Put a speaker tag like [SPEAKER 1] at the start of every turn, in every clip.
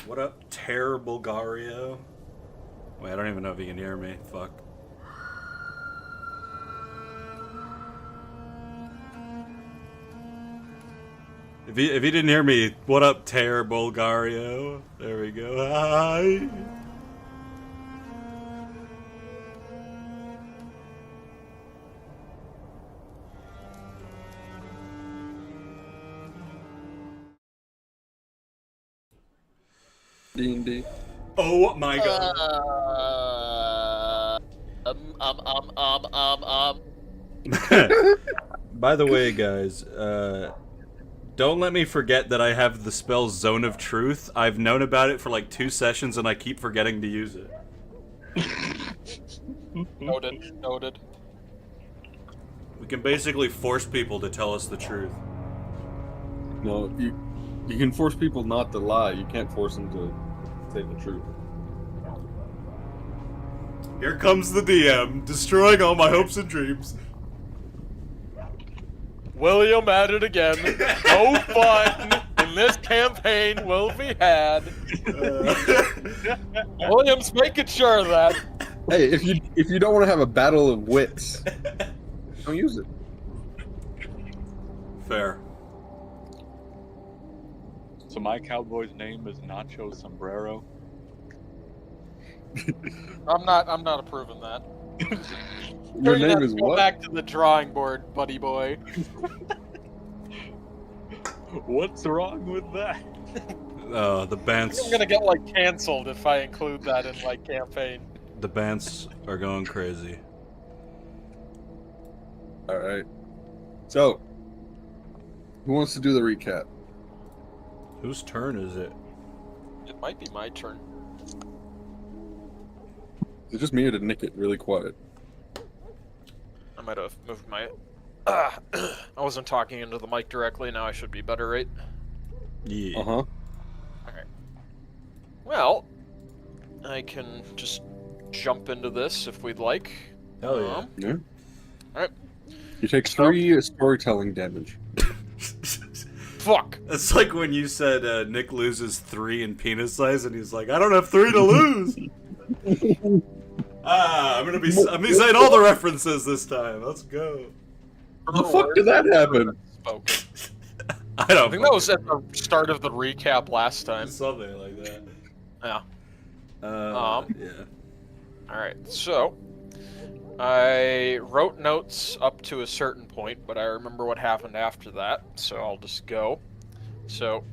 [SPEAKER 1] What up, Terror Bulgario? Wait, I don't even know if you can hear me. Fuck. If you didn't hear me, what up, Terror Bulgario? There we go. Hi.
[SPEAKER 2] D&D.
[SPEAKER 1] Oh my god. By the way, guys, don't let me forget that I have the spell Zone of Truth. I've known about it for like 2 sessions and I keep forgetting to use it.
[SPEAKER 3] Noted. Noted.
[SPEAKER 1] We can basically force people to tell us the truth.
[SPEAKER 2] No, you can force people not to lie. You can't force them to say the truth.
[SPEAKER 1] Here comes the DM, destroying all my hopes and dreams.
[SPEAKER 3] William at it again. No fun in this campaign will be had. William's making sure of that.
[SPEAKER 2] Hey, if you don't want to have a battle of wits, don't use it.
[SPEAKER 1] Fair.
[SPEAKER 4] So my cowboy's name is Nacho Sombrero.
[SPEAKER 3] I'm not approving that.
[SPEAKER 2] Your
[SPEAKER 3] You're
[SPEAKER 2] name
[SPEAKER 3] gonna
[SPEAKER 2] is
[SPEAKER 3] go
[SPEAKER 2] what?
[SPEAKER 3] back to the drawing board, buddy boy.
[SPEAKER 4] What's wrong with that?
[SPEAKER 1] The bands.
[SPEAKER 3] I'm gonna get like canceled if I include that in my campaign.
[SPEAKER 1] The bands are going crazy.
[SPEAKER 2] All right. So, who wants to do the recap?
[SPEAKER 1] Whose turn is it?
[SPEAKER 3] It might be my turn.
[SPEAKER 2] Is it just me or did Nick get really quiet?
[SPEAKER 3] I might have moved my. I wasn't talking into the mic directly. Now I should be better, right?
[SPEAKER 1] Yeah.
[SPEAKER 2] Uh huh.
[SPEAKER 3] Alright. Well, I can just jump into this if we'd like.
[SPEAKER 1] Hell yeah.
[SPEAKER 2] Yeah.
[SPEAKER 3] Alright.
[SPEAKER 2] You take 3 storytelling damage.
[SPEAKER 3] Fuck!
[SPEAKER 1] It's like when you said Nick loses 3 in penis size, and he's like, "I don't have 3 to lose." I'm gonna be saying all the references this time. Let's go.
[SPEAKER 2] How the fuck did that happen?
[SPEAKER 3] Spoken.
[SPEAKER 1] I don't
[SPEAKER 3] I think that was at the start of the recap last time.
[SPEAKER 1] something like that.
[SPEAKER 3] Yeah.
[SPEAKER 1] Yeah.
[SPEAKER 3] Alright, so I wrote notes up to a certain point, but I remember what happened after that, so I'll just go. So,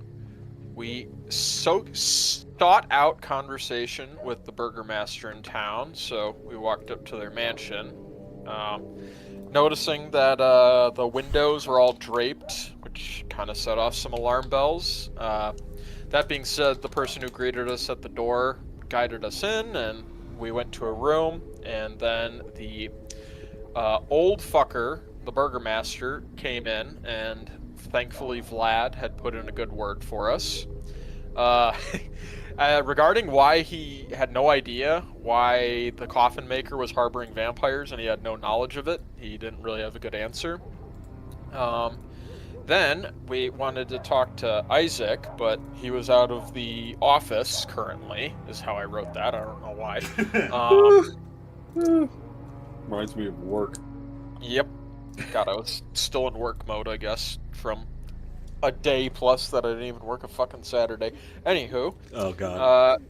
[SPEAKER 3] we sought out conversation with the burgomaster in town, so we walked up to their mansion, noticing that the windows were all draped, which kind of set off some alarm bells. That being said, the person who greeted us at the door guided us in, and we went to a room, and then the old fucker, the burgomaster, came in, and thankfully Vlad had put in a good word for us. Regarding why he had no idea why the coffin maker was harboring vampires and he had no knowledge of it, he didn't really have a good answer. Then we wanted to talk to Isaac, but he was out of the office currently, is how I wrote that. I don't know why.
[SPEAKER 2] Reminds me of work.
[SPEAKER 3] Yep. God, I was still in work mode, I guess, from a day plus that I didn't even work a fucking Saturday. Anywho.
[SPEAKER 1] Oh god.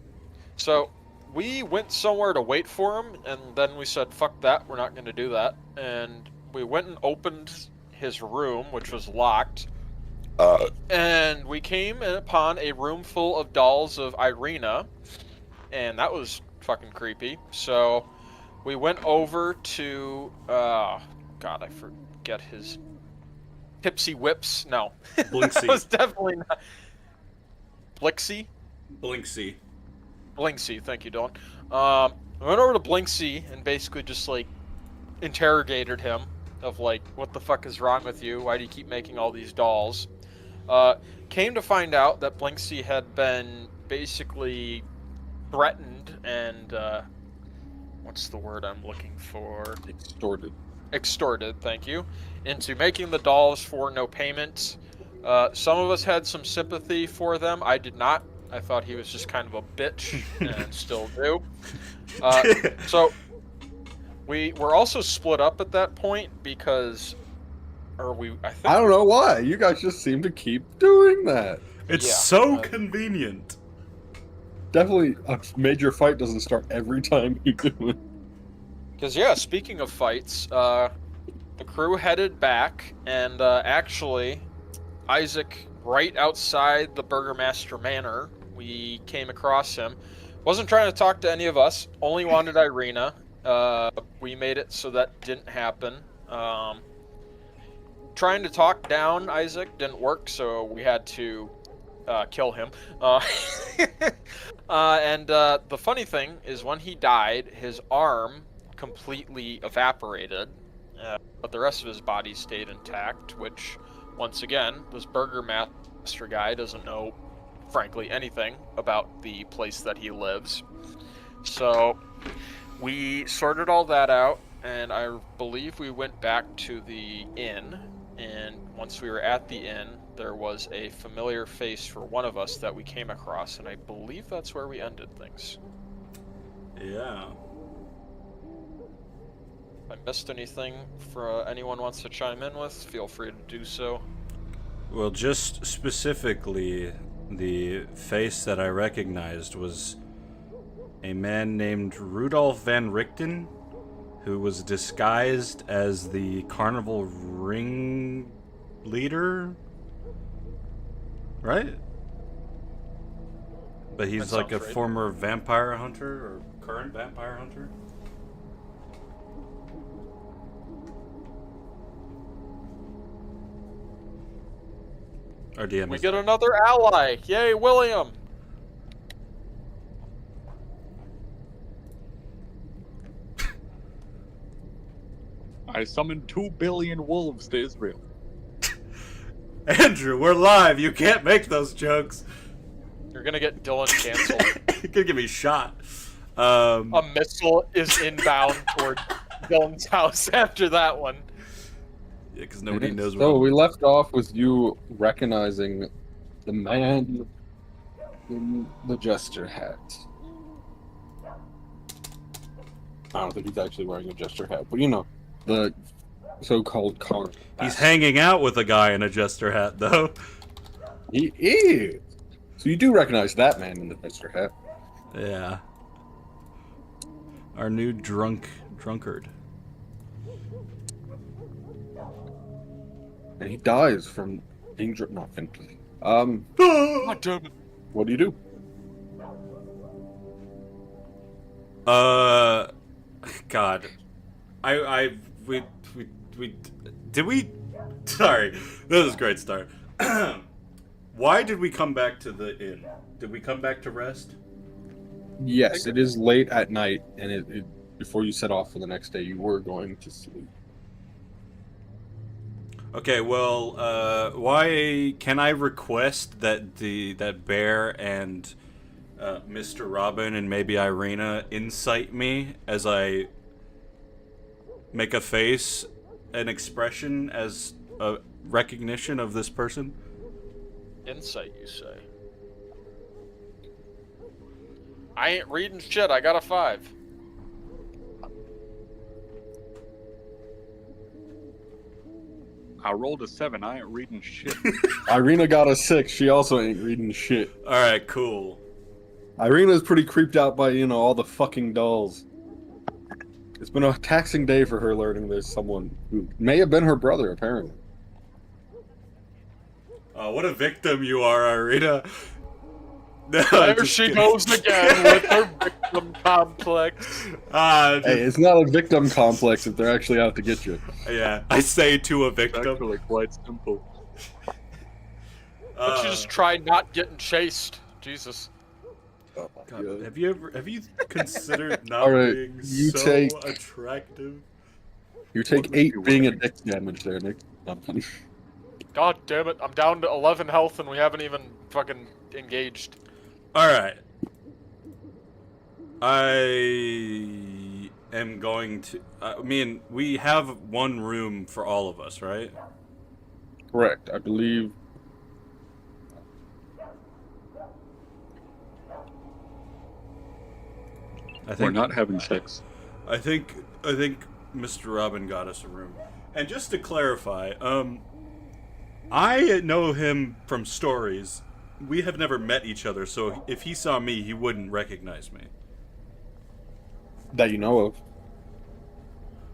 [SPEAKER 3] So we went somewhere to wait for him, and then we said, fuck that, we're not going to do that. And we went and opened his room, which was locked. And we came upon a room full of dolls of Irina, and that was fucking creepy. So we went over to, God, I forget his... Pipsy Whips? No.
[SPEAKER 1] Blinksy.
[SPEAKER 3] That was definitely not... Blixie?
[SPEAKER 1] Blinksy.
[SPEAKER 3] Blinksy, thank you, Dylan. I went over to Blinksy and basically just like interrogated him of like, what the fuck is wrong with you? Why do you keep making all these dolls? Came to find out that Blinksy had been basically threatened and what's the word I'm looking for? Extorted, thank you, into making the dolls for no payment. Some of us had some sympathy for them. I did not. I thought he was just kind of a bitch, and still do. So we were also split up at that point because, I
[SPEAKER 2] don't know why. You guys just seem to keep doing that.
[SPEAKER 1] It's so convenient.
[SPEAKER 2] Definitely a major fight doesn't start every time you do it.
[SPEAKER 3] Because, speaking of fights, the crew headed back, and actually, Isaac, right outside the Burgermaster Manor, we came across him. Wasn't trying to talk to any of us, only wanted Irina. We made it so that didn't happen. Trying to talk down Isaac didn't work, so we had to kill him. And the funny thing is when he died, his arm completely evaporated, but the rest of his body stayed intact, which, once again, this Burgermaster guy doesn't know, frankly, anything about the place that he lives. So we sorted all that out, and I believe we went back to the inn, and once we were at the inn, there was a familiar face for one of us that we came across, and I believe that's where we ended things.
[SPEAKER 1] Yeah.
[SPEAKER 3] If I missed anything for anyone wants to chime in with, feel free to do so.
[SPEAKER 1] Well, just specifically, the face that I recognized was a man named Rudolph van Ricton, who was disguised as the carnival ring leader, right? But he's
[SPEAKER 3] That
[SPEAKER 1] like a
[SPEAKER 3] sounds right.
[SPEAKER 1] former vampire hunter, or current vampire hunter. Or DM.
[SPEAKER 3] We get another ally! Yay, William!
[SPEAKER 4] I summoned 2 billion wolves to Israel.
[SPEAKER 1] Andrew, we're live. You can't make those jokes.
[SPEAKER 3] You're gonna get Dylan canceled.
[SPEAKER 1] You're gonna get me shot.
[SPEAKER 3] A missile is inbound toward Dylan's house after that one.
[SPEAKER 1] Yeah, because nobody knows.
[SPEAKER 2] So we left off with you recognizing the man in the jester hat. I don't think he's actually wearing a jester hat, but you know, the so-called carnival.
[SPEAKER 1] He's hanging out with a guy in a jester hat, though.
[SPEAKER 2] He is. So you do recognize that man in the jester hat.
[SPEAKER 1] Yeah. Our new drunkard.
[SPEAKER 2] And he dies from being drunk. Not finished.
[SPEAKER 3] God damn it.
[SPEAKER 2] What do you do?
[SPEAKER 1] God. Sorry. This is a great start. Why did we come back to the inn? Did we come back to rest?
[SPEAKER 2] Yes, it is late at night, and before you set off for the next day, you were going to sleep.
[SPEAKER 1] Okay, well, why can I request that that Bear and Mr. Robin and maybe Irina incite me as I make a face, an expression as a recognition of this person?
[SPEAKER 3] Insight, you say? I ain't reading shit. I got a 5.
[SPEAKER 4] I rolled a 7. I ain't reading shit.
[SPEAKER 2] Irina got a 6. She also ain't reading shit.
[SPEAKER 1] All right, cool.
[SPEAKER 2] Irina's pretty creeped out by, you know, all the fucking dolls. It's been a taxing day for her learning there's someone who may have been her brother, apparently.
[SPEAKER 1] What a victim you are, Irina. No,
[SPEAKER 3] There she goes again with her victim complex.
[SPEAKER 2] Hey, it's not a victim complex if they're actually out to get you.
[SPEAKER 1] Yeah, I say to a
[SPEAKER 4] It's
[SPEAKER 1] victim.
[SPEAKER 4] actually quite simple.
[SPEAKER 3] But you just try not getting chased. Jesus.
[SPEAKER 2] Oh my
[SPEAKER 1] God,
[SPEAKER 2] God.
[SPEAKER 1] have you considered not
[SPEAKER 2] All right,
[SPEAKER 1] being
[SPEAKER 2] you
[SPEAKER 1] so
[SPEAKER 2] take-
[SPEAKER 1] attractive?
[SPEAKER 2] You take
[SPEAKER 4] What would
[SPEAKER 2] 8
[SPEAKER 4] you
[SPEAKER 2] being a
[SPEAKER 4] wearing?
[SPEAKER 2] dick damage there, Nick.
[SPEAKER 3] God damn it! I'm down to 11 health and we haven't even fucking engaged.
[SPEAKER 1] All right. I am going to. I mean, we have one room for all of us, right?
[SPEAKER 2] Correct. I believe.
[SPEAKER 1] I think
[SPEAKER 4] We're not having sex.
[SPEAKER 1] I think Mr. Robin got us a room. And just to clarify, I know him from stories. We have never met each other, so if he saw me, he wouldn't recognize me.
[SPEAKER 2] That you know of.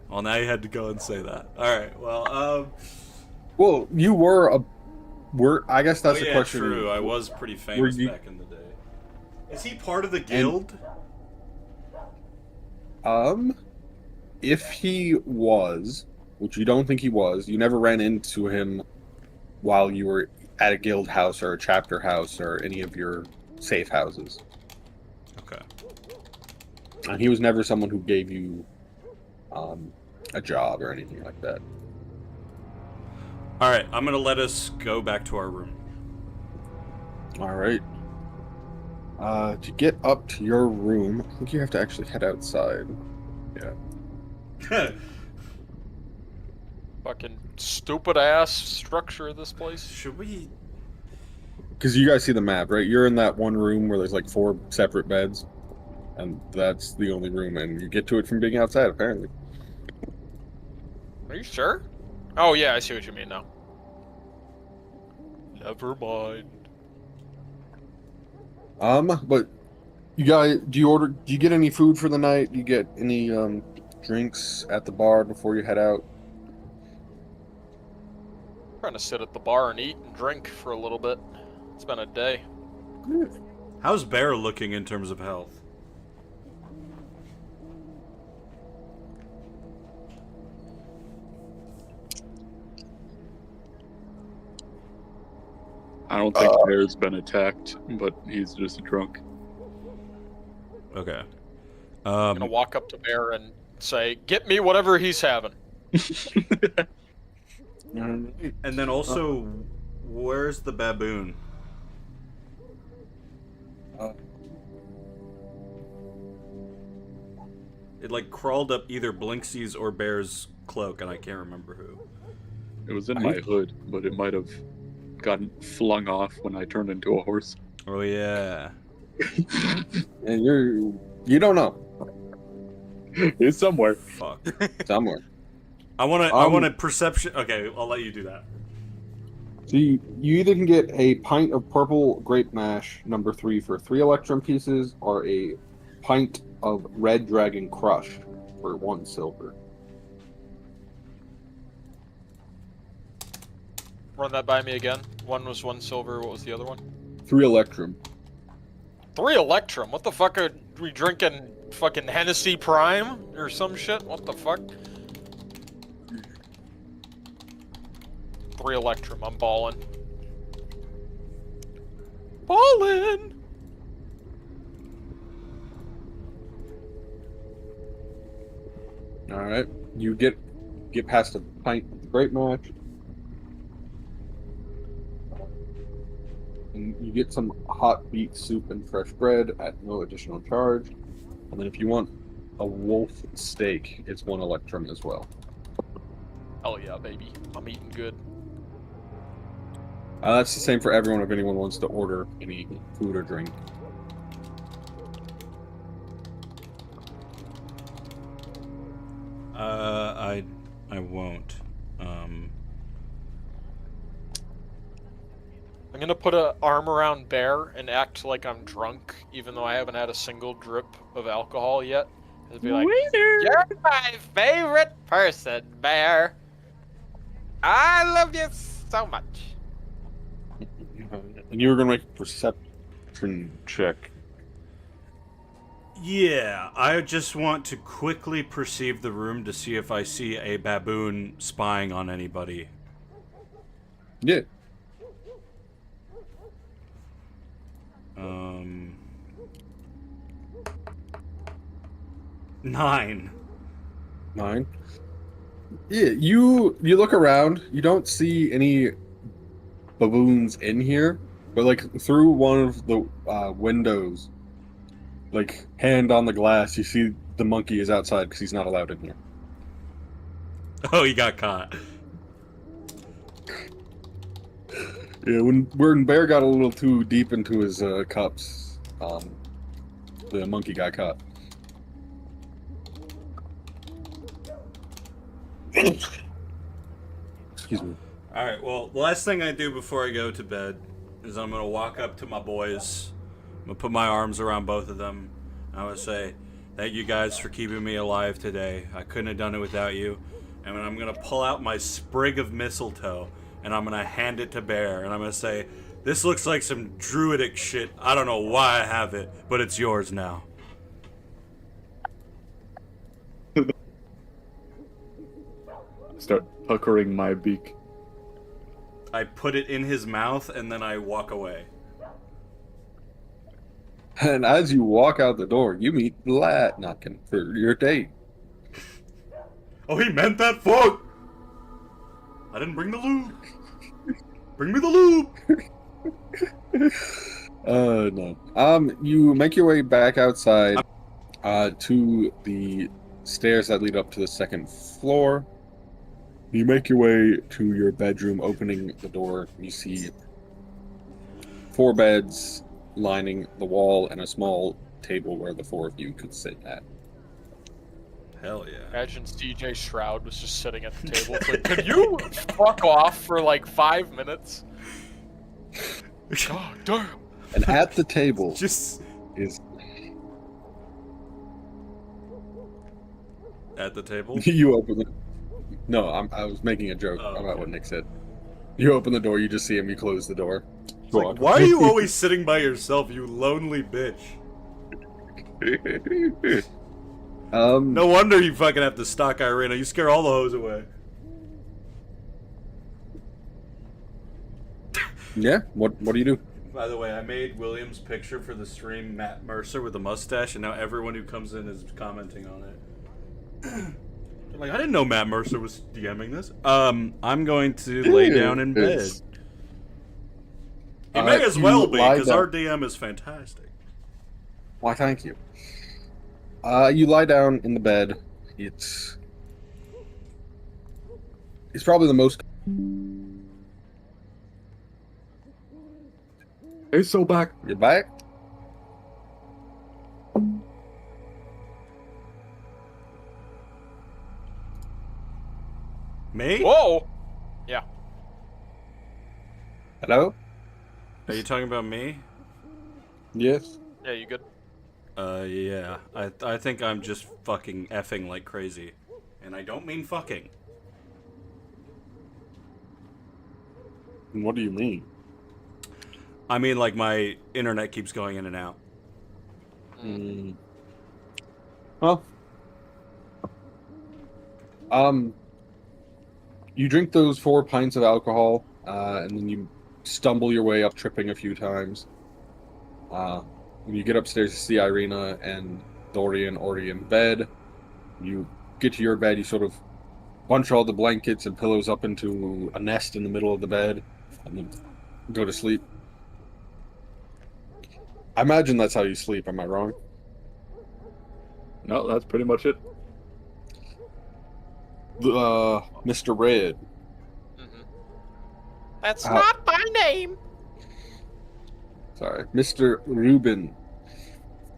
[SPEAKER 1] Well, now you had to go and say that. All right. Well,
[SPEAKER 2] Well, you were a. I guess that's
[SPEAKER 1] oh,
[SPEAKER 2] the
[SPEAKER 1] yeah,
[SPEAKER 2] question.
[SPEAKER 1] true. I was pretty famous
[SPEAKER 2] you-
[SPEAKER 1] back in the day. Is he part of the guild?
[SPEAKER 2] If he was, which you don't think he was, you never ran into him while you were at a guild house or a chapter house or any of your safe houses.
[SPEAKER 1] Okay.
[SPEAKER 2] And he was never someone who gave you a job or anything like that.
[SPEAKER 1] All right. I'm gonna let us go back to our room.
[SPEAKER 2] All right. To get up to your room, I think you have to actually head outside. Yeah.
[SPEAKER 3] Fucking stupid ass structure of this place.
[SPEAKER 1] Should we?
[SPEAKER 2] Because you guys see the map, right? You're in that one room where there's like 4 separate beds. And that's the only room, and you get to it from being outside, apparently.
[SPEAKER 3] Are you sure? Oh yeah, I see what you mean now. Never mind.
[SPEAKER 2] But you guys, do you get any food for the night? Do you get any drinks at the bar before you head out?
[SPEAKER 3] Trying to sit at the bar and eat and drink for a little bit. It's been a day.
[SPEAKER 1] How's Bear looking in terms of health?
[SPEAKER 4] I don't think Bear's been attacked, but he's just drunk.
[SPEAKER 1] Okay.
[SPEAKER 3] I'm gonna walk up to Bear and say, "Get me whatever he's having."
[SPEAKER 1] And then also, where's the baboon? It like crawled up either Blinksy's or Bear's cloak, and I can't remember who.
[SPEAKER 4] It was in my hood, but it might have gotten flung off when I turned into a horse.
[SPEAKER 1] Oh yeah.
[SPEAKER 2] And you don't know.
[SPEAKER 4] It's somewhere.
[SPEAKER 1] Fuck.
[SPEAKER 2] Somewhere.
[SPEAKER 1] I want a perception. Okay, I'll let you do that.
[SPEAKER 2] So you either can get a pint of purple grape mash number 3 for 3 electrum pieces, or a pint of red dragon crush for 1 silver.
[SPEAKER 3] Run that by me again. One was 1 silver. What was the other one?
[SPEAKER 2] 3 electrum.
[SPEAKER 3] 3 electrum. What the fuck are we drinking? Fucking Hennessy Prime or some shit? What the fuck? 3 electrum. I'm balling. Ballin'.
[SPEAKER 2] All right. You get past a pint of the grape mash. And you get some hot beet soup and fresh bread at no additional charge. And then if you want a wolf steak, it's 1 electrum as well.
[SPEAKER 3] Hell yeah, baby. I'm eating good.
[SPEAKER 2] That's the same for everyone if anyone wants to order any food or drink.
[SPEAKER 1] I won't.
[SPEAKER 3] I'm gonna put an arm around Bear and act like I'm drunk, even though I haven't had a single drip of alcohol yet. And be like, "You're my favorite person, Bear. I love you so much."
[SPEAKER 2] And you were going to make a perception check.
[SPEAKER 1] Yeah, I just want to quickly perceive the room to see if I see a baboon spying on anybody. 9.
[SPEAKER 2] 9. Yeah, you look around. You don't see any baboons in here, but like through one of the windows, like hand on the glass, you see the monkey is outside because he's not allowed in here.
[SPEAKER 1] Oh, he got caught.
[SPEAKER 2] Yeah, when Bear got a little too deep into his cups, the monkey got caught. Excuse me.
[SPEAKER 1] Alright, well, the last thing I do before I go to bed is I'm going to walk up to my boys. I'm going to put my arms around both of them. I'm going to say, thank you guys for keeping me alive today. I couldn't have done it without you. And I'm going to pull out my sprig of mistletoe, and I'm going to hand it to Bear. And I'm going to say, this looks like some druidic shit. I don't know why I have it, but it's yours now.
[SPEAKER 4] Start puckering my beak.
[SPEAKER 1] I put it in his mouth, and then I walk away.
[SPEAKER 2] And as you walk out the door, you meet Vlad knocking for your date.
[SPEAKER 1] Oh, he meant that fuck! I didn't bring the lube. Bring me the lube!
[SPEAKER 2] No. You make your way back outside to the stairs that lead up to the second floor. You make your way to your bedroom, opening the door. You see 4 beds lining the wall and a small table where the 4 of you could sit at.
[SPEAKER 1] Hell yeah.
[SPEAKER 3] Imagine CJ Strahd was just sitting at the table. It's like, can you fuck off for like 5 minutes? God damn.
[SPEAKER 2] And at the table
[SPEAKER 1] Just
[SPEAKER 2] is
[SPEAKER 1] at the table?
[SPEAKER 2] you open the. No, I was making a joke
[SPEAKER 1] Oh,
[SPEAKER 2] about
[SPEAKER 1] okay.
[SPEAKER 2] what Nick said. You open the door, you just see him. You close the door.
[SPEAKER 1] It's like, why are you always sitting by yourself, you lonely bitch? No wonder you fucking have to stalk Irina. You scare all the hoes away.
[SPEAKER 2] Yeah. What do you do?
[SPEAKER 1] By the way, I made William's picture for the stream, Matt Mercer with a mustache, and now everyone who comes in is commenting on it. Like, I didn't know Matt Mercer was DMing this. I'm going to lay down in bed.
[SPEAKER 2] It's-
[SPEAKER 1] You may as
[SPEAKER 2] you
[SPEAKER 1] well be,
[SPEAKER 2] lie
[SPEAKER 1] because
[SPEAKER 2] down.
[SPEAKER 1] our DM is fantastic.
[SPEAKER 2] Why, thank you. You lie down in the bed. It's probably the most.
[SPEAKER 4] Hey, so back.
[SPEAKER 2] You're back.
[SPEAKER 1] Me?
[SPEAKER 3] Whoa! Yeah.
[SPEAKER 2] Hello.
[SPEAKER 1] Are you talking about me?
[SPEAKER 2] Yes.
[SPEAKER 3] Yeah, you good?
[SPEAKER 1] Yeah. I think I'm just fucking effing like crazy. And I don't mean fucking.
[SPEAKER 2] And what do you mean?
[SPEAKER 1] I mean, like, my internet keeps going in and out.
[SPEAKER 2] Well. You drink those 4 pints of alcohol, and then you stumble your way up, tripping a few times. When you get upstairs, you see Irina and Dorian already in bed. You get to your bed, you sort of bunch all the blankets and pillows up into a nest in the middle of the bed, and then go to sleep. I imagine that's how you sleep, am I wrong?
[SPEAKER 4] No, that's pretty much it.
[SPEAKER 2] Mr. Red.
[SPEAKER 3] Mm-hmm. That's
[SPEAKER 2] How-
[SPEAKER 3] not my name!
[SPEAKER 2] Sorry. Mr. Rubin.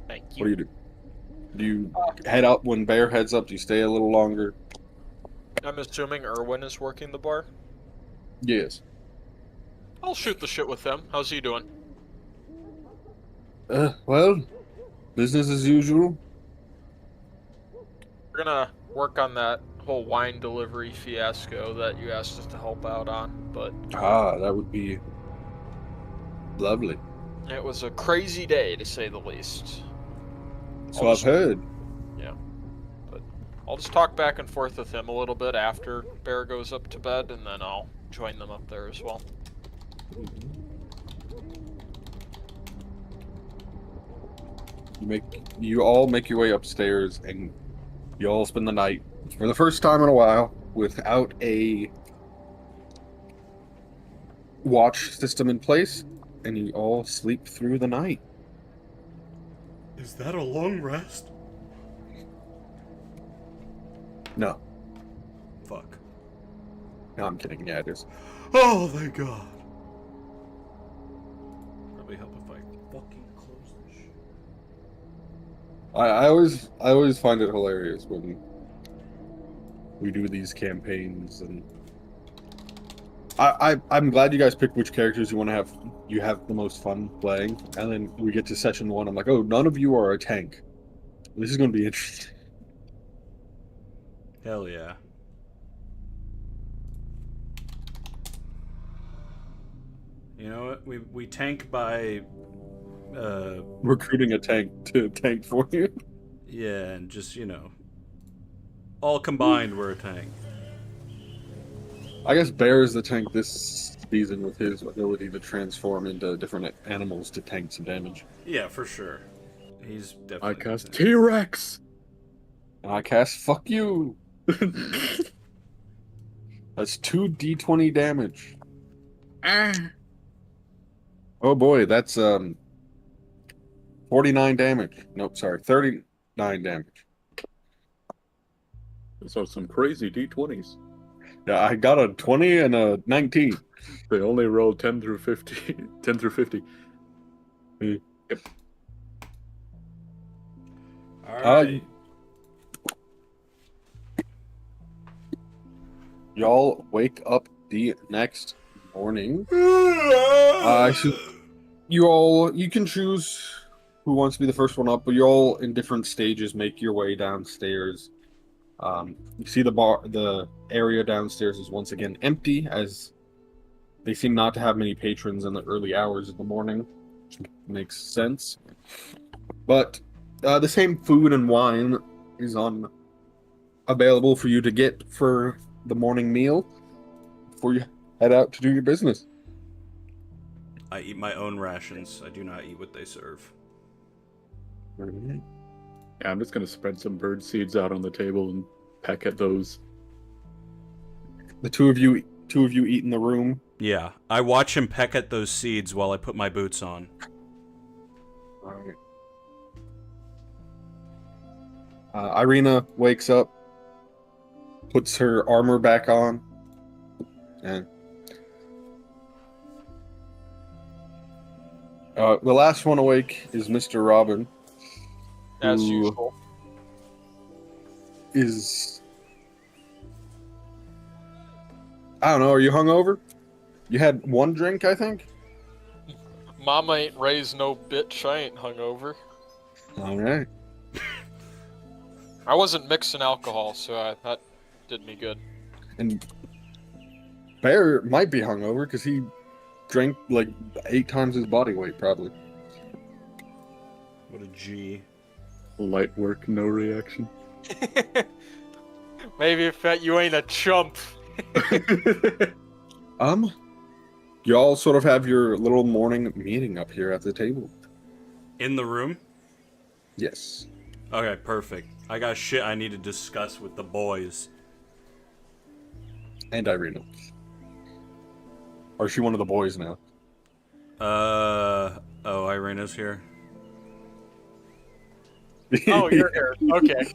[SPEAKER 3] Thank
[SPEAKER 2] What
[SPEAKER 3] you.
[SPEAKER 2] do you do? Do you head up when Bear heads up? Do you stay a little longer?
[SPEAKER 3] I'm assuming Erwin is working the bar.
[SPEAKER 2] Yes.
[SPEAKER 3] I'll shoot the shit with him. How's he doing?
[SPEAKER 2] Well, business as usual.
[SPEAKER 3] We're gonna work on that whole wine delivery fiasco that you asked us to help out on, but
[SPEAKER 2] That would be lovely.
[SPEAKER 3] it was a crazy day to say the least.
[SPEAKER 2] So I've heard.
[SPEAKER 3] I'll just talk back and forth with him a little bit after Bear goes up to bed, and then I'll join them up there as well.
[SPEAKER 2] You all make your way upstairs, and You all spend the night for the first time in a while without a watch system in place, and you all sleep through the night.
[SPEAKER 1] Is that a long rest?
[SPEAKER 2] No,
[SPEAKER 1] Fuck.
[SPEAKER 2] no, I'm kidding. Yeah, it is.
[SPEAKER 1] Oh, thank God. Probably help if I fucking close this shit.
[SPEAKER 2] I always find it hilarious when we do these campaigns, and I'm glad you guys pick which characters you have the most fun playing, and then we get to session 1. I'm like, oh, none of you are a tank. This is going to be interesting.
[SPEAKER 1] Hell yeah. You know what? We tank by
[SPEAKER 2] Recruiting a tank to tank for you.
[SPEAKER 1] yeah, and just, you know, all combined we're a tank.
[SPEAKER 2] I guess Bear is the tank this season with his ability to transform into different animals to tank some damage.
[SPEAKER 1] Yeah, for sure. He's definitely
[SPEAKER 4] I
[SPEAKER 1] the
[SPEAKER 4] cast
[SPEAKER 1] tank.
[SPEAKER 4] T-Rex.
[SPEAKER 2] And I cast Fuck You. That's 2d20 damage. Oh boy, that's 49 damage. Nope, sorry, 39 damage.
[SPEAKER 4] Those are some crazy D20s.
[SPEAKER 2] Yeah, I got a 20 and a 19.
[SPEAKER 4] They only roll 10 through 50. 10 through 50.
[SPEAKER 1] Alright.
[SPEAKER 2] Y'all wake up the next morning. You can choose who wants to be the first one up, but you all in different stages make your way downstairs. You see the area downstairs is once again empty, as they seem not to have many patrons in the early hours of the morning, which makes sense. But the same food and wine is available for you to get for the morning meal before you head out to do your business.
[SPEAKER 1] I eat my own rations. I do not eat what they serve.
[SPEAKER 4] Yeah, I'm just gonna spread some bird seeds out on the table and peck at those.
[SPEAKER 2] The two of you eat in the room.
[SPEAKER 1] Yeah, I watch him peck at those seeds while I put my boots on.
[SPEAKER 2] All right. Irina wakes up, puts her armor back on, and the last one awake is Mr. Robin.
[SPEAKER 3] As
[SPEAKER 2] who
[SPEAKER 3] usual.
[SPEAKER 2] Is I don't know. Are you hungover? You had one drink, I think.
[SPEAKER 3] Mama ain't raised no bitch. I ain't hungover.
[SPEAKER 2] All right.
[SPEAKER 3] I wasn't mixing alcohol, so that did me good.
[SPEAKER 2] And Bear might be hungover because he drank like 8 times his body weight, probably.
[SPEAKER 1] What a G.
[SPEAKER 4] Light work, no reaction.
[SPEAKER 3] Maybe if you ain't a chump.
[SPEAKER 2] You all sort of have your little morning meeting up here at the table.
[SPEAKER 1] In the room?
[SPEAKER 2] Yes.
[SPEAKER 1] Okay, perfect. I got shit I need to discuss with the boys.
[SPEAKER 2] And Irina. Or is she one of the boys now?
[SPEAKER 1] Oh, Irina's here.
[SPEAKER 3] Oh, you're here. Okay.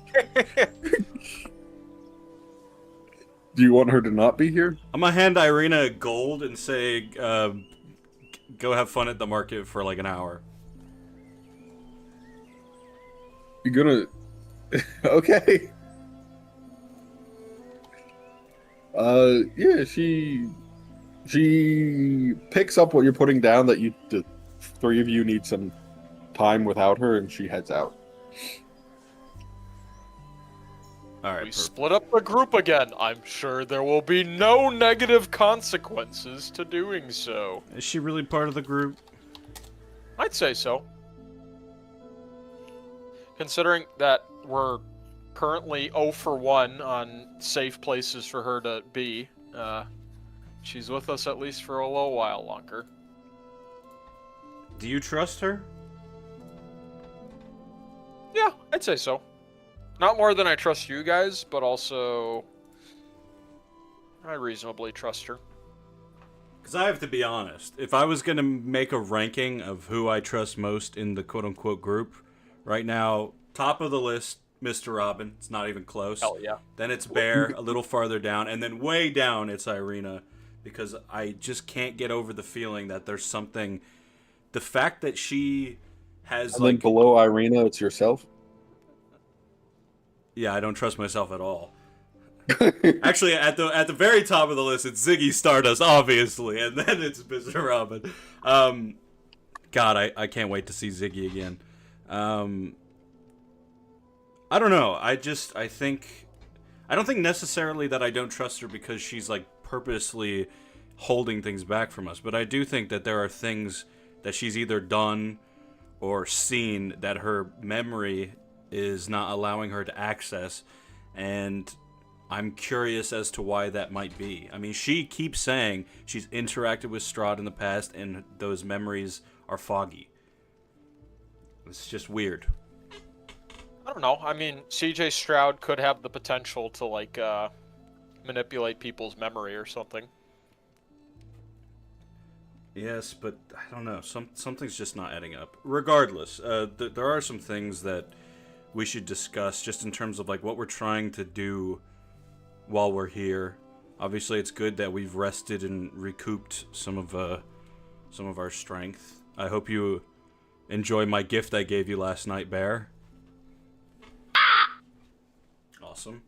[SPEAKER 2] Do you want her to not be here?
[SPEAKER 1] I'm gonna hand Irina gold and say, go have fun at the market for like an hour.
[SPEAKER 2] You're gonna... Okay. Yeah, she picks up what you're putting down, that the 3 of you need some time without her, and she heads out.
[SPEAKER 1] Alright,
[SPEAKER 3] We split up the group again. I'm sure there will be no negative consequences to doing so.
[SPEAKER 1] is she really part of the group?
[SPEAKER 3] I'd say so. Considering that we're currently 0 for 1 on safe places for her to be, she's with us at least for a little while longer.
[SPEAKER 1] Do you trust her?
[SPEAKER 3] Yeah, I'd say so. Not more than I trust you guys, but also I reasonably trust her.
[SPEAKER 1] Because I have to be honest, if I was going to make a ranking of who I trust most in the quote-unquote group, right now, top of the list, Mr. Robin. It's not even close.
[SPEAKER 3] Hell yeah.
[SPEAKER 1] Then it's Bear, a little farther down, and then way down it's Irina, because I just can't get over the feeling that there's something... The fact that she has,
[SPEAKER 2] And then below Irina, it's yourself?
[SPEAKER 1] Yeah, I don't trust myself at all. Actually, at the very top of the list, it's Ziggy Stardust, obviously, and then it's Mr. Robin. God, I can't wait to see Ziggy again. I don't know. I don't think necessarily that I don't trust her because she's like purposely holding things back from us, but I do think that there are things that she's either done or seen that her memory is not allowing her to access, and I'm curious as to why that might be. I mean, she keeps saying she's interacted with Strahd in the past and those memories are foggy. It's just weird.
[SPEAKER 3] I don't know. I mean, CJ Strahd could have the potential to, like, manipulate people's memory or something.
[SPEAKER 1] Yes, but I don't know. Something's just not adding up. Regardless, there are some things that we should discuss just in terms of, like, what we're trying to do while we're here. Obviously, it's good that we've rested and recouped some of our strength. I hope you enjoy my gift I gave you last night, Bear. Awesome.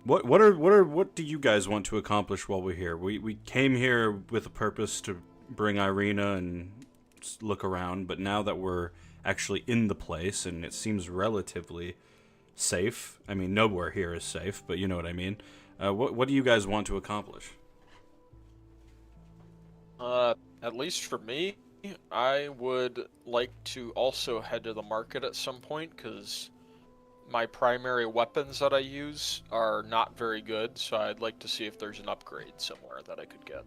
[SPEAKER 1] What do you guys want to accomplish while we're here? We came here with a purpose to bring Irina and look around, but now that we're actually in the place and it seems relatively safe. I mean, nowhere here is safe, but you know what I mean. What do you guys want to accomplish?
[SPEAKER 3] At least for me, I would like to also head to the market at some point, because my primary weapons that I use are not very good, so I'd like to see if there's an upgrade somewhere that I could get.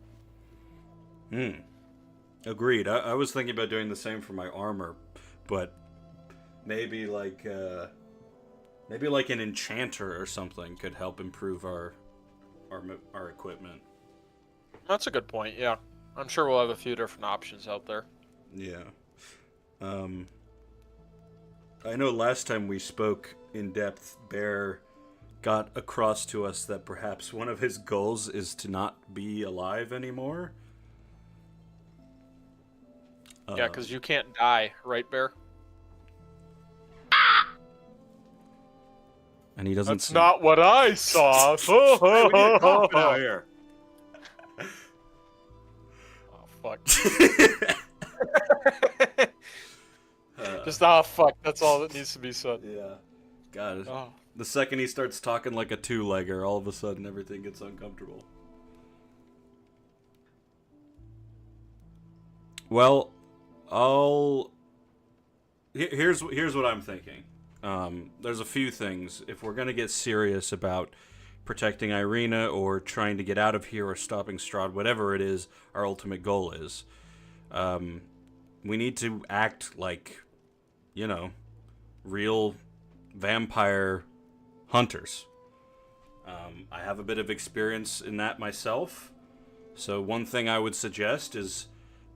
[SPEAKER 1] Agreed. I was thinking about doing the same for my armor, but maybe like an enchanter or something could help improve our equipment.
[SPEAKER 3] That's a good point, yeah. I'm sure we'll have a few different options out there.
[SPEAKER 1] Yeah. I know last time we spoke in depth, Bear got across to us that perhaps one of his goals is to not be alive anymore.
[SPEAKER 3] Yeah, because you can't die, right, Bear?
[SPEAKER 1] And he doesn't.
[SPEAKER 3] That's not what I saw.
[SPEAKER 1] Hey, we need a coffin out here.
[SPEAKER 3] Oh, fuck. Just, fuck. That's all that needs to be said.
[SPEAKER 1] Yeah. God.
[SPEAKER 3] Oh.
[SPEAKER 1] The second he starts talking like a two-legger, all of a sudden everything gets uncomfortable. Well, here's what I'm thinking. There's a few things. If we're gonna get serious about protecting Irina or trying to get out of here or stopping Strahd, whatever it is, our ultimate goal is, we need to act like, you know, real vampire hunters. I have a bit of experience in that myself, so one thing I would suggest is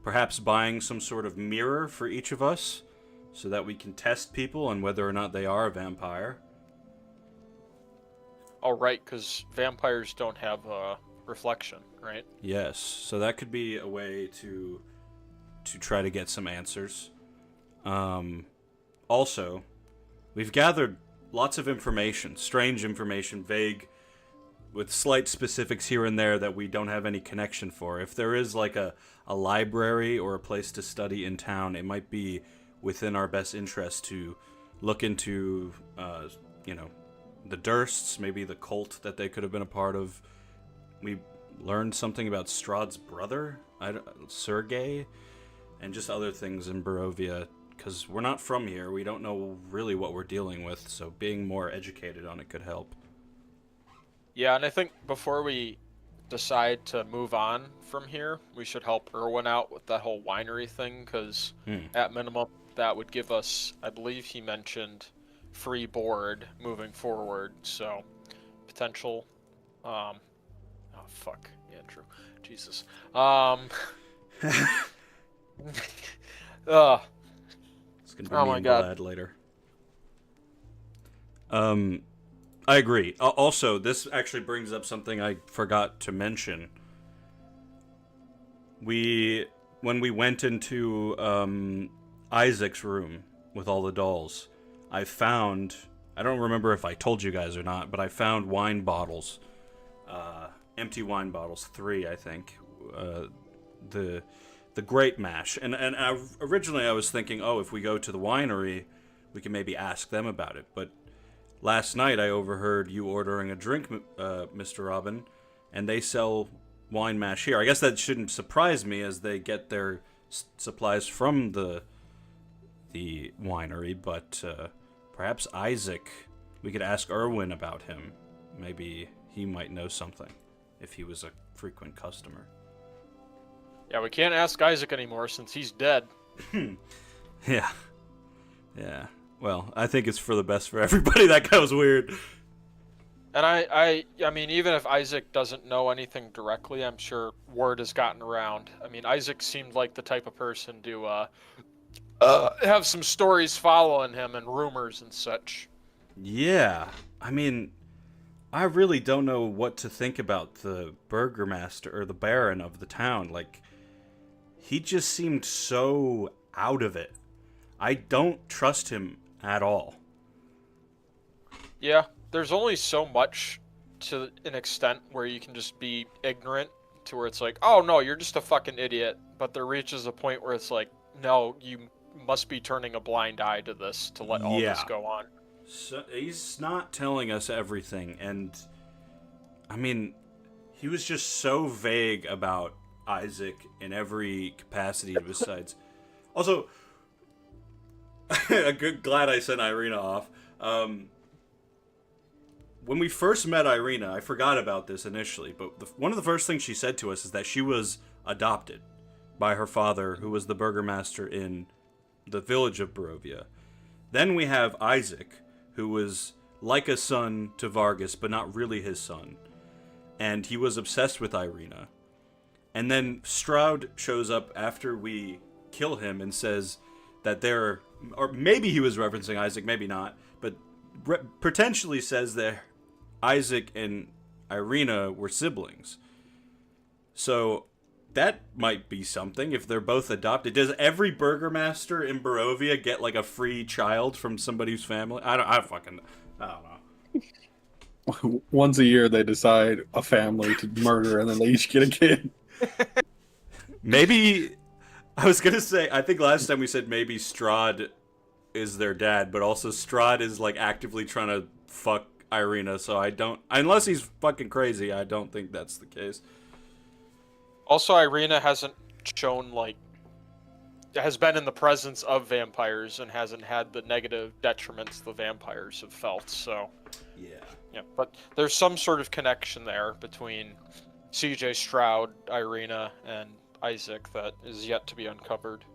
[SPEAKER 1] perhaps buying some sort of mirror for each of us so that we can test people on whether or not they are a vampire.
[SPEAKER 3] Oh, right, because vampires don't have reflection, right?
[SPEAKER 1] Yes, so that could be a way to try to get some answers. Also, we've gathered lots of information, strange information, vague, with slight specifics here and there that we don't have any connection for. If there is like a library or a place to study in town, it might be within our best interest to look into, you know, the Dursts, maybe the cult that they could have been a part of. We learned something about Strahd's brother, Sergei, and just other things in Barovia, because we're not from here. We don't know really what we're dealing with, so being more educated on it could help.
[SPEAKER 3] Yeah, and I think before we decide to move on from here, we should help Irwin out with that whole winery thing, because at minimum that would give us, I believe he mentioned, free board moving forward. So potential. Oh fuck. Yeah, true. Jesus.
[SPEAKER 1] It's gonna be
[SPEAKER 3] Oh
[SPEAKER 1] me
[SPEAKER 3] my
[SPEAKER 1] and
[SPEAKER 3] God.
[SPEAKER 1] Glad later. I agree. Also, this actually brings up something I forgot to mention. When we went into Isaac's room with all the dolls, I don't remember if I told you guys or not, but I found wine bottles, empty wine bottles, 3, I think, the Great Mash, and originally I was thinking, oh, if we go to the winery, we can maybe ask them about it, but last night I overheard you ordering a drink, Mr. Robin, and they sell wine mash here. I guess that shouldn't surprise me, as they get their supplies from the winery, but perhaps Isaac, we could ask Erwin about him. Maybe he might know something, if he was a frequent customer.
[SPEAKER 3] Yeah, we can't ask Isaac anymore since he's dead.
[SPEAKER 1] Yeah. Well, I think it's for the best for everybody. That guy was weird.
[SPEAKER 3] And I mean, even if Isaac doesn't know anything directly, I'm sure word has gotten around. I mean, Isaac seemed like the type of person to have some stories following him and rumors and such.
[SPEAKER 1] Yeah. I mean, I really don't know what to think about the burgomaster or the baron of the town. Like, he just seemed so out of it. I don't trust him at all.
[SPEAKER 3] Yeah, there's only so much to an extent where you can just be ignorant to where it's like, oh no, you're just a fucking idiot. But there reaches a point where it's like, no, you must be turning a blind eye to this to let all this go on.
[SPEAKER 1] So, he's not telling us everything, and I mean, he was just so vague about Isaac in every capacity besides. Also, glad I sent Irina off. When we first met Irina, I forgot about this initially, but one of the first things she said to us is that she was adopted by her father, who was the burgomaster in the village of Barovia. Then we have Isaac, who was like a son to Vargas, but not really his son. And he was obsessed with Irina. And then Strahd shows up after we kill him and says that or maybe he was referencing Isaac, maybe not, but potentially says that Isaac and Irina were siblings. So that might be something if they're both adopted. Does every burgomaster in Barovia get like a free child from somebody's family? I don't know.
[SPEAKER 2] Once a year, they decide a family to murder, and then they each get a kid.
[SPEAKER 1] Maybe, I was gonna say, I think last time we said maybe Strahd is their dad, but also Strahd is like actively trying to fuck Irina, so unless he's fucking crazy, I don't think that's the case.
[SPEAKER 3] Also, Irina hasn't shown, has been in the presence of vampires and hasn't had the negative detriments the vampires have felt, so. Yeah, but there's some sort of connection there between CJ Strahd, Irina, and Isaac that is yet to be uncovered.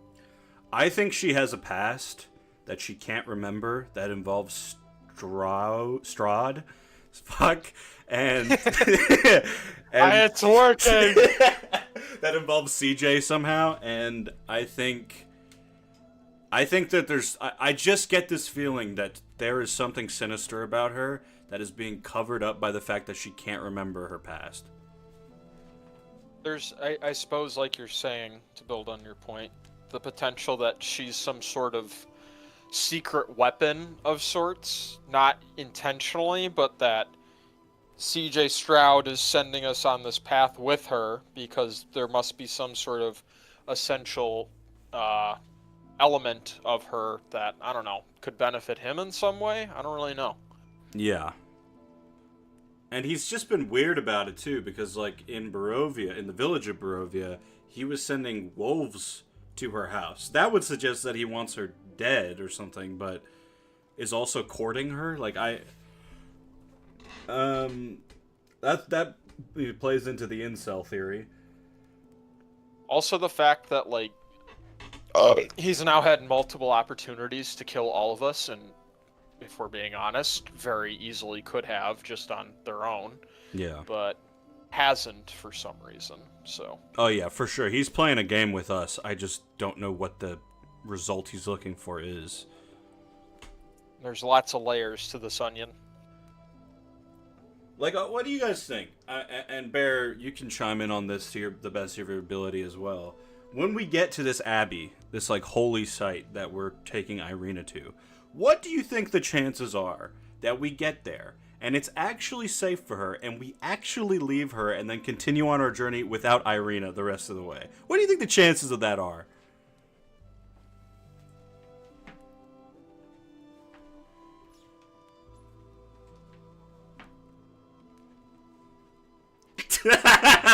[SPEAKER 1] I think she has a past that she can't remember that involves Strahd. Fuck. And
[SPEAKER 3] it's working!
[SPEAKER 1] That involves CJ somehow, and I think that I just get this feeling that there is something sinister about her that is being covered up by the fact that she can't remember her past.
[SPEAKER 3] There's, I suppose, like you're saying, to build on your point, the potential that she's some sort of secret weapon of sorts, not intentionally, but that CJ Strahd is sending us on this path with her because there must be some sort of essential element of her that, I don't know, could benefit him in some way? I don't really know.
[SPEAKER 1] Yeah. And he's just been weird about it too, because like in Barovia, in the village of Barovia, he was sending wolves to her house. That would suggest that he wants her dead or something, but is also courting her. Like that plays into the incel theory.
[SPEAKER 3] Also the fact that he's now had multiple opportunities to kill all of us, and if we're being honest. Very easily could have, just on their own.
[SPEAKER 1] Yeah.
[SPEAKER 3] But hasn't for some reason, so.
[SPEAKER 1] Oh, yeah, for sure. He's playing a game with us. I just don't know what the result he's looking for is.
[SPEAKER 3] There's lots of layers to this onion.
[SPEAKER 1] Like, what do you guys think? And Bear, you can chime in on this to the best of your ability as well. When we get to this abbey, this like holy site that we're taking Irina to, what do you think the chances are that we get there and it's actually safe for her and we actually leave her and then continue on our journey without Irina the rest of the way? What do you think the chances of that are?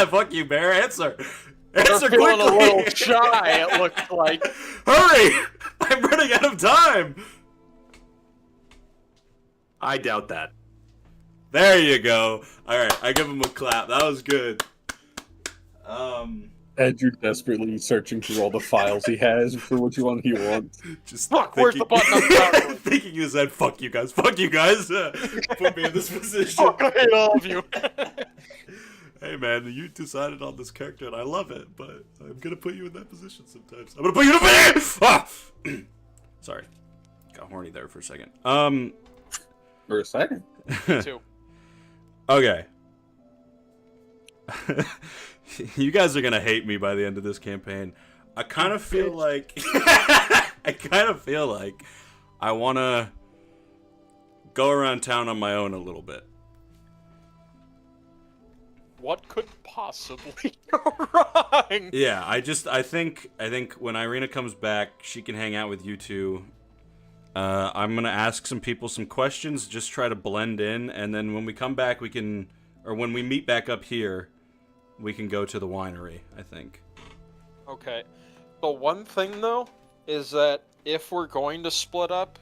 [SPEAKER 1] Fuck you, Bear. Answer. Answer
[SPEAKER 3] They're feeling
[SPEAKER 1] quickly.
[SPEAKER 3] a little shy, it looks like.
[SPEAKER 1] Hurry! I'm running out of time.
[SPEAKER 5] I doubt that.
[SPEAKER 1] There you go. All right, I give him a clap. That was good.
[SPEAKER 2] Andrew desperately searching through all the files he has for which one he wants.
[SPEAKER 1] Just
[SPEAKER 3] Fuck, where's the button on the top?
[SPEAKER 1] thinking you said, "Fuck you guys, fuck you guys." Put me in this position.
[SPEAKER 3] Fuck, I hate all of you.
[SPEAKER 1] Hey man, you decided on this character and I love it, but I'm gonna put you in that position sometimes. I'm gonna put you in a position! Ah! Sorry. Got horny there for a second.
[SPEAKER 2] For a second.
[SPEAKER 3] Too.
[SPEAKER 1] Okay. You guys are gonna hate me by the end of this campaign. I kind of feel like I wanna go around town on my own a little bit.
[SPEAKER 3] What could possibly go wrong?
[SPEAKER 1] Yeah, I think when Irina comes back, she can hang out with you two. I'm gonna ask some people some questions, just try to blend in, and then when we come back, when we meet back up here, we can go to the winery, I think.
[SPEAKER 3] Okay. The one thing, though, is that if we're going to split up,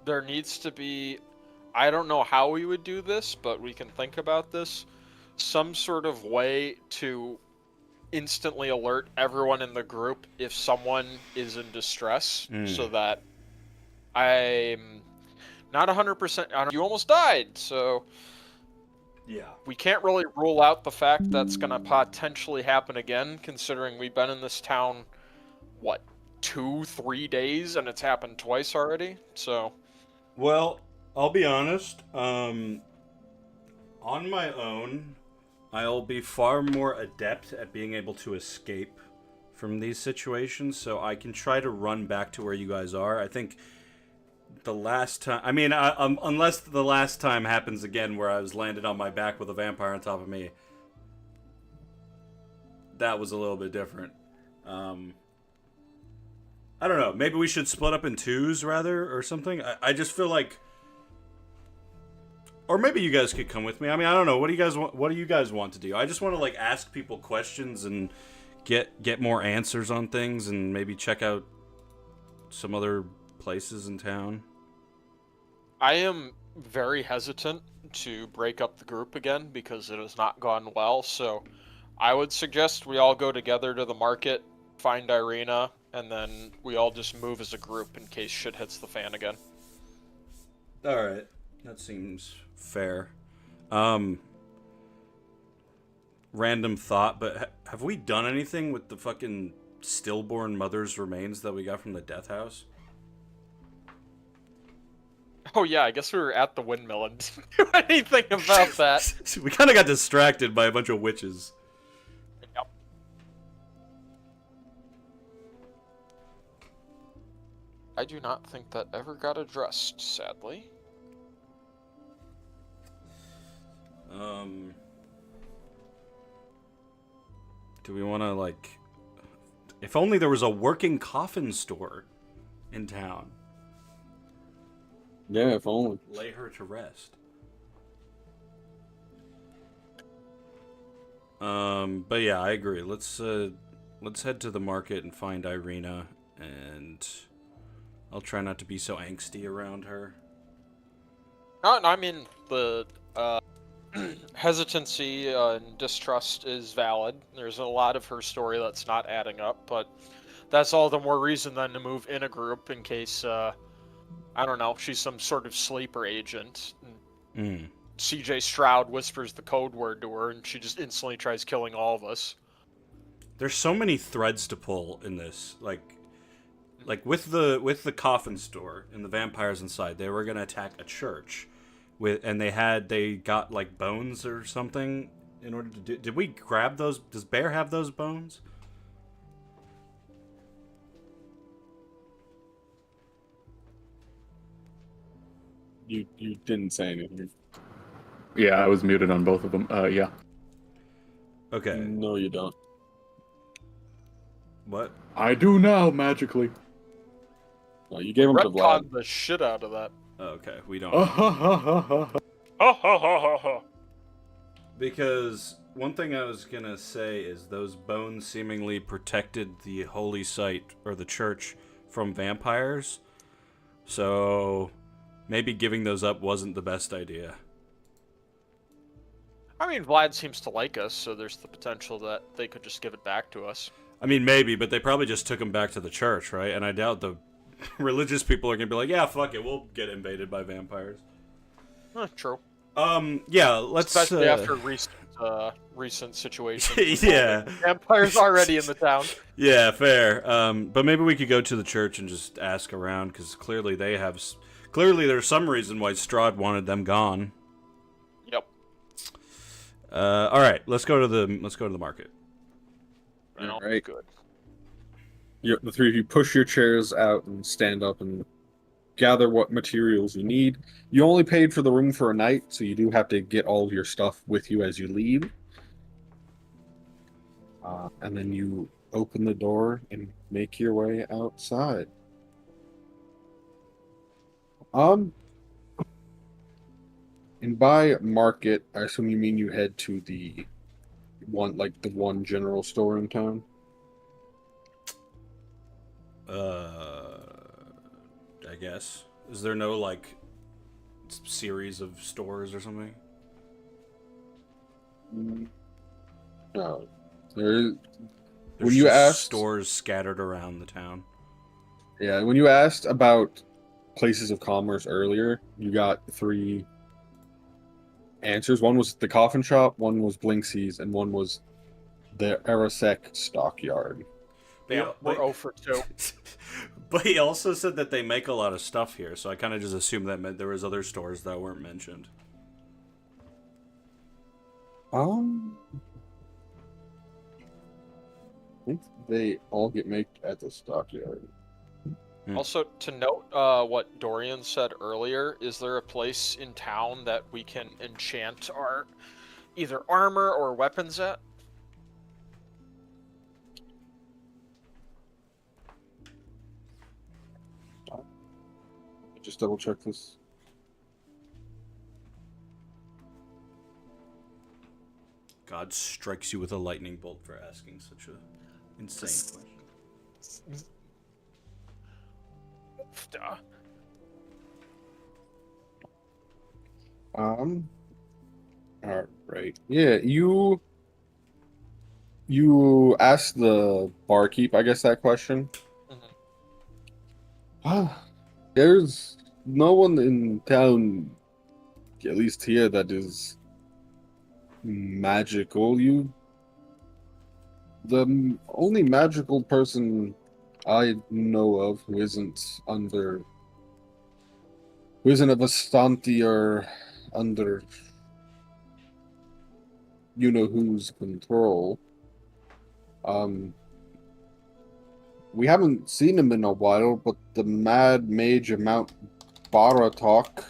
[SPEAKER 3] there needs to be... I don't know how we would do this, but we can think about this. Some sort of way to instantly alert everyone in the group if someone is in distress, so that I'm not 100%... You almost died, so...
[SPEAKER 1] Yeah.
[SPEAKER 3] We can't really rule out the fact that's going to potentially happen again, considering we've been in this town, what, 2-3 days, and it's happened twice already, so...
[SPEAKER 1] Well, I'll be honest, on my own, I'll be far more adept at being able to escape from these situations, so I can try to run back to where you guys are. I think the last time... I mean, unless the last time happens again where I was landed on my back with a vampire on top of me. That was a little bit different. I don't know. Maybe we should split up in twos, rather, or something. I just feel like... Or maybe you guys could come with me. I mean, I don't know. What do you guys want to do? I just want to, like, ask people questions and get more answers on things and maybe check out some other places in town.
[SPEAKER 3] I am very hesitant to break up the group again because it has not gone well, so I would suggest we all go together to the market, find Irina, and then we all just move as a group in case shit hits the fan again.
[SPEAKER 1] Alright. That seems fair. Random thought, but have we done anything with the fucking stillborn mother's remains that we got from the death house?
[SPEAKER 3] Oh yeah, I guess we were at the windmill and didn't do anything about that.
[SPEAKER 1] We kind of got distracted by a bunch of witches.
[SPEAKER 3] Yep. I do not think that ever got addressed, sadly.
[SPEAKER 1] Do we want to, like... If only there was a working coffin store in town.
[SPEAKER 2] Yeah, if only.
[SPEAKER 1] Lay her to rest. But yeah, I agree. Let's head to the market and find Irina, and I'll try not to be so angsty around her.
[SPEAKER 3] No, I mean, the hesitancy and distrust is valid. There's a lot of her story that's not adding up, but that's all the more reason then to move in a group in case I don't know, she's some sort of sleeper agent.
[SPEAKER 1] Mm.
[SPEAKER 3] CJ Strahd whispers the code word to her, and she just instantly tries killing all of us.
[SPEAKER 1] There's so many threads to pull in this. Like with the coffin store and the vampires inside, they were gonna attack a church, and they got like bones or something in order to do. Did we grab those? Does Bear have those bones?
[SPEAKER 2] You didn't say anything.
[SPEAKER 4] Yeah, I was muted on both of them. Yeah.
[SPEAKER 1] Okay.
[SPEAKER 2] No, you don't.
[SPEAKER 1] What?
[SPEAKER 4] I do now, magically.
[SPEAKER 2] No, you gave him to Vlad.
[SPEAKER 3] Retconned the shit out of that.
[SPEAKER 1] Oh, okay, we don't.
[SPEAKER 3] Ha ha ha ha ha.
[SPEAKER 1] Because one thing I was gonna say is those bones seemingly protected the holy site or the church from vampires. So maybe giving those up wasn't the best idea.
[SPEAKER 3] I mean, Vlad seems to like us, so there's the potential that they could just give it back to us.
[SPEAKER 1] I mean, maybe, but they probably just took them back to the church, right? And I doubt the religious people are gonna be like, yeah, fuck it, we'll get invaded by vampires.
[SPEAKER 3] True.
[SPEAKER 1] Yeah, let's...
[SPEAKER 3] Especially after recent situations.
[SPEAKER 1] Yeah.
[SPEAKER 3] Vampires already in the town.
[SPEAKER 1] Yeah, fair. But maybe we could go to the church and just ask around, because clearly there's some reason why Strahd wanted them gone.
[SPEAKER 3] Yep.
[SPEAKER 1] All right, let's go to the market.
[SPEAKER 2] All right.
[SPEAKER 3] Good.
[SPEAKER 2] The three of you push your chairs out and stand up and gather what materials you need. You only paid for the room for a night, so you do have to get all of your stuff with you as you leave. And then you open the door and make your way outside. And by market, I assume you mean you head to the one general store in town?
[SPEAKER 1] I guess. Is there no, like, series of stores or something?
[SPEAKER 2] No. There's
[SPEAKER 1] There's
[SPEAKER 2] you
[SPEAKER 1] just
[SPEAKER 2] asked-
[SPEAKER 1] stores scattered around the town.
[SPEAKER 2] Yeah, when you asked about places of commerce earlier, you got 3 answers. One was the coffin shop, one was Blinksy's, and one was the Arasek stockyard.
[SPEAKER 3] Yeah, we're 0 for 2.
[SPEAKER 1] But he also said that they make a lot of stuff here, so I kind of just assumed that meant there was other stores that weren't mentioned.
[SPEAKER 2] I think they all get made at the stockyard.
[SPEAKER 3] Also, to note what Dorian said earlier, is there a place in town that we can enchant our either armor or weapons at?
[SPEAKER 2] Just double check this.
[SPEAKER 1] God strikes you with a lightning bolt for asking such a insane question.
[SPEAKER 2] All right. Yeah, you asked the barkeep, I guess, that question. There's no one in town, at least here, that is magical. The only magical person I know of who isn't of Vastanti or under you know whose control. We haven't seen him in a while, but the Mad Mage of Mount Baratok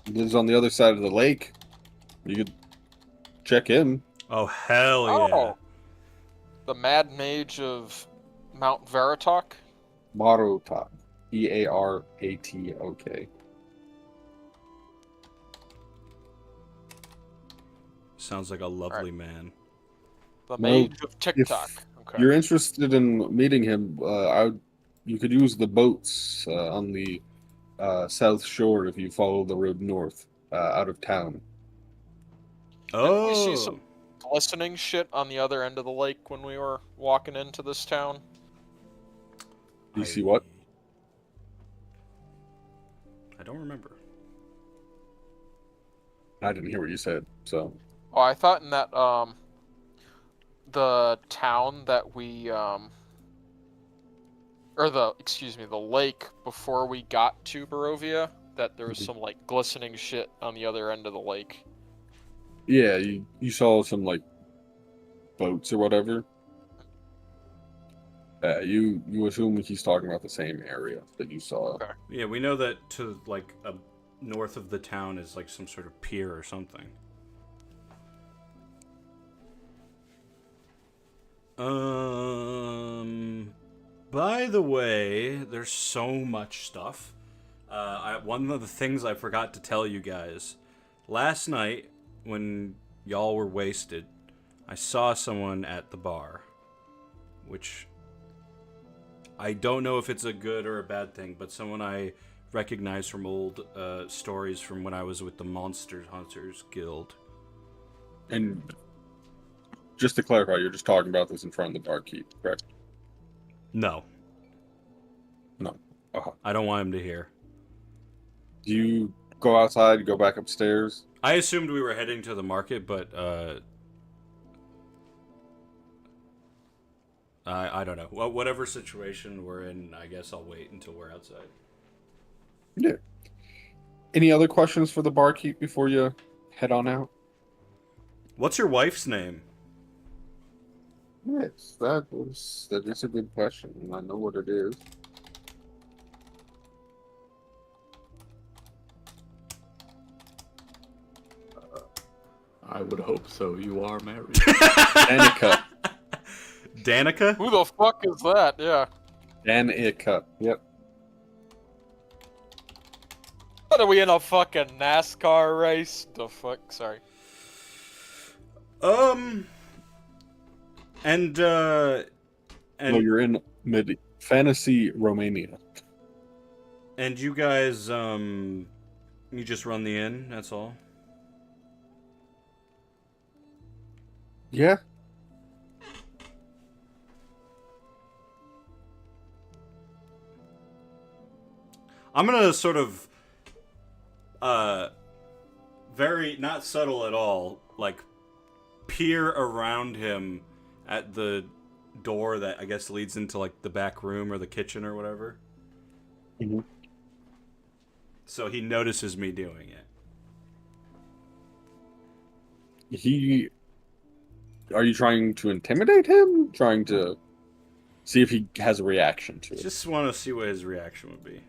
[SPEAKER 2] lives on the other side of the lake. You could check him.
[SPEAKER 1] Oh, hell yeah.
[SPEAKER 3] Oh, the Mad Mage of Mount Veritok?
[SPEAKER 2] Baratok. Earatok.
[SPEAKER 1] Sounds like a lovely man.
[SPEAKER 3] The Mage of TikTok. Okay.
[SPEAKER 2] You're interested in meeting him, you could use the boats on the south shore if you follow the road north out of town.
[SPEAKER 1] Oh.
[SPEAKER 3] Didn't we see some glistening shit on the other end of the lake when we were walking into this town?
[SPEAKER 2] You see what?
[SPEAKER 1] don't remember.
[SPEAKER 2] I didn't hear what you said, so.
[SPEAKER 3] Oh, I thought in that the town that we or the lake before we got to Barovia, that there was some like glistening shit on the other end of the lake.
[SPEAKER 2] Yeah, you saw some like boats or whatever. You assume he's talking about the same area that you saw.
[SPEAKER 3] Okay.
[SPEAKER 1] Yeah, we know that to like north of the town is like some sort of pier or something. By the way, there's so much stuff. One of the things I forgot to tell you guys, last night when y'all were wasted, I saw someone at the bar, which I don't know if it's a good or a bad thing, but someone I recognize from old stories from when I was with the Monster Hunters Guild.
[SPEAKER 2] And just to clarify, you're just talking about this in front of the barkeep, correct?
[SPEAKER 1] No.
[SPEAKER 2] No. Uh-huh.
[SPEAKER 1] I don't want him to hear.
[SPEAKER 2] Do you go outside, go back upstairs?
[SPEAKER 1] I assumed we were heading to the market, but I don't know. Whatever situation we're in, I guess I'll wait until we're outside.
[SPEAKER 2] Yeah. Any other questions for the barkeep before you head on out?
[SPEAKER 1] What's your wife's name?
[SPEAKER 2] Yes, that is a good question, and I know what it is.
[SPEAKER 4] I would hope so. You are married.
[SPEAKER 2] Danica.
[SPEAKER 1] Danica?
[SPEAKER 3] Who the fuck is that? Yeah.
[SPEAKER 2] Danica. Yep.
[SPEAKER 3] What are we in a fucking NASCAR race? The fuck? Sorry.
[SPEAKER 1] And
[SPEAKER 2] Well, you're in fantasy Romania.
[SPEAKER 1] And you guys, you just run the inn, that's all?
[SPEAKER 2] Yeah.
[SPEAKER 1] I'm gonna sort of, very, not subtle at all, like, peer around him at the door that I guess leads into, like, the back room or the kitchen or whatever.
[SPEAKER 2] Mm-hmm.
[SPEAKER 1] So he notices me doing it.
[SPEAKER 2] Are you trying to intimidate him? Trying to see if he has a reaction to it?
[SPEAKER 1] Just want to see what his reaction would be.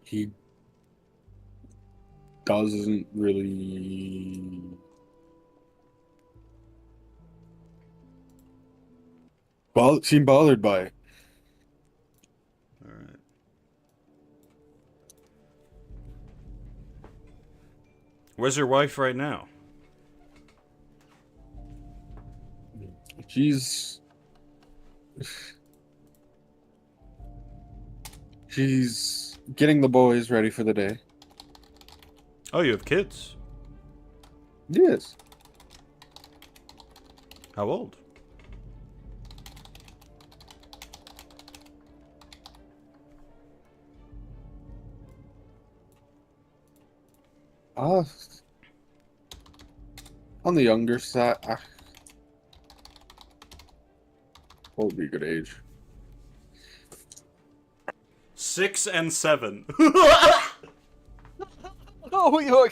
[SPEAKER 2] He doesn't really. Seem bothered by it.
[SPEAKER 1] Alright. Where's your wife right now?
[SPEAKER 2] She's getting the boys ready for the day.
[SPEAKER 1] Oh, you have kids.
[SPEAKER 2] Yes.
[SPEAKER 1] How old?
[SPEAKER 2] On the younger side. What would be a good age?
[SPEAKER 1] 6 and 7.
[SPEAKER 3] Oh, yo.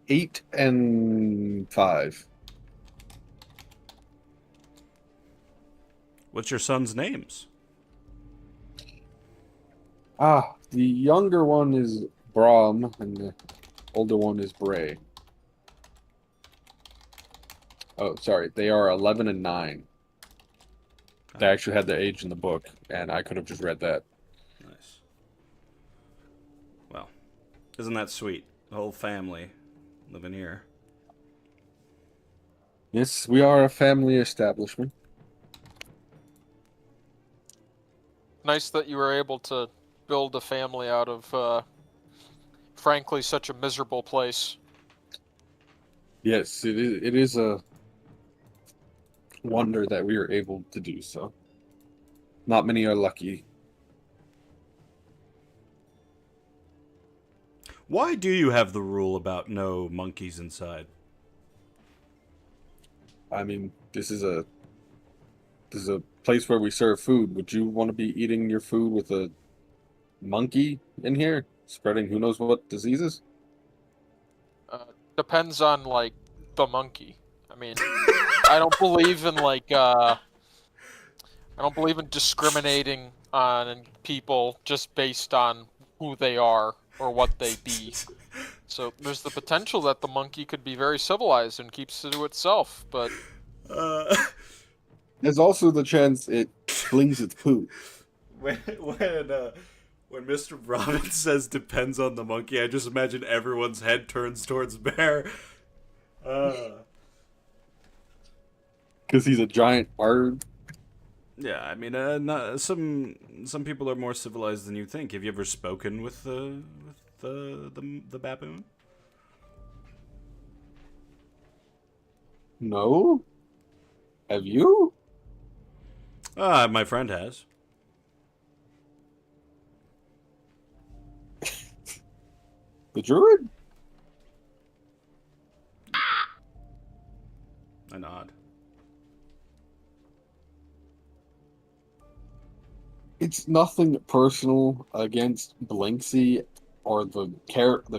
[SPEAKER 2] 8 and 5.
[SPEAKER 1] What's your son's names?
[SPEAKER 2] The younger one is Brahm, and the older one is Bray. Oh, sorry. They are 11 and 9. They actually had their age in the book, and I could have just read that.
[SPEAKER 1] Nice. Well, isn't that sweet? The whole family living here.
[SPEAKER 2] Yes, we are a family establishment.
[SPEAKER 3] Nice that you were able to build a family out of, frankly, such a miserable place.
[SPEAKER 2] Yes, it is a wonder that we are able to do so. Not many are lucky.
[SPEAKER 1] Why do you have the rule about no monkeys inside?
[SPEAKER 2] I mean, this is a place where we serve food. Would you want to be eating your food with a monkey in here, spreading who knows what diseases?
[SPEAKER 3] Depends on like the monkey. I mean, I don't believe in I don't believe in discriminating on people just based on who they are or what they be. So there's the potential that the monkey could be very civilized and keeps it to itself, but
[SPEAKER 2] There's also the chance it flings its poo.
[SPEAKER 1] When Mr. Robbins says depends on the monkey, I just imagine everyone's head turns towards Bear.
[SPEAKER 2] Because he's a giant bird.
[SPEAKER 1] Yeah, I mean, some people are more civilized than you think. Have you ever spoken with the baboon?
[SPEAKER 2] No? Have you?
[SPEAKER 1] My friend has.
[SPEAKER 2] The druid?
[SPEAKER 1] I nod.
[SPEAKER 2] It's nothing personal against Blinksy or the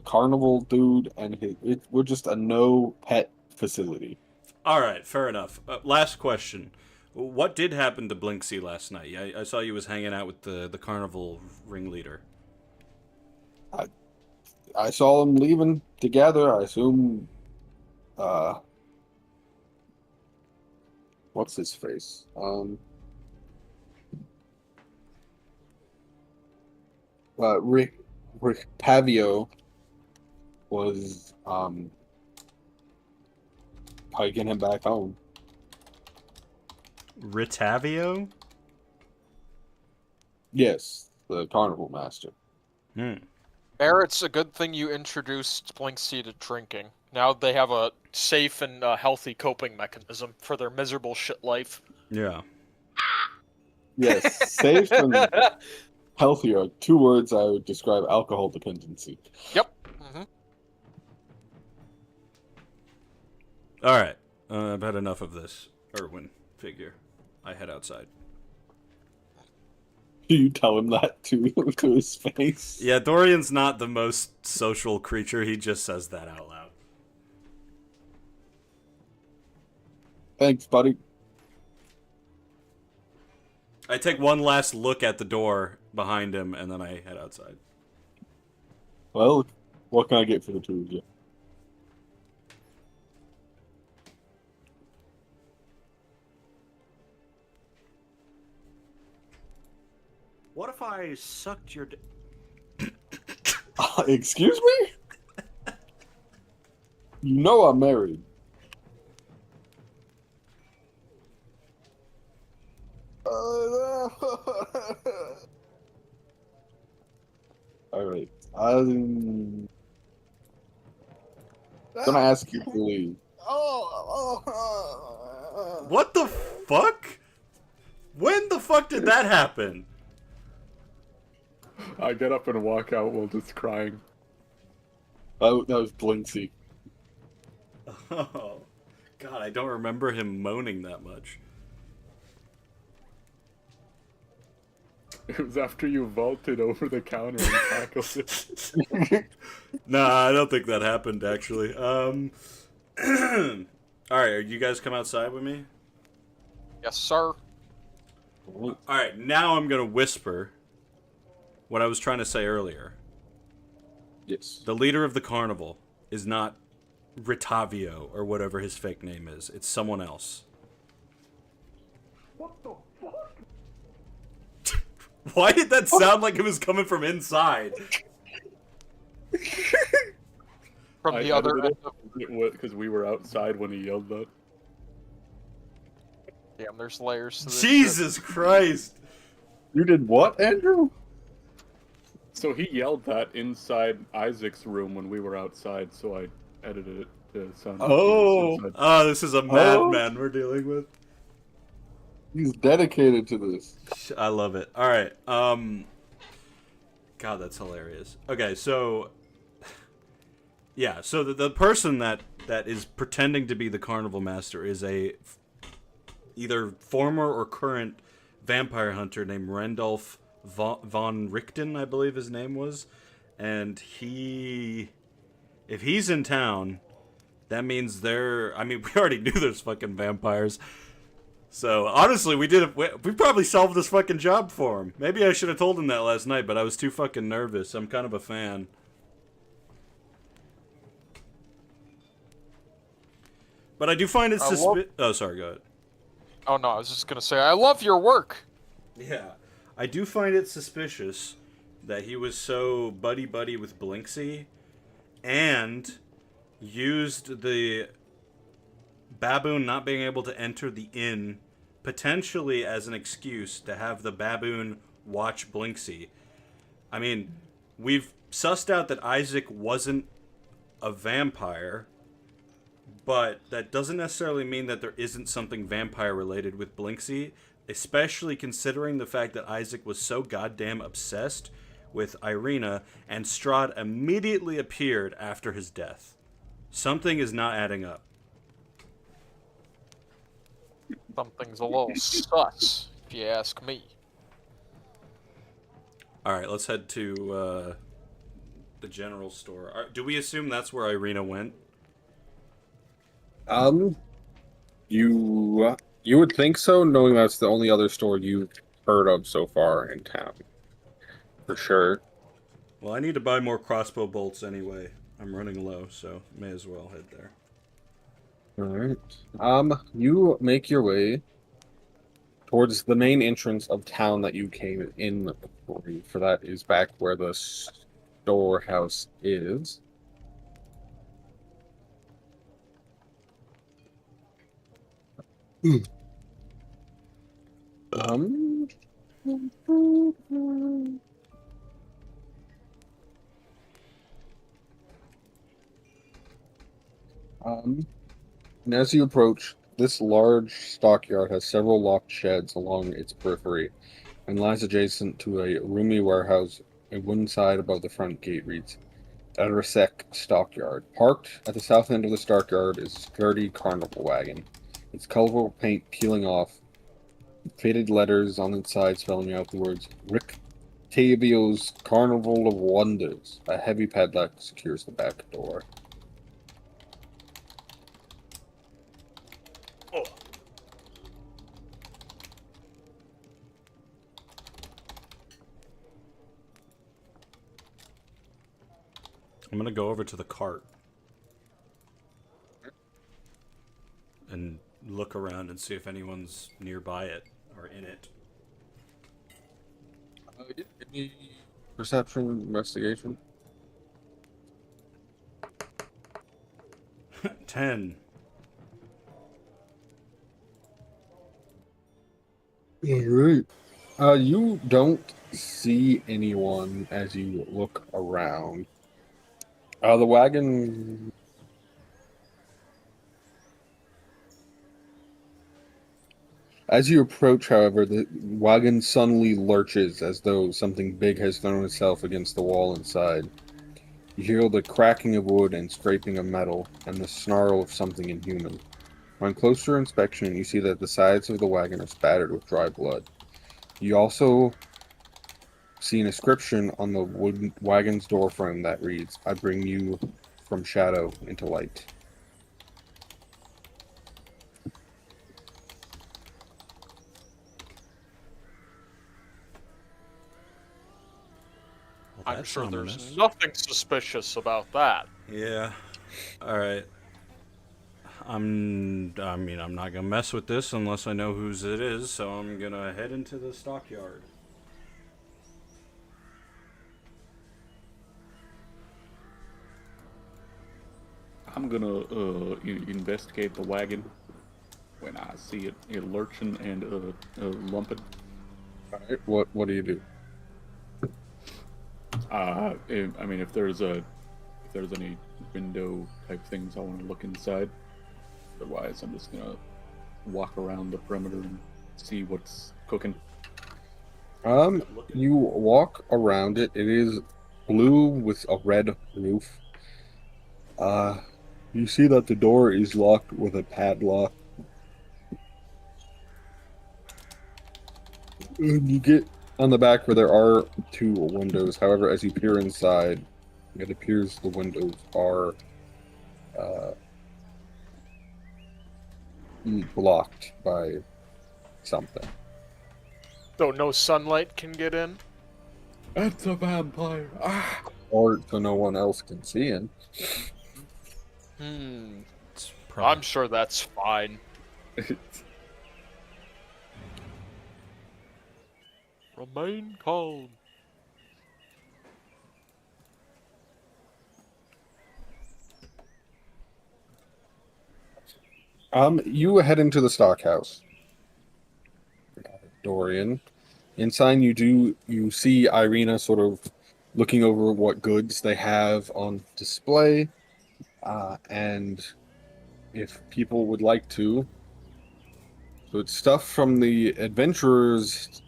[SPEAKER 2] carnival dude, and we're just a no pet facility.
[SPEAKER 1] All right, fair enough. Last question. What did happen to Blinksy last night? I saw you was hanging out with the carnival ringleader.
[SPEAKER 2] I saw them leaving together. I assume, what's his face? Rick Pavio was hiking him back home.
[SPEAKER 1] Ritavio?
[SPEAKER 2] Yes, the carnival master.
[SPEAKER 3] Barrett's a good thing you introduced Blinksy to drinking. Now they have a safe and healthy coping mechanism for their miserable shit life.
[SPEAKER 1] Yeah.
[SPEAKER 2] Yes, safe and healthy are two words I would describe alcohol dependency.
[SPEAKER 3] Yep. Mm-hmm.
[SPEAKER 1] All right. I've had enough of this Irwin figure. I head outside.
[SPEAKER 2] Do you tell him that to his face?
[SPEAKER 1] Yeah, Dorian's not the most social creature. He just says that out loud.
[SPEAKER 2] Thanks, buddy.
[SPEAKER 1] I take one last look at the door behind him, and then I head outside.
[SPEAKER 2] Well, what can I get for the two of you?
[SPEAKER 1] What if I sucked your
[SPEAKER 2] Excuse me? You know I'm married. Alright. I'm gonna ask you to leave.
[SPEAKER 1] What the fuck? When the fuck did that happen?
[SPEAKER 4] I get up and walk out while just crying.
[SPEAKER 2] That was Blinksy.
[SPEAKER 1] Oh, God, I don't remember him moaning that much.
[SPEAKER 4] It was after you vaulted over the counter and tackled it.
[SPEAKER 1] Nah, I don't think that happened, actually. Alright, you guys come outside with me?
[SPEAKER 3] Yes, sir.
[SPEAKER 1] Alright, now I'm gonna whisper what I was trying to say earlier.
[SPEAKER 2] Yes.
[SPEAKER 1] The leader of the carnival is not Ritavio, or whatever his fake name is. It's someone else.
[SPEAKER 4] What the fuck?
[SPEAKER 1] Why did that sound like it was coming from inside?
[SPEAKER 3] From the other end of...
[SPEAKER 4] Because we were outside when he yelled that.
[SPEAKER 3] Damn, there's layers to this
[SPEAKER 1] Jesus Christ!
[SPEAKER 2] You did what, Andrew?
[SPEAKER 4] So he yelled that inside Isaac's room when we were outside, so I edited it to sound like
[SPEAKER 2] Oh.
[SPEAKER 4] inside.
[SPEAKER 1] Oh, this is a madman we're dealing with.
[SPEAKER 2] He's dedicated to this.
[SPEAKER 1] I love it. Alright, God, that's hilarious. Okay, so... Yeah, so the person that is pretending to be the carnival master is a either former or current vampire hunter named Rudolph von Ricton, I believe his name was. And if he's in town, that means I mean, we already knew there's fucking vampires. So, honestly, we probably solved this fucking job for him. Maybe I should have told him that last night, but I was too fucking nervous. I'm kind of a fan. But I do find it Oh, sorry, go ahead.
[SPEAKER 3] Oh no, I was just gonna say, I love your work.
[SPEAKER 1] Yeah. I do find it suspicious that he was so buddy-buddy with Blinksy and used the baboon not being able to enter the inn potentially as an excuse to have the baboon watch Blinksy. I mean, we've sussed out that Isaac wasn't a vampire, but that doesn't necessarily mean that there isn't something vampire related with Blinksy, especially considering the fact that Isaac was so goddamn obsessed with Irina and Strahd immediately appeared after his death. Something is not adding up.
[SPEAKER 3] Something's a little sus, if you ask me.
[SPEAKER 1] Alright, let's head to the general store. Do we assume that's where Irina went?
[SPEAKER 2] You would think so, knowing that's the only other store you've heard of so far in town. For sure.
[SPEAKER 1] Well, I need to buy more crossbow bolts anyway. I'm running low, so may as well head there.
[SPEAKER 2] Alright. You make your way towards the main entrance of town that you came in for that is back where the storehouse is. And as you approach, this large stockyard has several locked sheds along its periphery and lies adjacent to a roomy warehouse. A wooden side above the front gate reads, Adresek Stockyard. Parked at the south end of the stockyard is a sturdy carnival wagon, its colorful paint peeling off, faded letters on its side spelling out the words Rictavio's Carnival of Wonders. A heavy padlock secures the back door.
[SPEAKER 1] Oh. I'm gonna go over to the cart and look around and see if anyone's nearby it or in it.
[SPEAKER 2] Any perception investigation?
[SPEAKER 1] 10.
[SPEAKER 2] Alright. You don't see anyone as you look around. The wagon... As you approach, however, the wagon suddenly lurches as though something big has thrown itself against the wall inside. You hear the cracking of wood and scraping of metal, and the snarl of something inhuman. On closer inspection, you see that the sides of the wagon are spattered with dry blood. You also see an inscription on the wooden wagon's door frame that reads, I bring you from shadow into light.
[SPEAKER 1] Well,
[SPEAKER 3] I'm sure there's
[SPEAKER 1] ominous.
[SPEAKER 3] nothing suspicious about that.
[SPEAKER 1] Yeah. Alright. I'm not gonna mess with this unless I know whose it is, so I'm gonna head into the stockyard.
[SPEAKER 4] I'm gonna investigate the wagon when I see it lurching and lumping.
[SPEAKER 2] Alright, what do you do?
[SPEAKER 4] I mean, if there's any window type things, I want to look inside. Otherwise, I'm just gonna walk around the perimeter and see what's cooking.
[SPEAKER 2] You walk around it. It is blue with a red roof. You see that the door is locked with a padlock. And you get on the back where there are 2 windows. However, as you peer inside, it appears the windows are blocked by something.
[SPEAKER 3] Though no sunlight can get in.
[SPEAKER 4] It's a vampire. Ah!
[SPEAKER 2] Or so no one else can see in.
[SPEAKER 1] It's probably...
[SPEAKER 3] I'm sure that's fine. Remain calm.
[SPEAKER 2] You head into the stockhouse, Dorian. Inside, you see Irina sort of looking over what goods they have on display, and if people would like to. So it's stuff from the adventurer's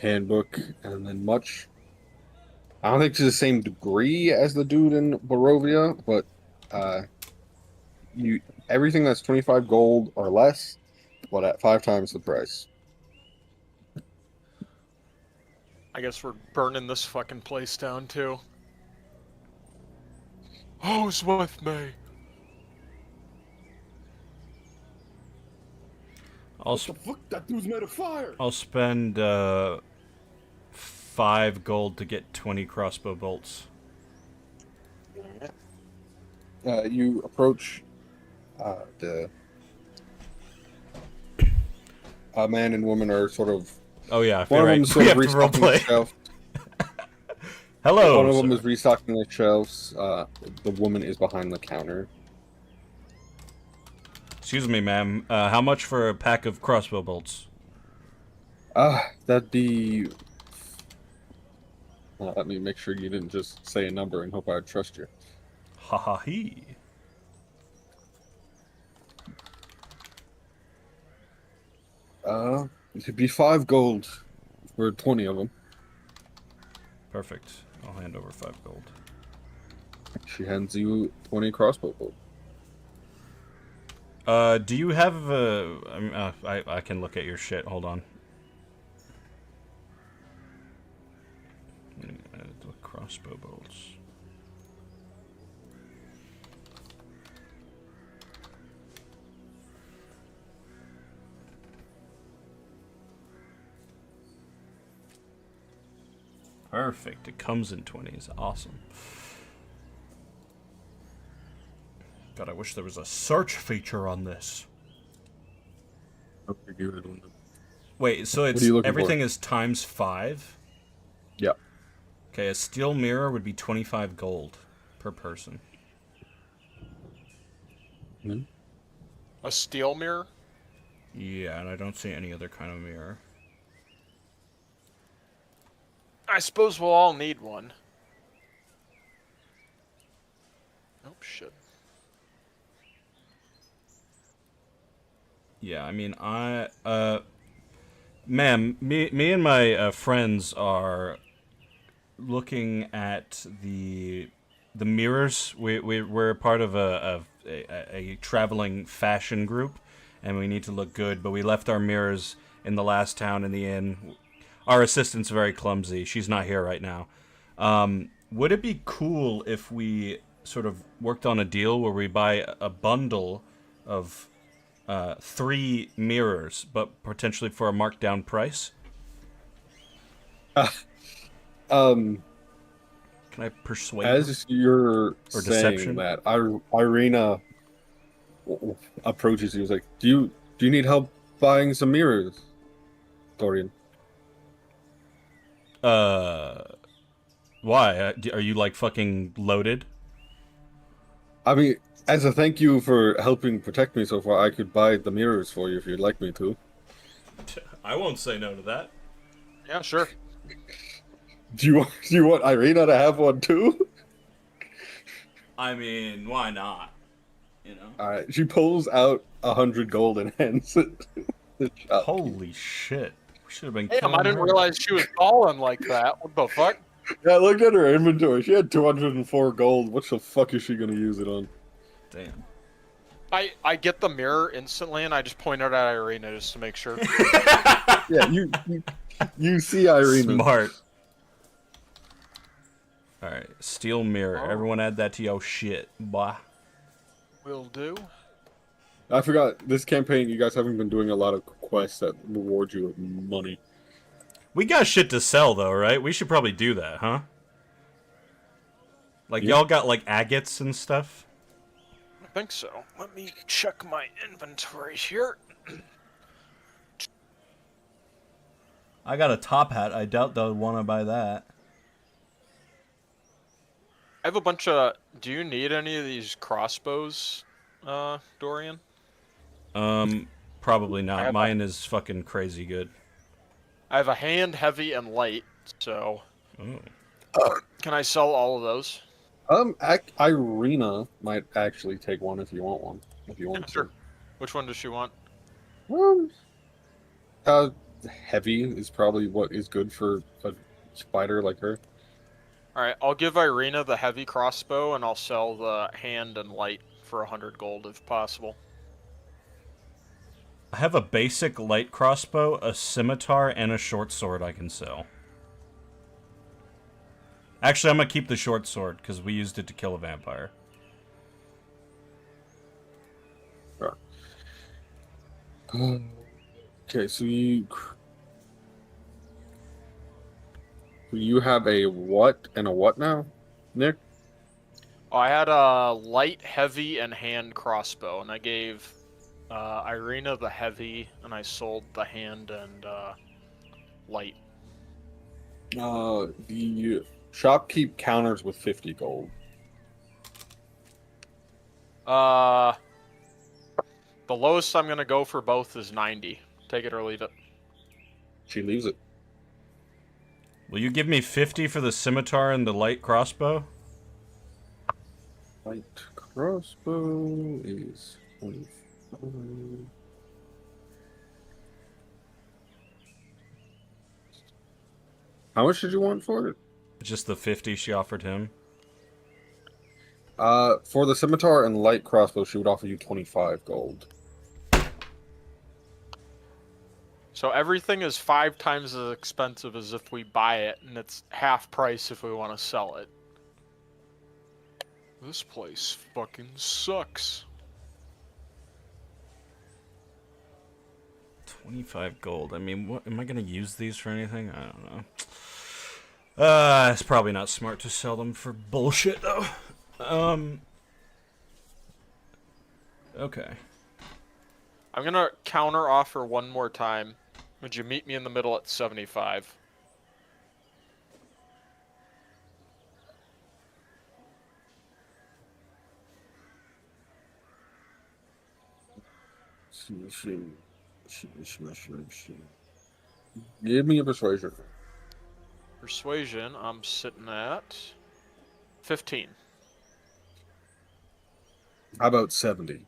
[SPEAKER 2] handbook, and then much. I don't think to the same degree as the dude in Barovia, but everything that's 25 gold or less, but at 5 times the price.
[SPEAKER 3] I guess we're burning this fucking place down too. Who's with me?
[SPEAKER 4] Fuck, that dude's made of fire!
[SPEAKER 1] I'll spend 5 gold to get 20 crossbow bolts.
[SPEAKER 2] You approach a man and woman are sort of.
[SPEAKER 1] Oh yeah,
[SPEAKER 2] One of
[SPEAKER 1] right.
[SPEAKER 2] them sort
[SPEAKER 1] We
[SPEAKER 2] of
[SPEAKER 1] have to
[SPEAKER 2] restocking the
[SPEAKER 1] roleplay.
[SPEAKER 2] shelf.
[SPEAKER 1] Hello.
[SPEAKER 2] One of them
[SPEAKER 1] sir.
[SPEAKER 2] is restocking the shelves. The woman is behind the counter.
[SPEAKER 1] Excuse me, ma'am. How much for a pack of crossbow bolts?
[SPEAKER 2] That'd be. Let me make sure you didn't just say a number and hope I'd trust you.
[SPEAKER 1] Ha ha he.
[SPEAKER 2] It'd be 5 gold for 20 of them.
[SPEAKER 1] Perfect. I'll hand over 5 gold.
[SPEAKER 2] She hands you 20 crossbow bolts.
[SPEAKER 1] Do you have I can look at your shit. Hold on. The crossbow bolts. Perfect. It comes in 20s. Awesome. God, I wish there was a search feature on this.
[SPEAKER 2] Okay, give it one.
[SPEAKER 1] Wait, so it's
[SPEAKER 2] are you looking
[SPEAKER 1] everything
[SPEAKER 2] for?
[SPEAKER 1] is times 5?
[SPEAKER 2] Yeah.
[SPEAKER 1] Okay, a steel mirror would be 25 gold per person.
[SPEAKER 3] A steel mirror?
[SPEAKER 1] Yeah, and I don't see any other kind of mirror.
[SPEAKER 3] I suppose we'll all need one. Oh, shit.
[SPEAKER 1] Yeah, I mean, ma'am, me and my friends are looking at the mirrors. We're part of a traveling fashion group, and we need to look good. But we left our mirrors in the last town in the inn. Our assistant's very clumsy. She's not here right now. Would it be cool if we sort of worked on a deal where we buy a bundle of 3 mirrors, but potentially for a marked down price?
[SPEAKER 2] Um,
[SPEAKER 1] Can I persuade her?
[SPEAKER 2] as you're
[SPEAKER 1] Or
[SPEAKER 2] saying
[SPEAKER 1] deception?
[SPEAKER 2] that, Irina approaches you. Is like, do you need help buying some mirrors, Dorian?
[SPEAKER 1] Why? Are you like fucking loaded?
[SPEAKER 2] I mean, as a thank you for helping protect me so far, I could buy the mirrors for you if you'd like me to.
[SPEAKER 1] I won't say no to that.
[SPEAKER 3] Yeah, sure.
[SPEAKER 2] Do you want Irina to have one too?
[SPEAKER 1] I mean, why not? You know?
[SPEAKER 2] All right. She pulls out 100 gold and hands it to the shop.
[SPEAKER 1] Holy shit. We should have been
[SPEAKER 3] Damn,
[SPEAKER 1] killing
[SPEAKER 3] I didn't
[SPEAKER 1] her.
[SPEAKER 3] realize she was balling like that. What the fuck?
[SPEAKER 2] Yeah, I looked at her inventory. She had 204 gold. What the fuck is she gonna use it on?
[SPEAKER 1] Damn.
[SPEAKER 3] I get the mirror instantly, and I just point it at Irina just to make sure.
[SPEAKER 2] Yeah, you see Irina.
[SPEAKER 1] Smart. All right, steel mirror.
[SPEAKER 3] Oh.
[SPEAKER 1] Everyone add that to your shit. Blah.
[SPEAKER 3] Will do.
[SPEAKER 2] I forgot, this campaign, you guys haven't been doing a lot of quests that reward you with money.
[SPEAKER 1] We got shit to sell though, right? We should probably do that, huh? Like
[SPEAKER 2] Yeah.
[SPEAKER 1] y'all got like agates and stuff.
[SPEAKER 3] I think so. Let me check my inventory here.
[SPEAKER 1] I got a top hat. I doubt they'll want to buy that.
[SPEAKER 3] I have a bunch of... Do you need any of these crossbows, Dorian?
[SPEAKER 1] Probably not.
[SPEAKER 3] have
[SPEAKER 1] Mine is fucking crazy good.
[SPEAKER 3] I have a hand, heavy, and light, so...
[SPEAKER 1] Oh.
[SPEAKER 3] Can I sell all of those?
[SPEAKER 2] Irina might actually take one if you want one. If you want
[SPEAKER 3] Sure. Which one does she want?
[SPEAKER 2] to. Heavy is probably what is good for a spider like her.
[SPEAKER 3] Alright, I'll give Irina the heavy crossbow, and I'll sell the hand and light for 100 gold if possible.
[SPEAKER 1] I have a basic light crossbow, a scimitar, and a short sword I can sell. Actually, I'm gonna keep the short sword because we used it to kill a vampire.
[SPEAKER 2] Okay, so you have a what and a what now, Nick?
[SPEAKER 3] Oh, I had a light, heavy, and hand crossbow, and I gave Irina the heavy, and I sold the hand and light.
[SPEAKER 2] The shopkeep counters with 50 gold.
[SPEAKER 3] The lowest I'm gonna go for both is 90. Take it or leave it.
[SPEAKER 2] She leaves it.
[SPEAKER 1] Will you give me 50 for the scimitar and the light crossbow?
[SPEAKER 2] Light crossbow is 25. How much did you want for it?
[SPEAKER 1] Just the 50 she offered him.
[SPEAKER 2] For the scimitar and light crossbow, she would offer you 25 gold.
[SPEAKER 3] So everything is 5 times as expensive as if we buy it, and it's half price if we want to sell it. This place fucking sucks.
[SPEAKER 1] 25 gold. I mean, what am I gonna use these for anything? I don't know. It's probably not smart to sell them for bullshit though. Okay.
[SPEAKER 3] I'm gonna counter offer one more time. Would you meet me in the middle at 75?
[SPEAKER 2] Give me a persuasion.
[SPEAKER 3] Persuasion, I'm sitting at 15.
[SPEAKER 2] How about 70?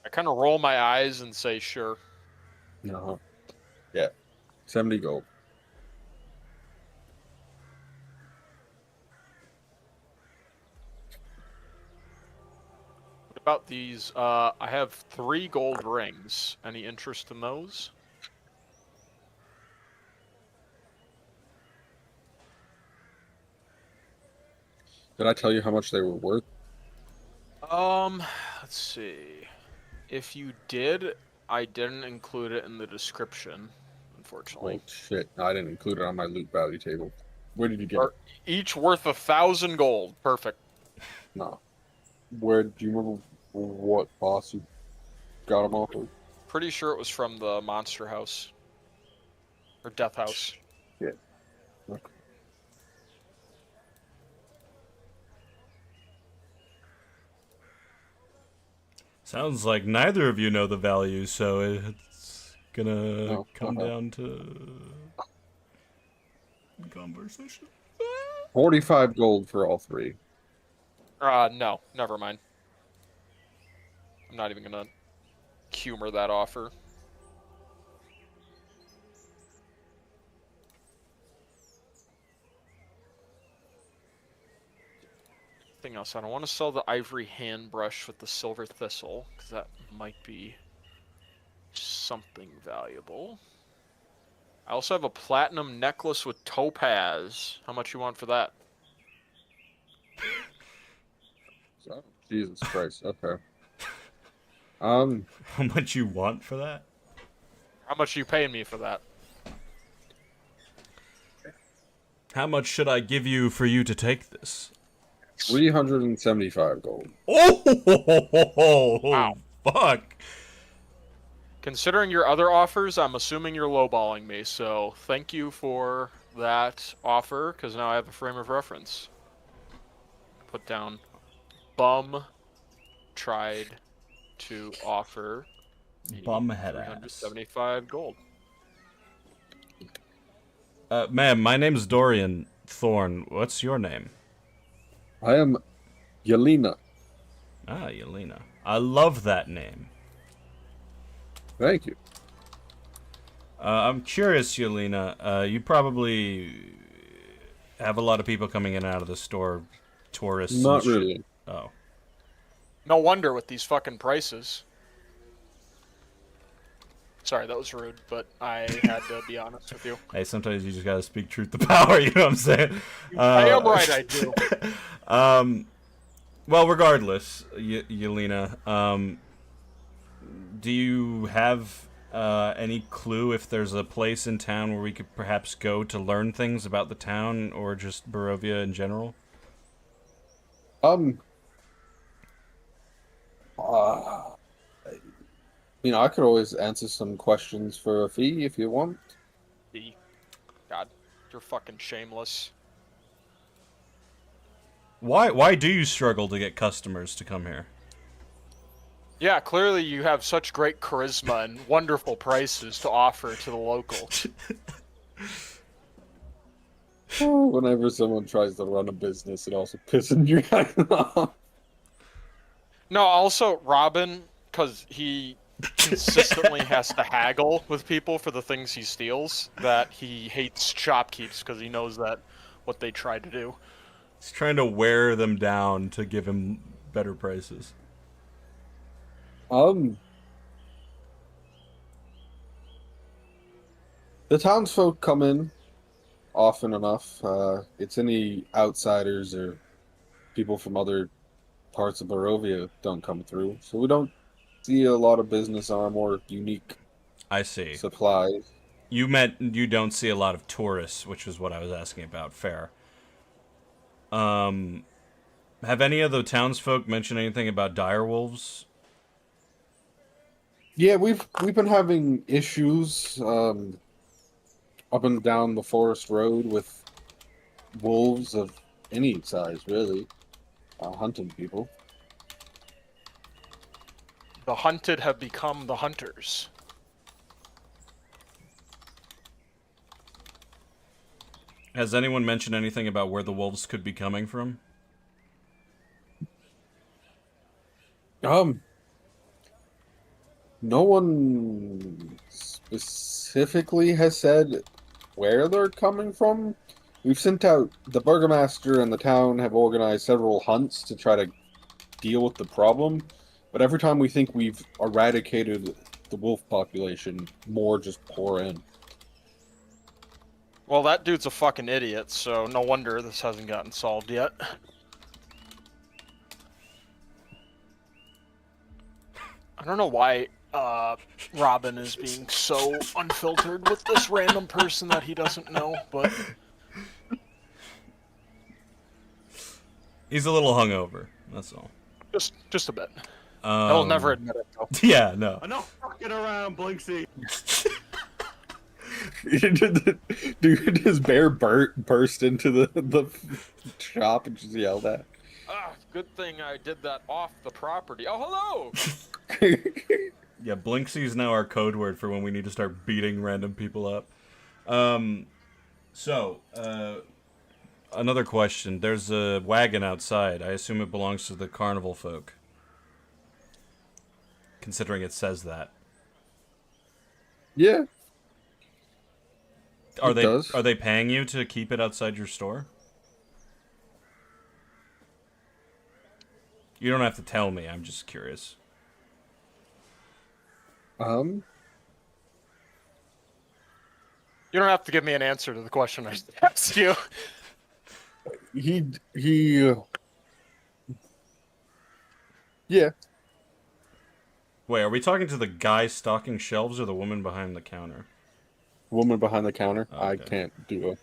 [SPEAKER 3] I kind of roll my eyes and say sure.
[SPEAKER 2] No. Yeah. 70 gold.
[SPEAKER 3] What about these? I have 3 gold rings. Any interest in those?
[SPEAKER 2] Did I tell you how much they were worth?
[SPEAKER 3] Let's see. If you did, I didn't include it in the description, unfortunately.
[SPEAKER 2] Oh shit! No, I didn't include it on my loot value table. Where did you get
[SPEAKER 3] Are
[SPEAKER 2] it?
[SPEAKER 3] each worth 1,000 gold. Perfect.
[SPEAKER 2] No. Where do you remember what boss you got them off of?
[SPEAKER 3] Pretty sure it was from the monster house. Or death house.
[SPEAKER 2] Yeah. Okay.
[SPEAKER 1] Sounds like neither of you know the value, so it's gonna come
[SPEAKER 2] uh-huh.
[SPEAKER 1] down to conversation.
[SPEAKER 2] 45 gold for all 3.
[SPEAKER 3] No, never mind. I'm not even gonna humor that offer. Thing else, I don't want to sell the ivory hand brush with the silver thistle, because that might be something valuable. I also have a platinum necklace with topaz. How much you want for that?
[SPEAKER 2] So, Jesus Christ. Okay.
[SPEAKER 1] How much you want for that?
[SPEAKER 3] How much are you paying me for that?
[SPEAKER 1] How much should I give you for you to take this?
[SPEAKER 2] 375 gold.
[SPEAKER 1] Oh,
[SPEAKER 3] Wow.
[SPEAKER 1] fuck.
[SPEAKER 3] Considering your other offers, I'm assuming you're lowballing me, so thank you for that offer, because now I have a frame of reference. Put down bum tried to offer me
[SPEAKER 1] Bumhead ass.
[SPEAKER 3] 375 gold.
[SPEAKER 1] Ma'am, my name's Dorian Thorne. What's your name?
[SPEAKER 2] I am Yelena.
[SPEAKER 1] Ah, Yelena. I love that name.
[SPEAKER 2] Thank you.
[SPEAKER 1] I'm curious, Yelena. You probably have a lot of people coming in and out of the store, tourists.
[SPEAKER 2] Not
[SPEAKER 1] and
[SPEAKER 2] really.
[SPEAKER 1] Oh.
[SPEAKER 3] No wonder with these fucking prices. Sorry, that was rude, but I had to be honest with you.
[SPEAKER 1] Hey, sometimes you just gotta speak truth to power, you know what I'm saying?
[SPEAKER 3] I am right, I do.
[SPEAKER 1] Well, regardless, Yelena, do you have any clue if there's a place in town where we could perhaps go to learn things about the town or just Barovia in general?
[SPEAKER 2] I could always answer some questions for a fee if you want.
[SPEAKER 3] God, you're fucking shameless.
[SPEAKER 1] Why do you struggle to get customers to come here?
[SPEAKER 3] Yeah, clearly you have such great charisma and wonderful prices to offer to the locals.
[SPEAKER 2] Whenever someone tries to run a business, it also pisses you off.
[SPEAKER 3] No, also Robin, because he consistently has to haggle with people for the things he steals, that he hates shopkeepers because he knows that what they try to do.
[SPEAKER 1] He's trying to wear them down to give him better prices.
[SPEAKER 2] The townsfolk come in often enough. It's any outsiders or people from other parts of Barovia don't come through, so we don't see a lot of business on our more unique
[SPEAKER 1] I see.
[SPEAKER 2] supplies.
[SPEAKER 1] You meant you don't see a lot of tourists, which is what I was asking about. Fair. Have any of the townsfolk mentioned anything about direwolves?
[SPEAKER 2] Yeah, we've been having issues up and down the forest road with wolves of any size, really, hunting people.
[SPEAKER 3] The hunted have become the hunters.
[SPEAKER 1] Has anyone mentioned anything about where the wolves could be coming from?
[SPEAKER 2] No one specifically has said where they're coming from. We've sent out, the burgomaster and the town have organized several hunts to try to deal with the problem, but every time we think we've eradicated the wolf population, more just pour in.
[SPEAKER 3] Well, that dude's a fucking idiot, so no wonder this hasn't gotten solved yet. I don't know why Robin is being so unfiltered with this random person that he doesn't know, but...
[SPEAKER 1] He's a little hungover, that's all.
[SPEAKER 3] Just a bit. He'll never admit it, though.
[SPEAKER 1] Yeah, no.
[SPEAKER 5] Enough fucking around, Blinksy.
[SPEAKER 2] Dude, his bear burst into the shop and just yelled at.
[SPEAKER 3] Ah, good thing I did that off the property. Oh, hello!
[SPEAKER 1] Yeah, Blinksy's now our code word for when we need to start beating random people up. Another question. There's a wagon outside. I assume it belongs to the carnival folk. Considering it says that.
[SPEAKER 2] Yeah.
[SPEAKER 1] Are
[SPEAKER 2] It does.
[SPEAKER 1] they paying you to keep it outside your store? You don't have to tell me. I'm just curious.
[SPEAKER 2] Um,
[SPEAKER 3] You don't have to give me an answer to the question I asked you.
[SPEAKER 2] Yeah.
[SPEAKER 1] Wait, are we talking to the guy stocking shelves or the woman behind the counter?
[SPEAKER 2] Woman behind the counter.
[SPEAKER 1] Oh,
[SPEAKER 2] I
[SPEAKER 1] okay.
[SPEAKER 2] can't do a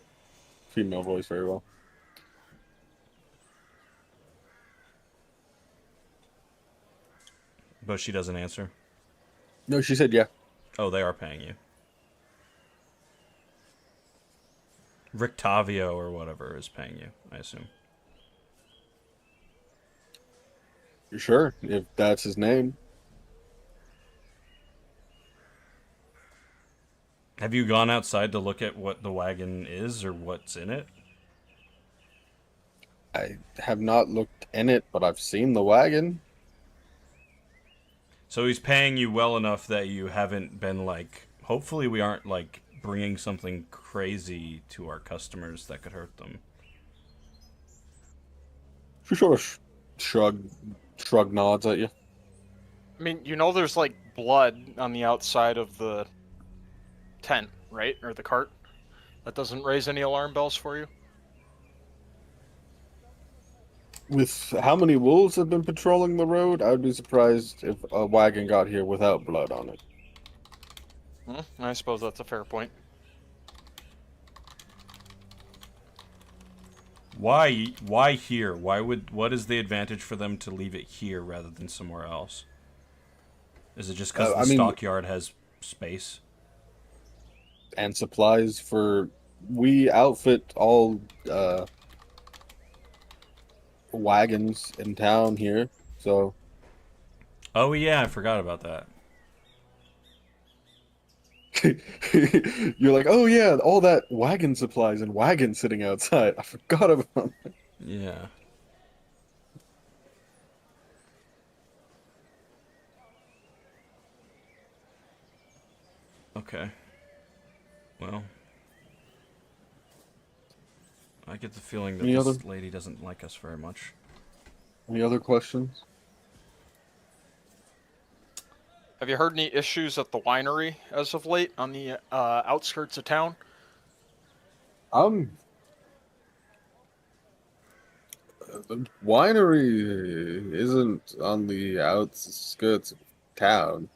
[SPEAKER 2] female voice very well.
[SPEAKER 1] But she doesn't answer.
[SPEAKER 2] No, she said yeah.
[SPEAKER 1] Oh, they are paying you. Rictavio or whatever is paying you, I assume.
[SPEAKER 2] You sure? If that's his name.
[SPEAKER 1] Have you gone outside to look at what the wagon is or what's in it?
[SPEAKER 2] I have not looked in it, but I've seen the wagon.
[SPEAKER 1] So he's paying you well enough that you haven't been like... Hopefully we aren't like bringing something crazy to our customers that could hurt them.
[SPEAKER 2] She sort of shrug nods at you.
[SPEAKER 3] I mean, you know there's like blood on the outside of the tent, right? Or the cart? That doesn't raise any alarm bells for you?
[SPEAKER 2] With how many wolves have been patrolling the road, I would be surprised if a wagon got here without blood on it.
[SPEAKER 3] I suppose that's a fair point.
[SPEAKER 1] Why here? What is the advantage for them to leave it here rather than somewhere else? Is it just because the stockyard has space?
[SPEAKER 2] And supplies for... We outfit all wagons in town here, so...
[SPEAKER 1] Oh yeah, I forgot about that.
[SPEAKER 2] You're like, oh yeah, all that wagon supplies and wagons sitting outside. I forgot about that.
[SPEAKER 1] Yeah. Okay. Well, I get the feeling that this lady doesn't like us very much.
[SPEAKER 2] Any other questions?
[SPEAKER 3] Have you heard any issues at the winery as of late on the outskirts of town?
[SPEAKER 2] The winery isn't on the outskirts of town.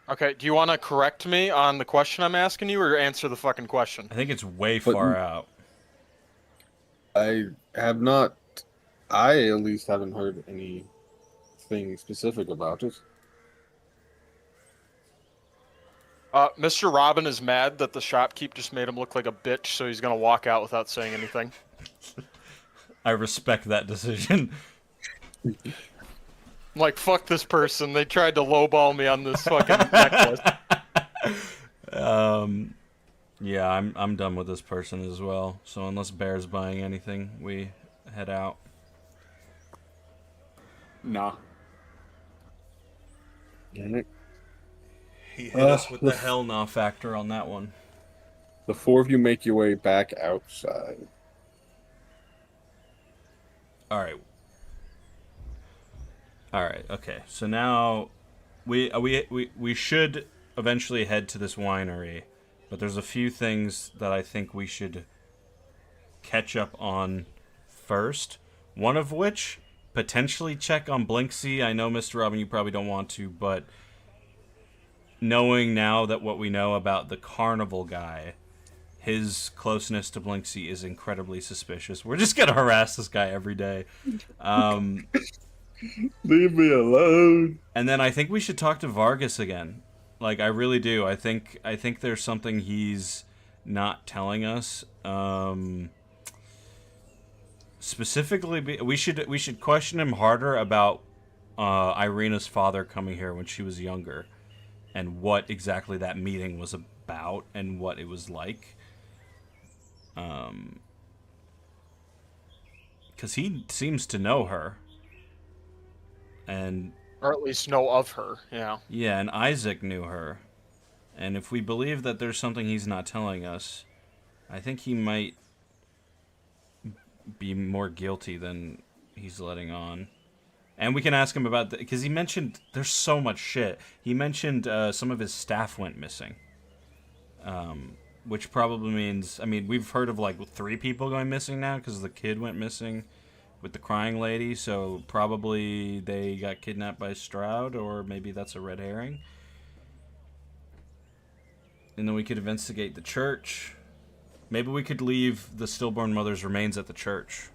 [SPEAKER 3] Okay, do you want to correct me on the question I'm asking you, or answer the fucking question?
[SPEAKER 1] I think it's way far out.
[SPEAKER 2] I have not... I at least haven't heard anything specific about it.
[SPEAKER 3] Mr. Robin is mad that the shopkeep just made him look like a bitch, so he's gonna walk out without saying anything.
[SPEAKER 1] I respect that decision.
[SPEAKER 3] I'm like, fuck this person. They tried to lowball me on this fucking necklace.
[SPEAKER 1] Yeah, I'm done with this person as well. So unless Bear's buying anything, we head out.
[SPEAKER 4] Nah.
[SPEAKER 2] Alright.
[SPEAKER 1] He hit us with the hell nah factor on that one.
[SPEAKER 2] The four of you make your way back outside.
[SPEAKER 1] Alright, okay. So now we should eventually head to this winery, but there's a few things that I think we should catch up on first. One of which, potentially check on Blinksy. I know, Mr. Robin, you probably don't want to, but knowing now that what we know about the carnival guy, his closeness to Blinksy is incredibly suspicious. We're just gonna harass this guy every day.
[SPEAKER 2] Leave me alone.
[SPEAKER 1] And then I think we should talk to Vargas again. Like, I really do. I think there's something he's not telling us. Specifically, we should question him harder about Irina's father coming here when she was younger, and what exactly that meeting was about and what it was like. Because he seems to know her. And...
[SPEAKER 3] Or at least know of her, yeah.
[SPEAKER 1] Yeah, and Isaac knew her. And if we believe that there's something he's not telling us, I think he might be more guilty than he's letting on. And we can ask him about because he mentioned there's so much shit. He mentioned some of his staff went missing, which probably means, I mean, we've heard of like 3 people going missing now because the kid went missing with the crying lady. So probably they got kidnapped by Strahd, or maybe that's a red herring. And then we could investigate the church. Maybe we could leave the stillborn mother's remains at the church.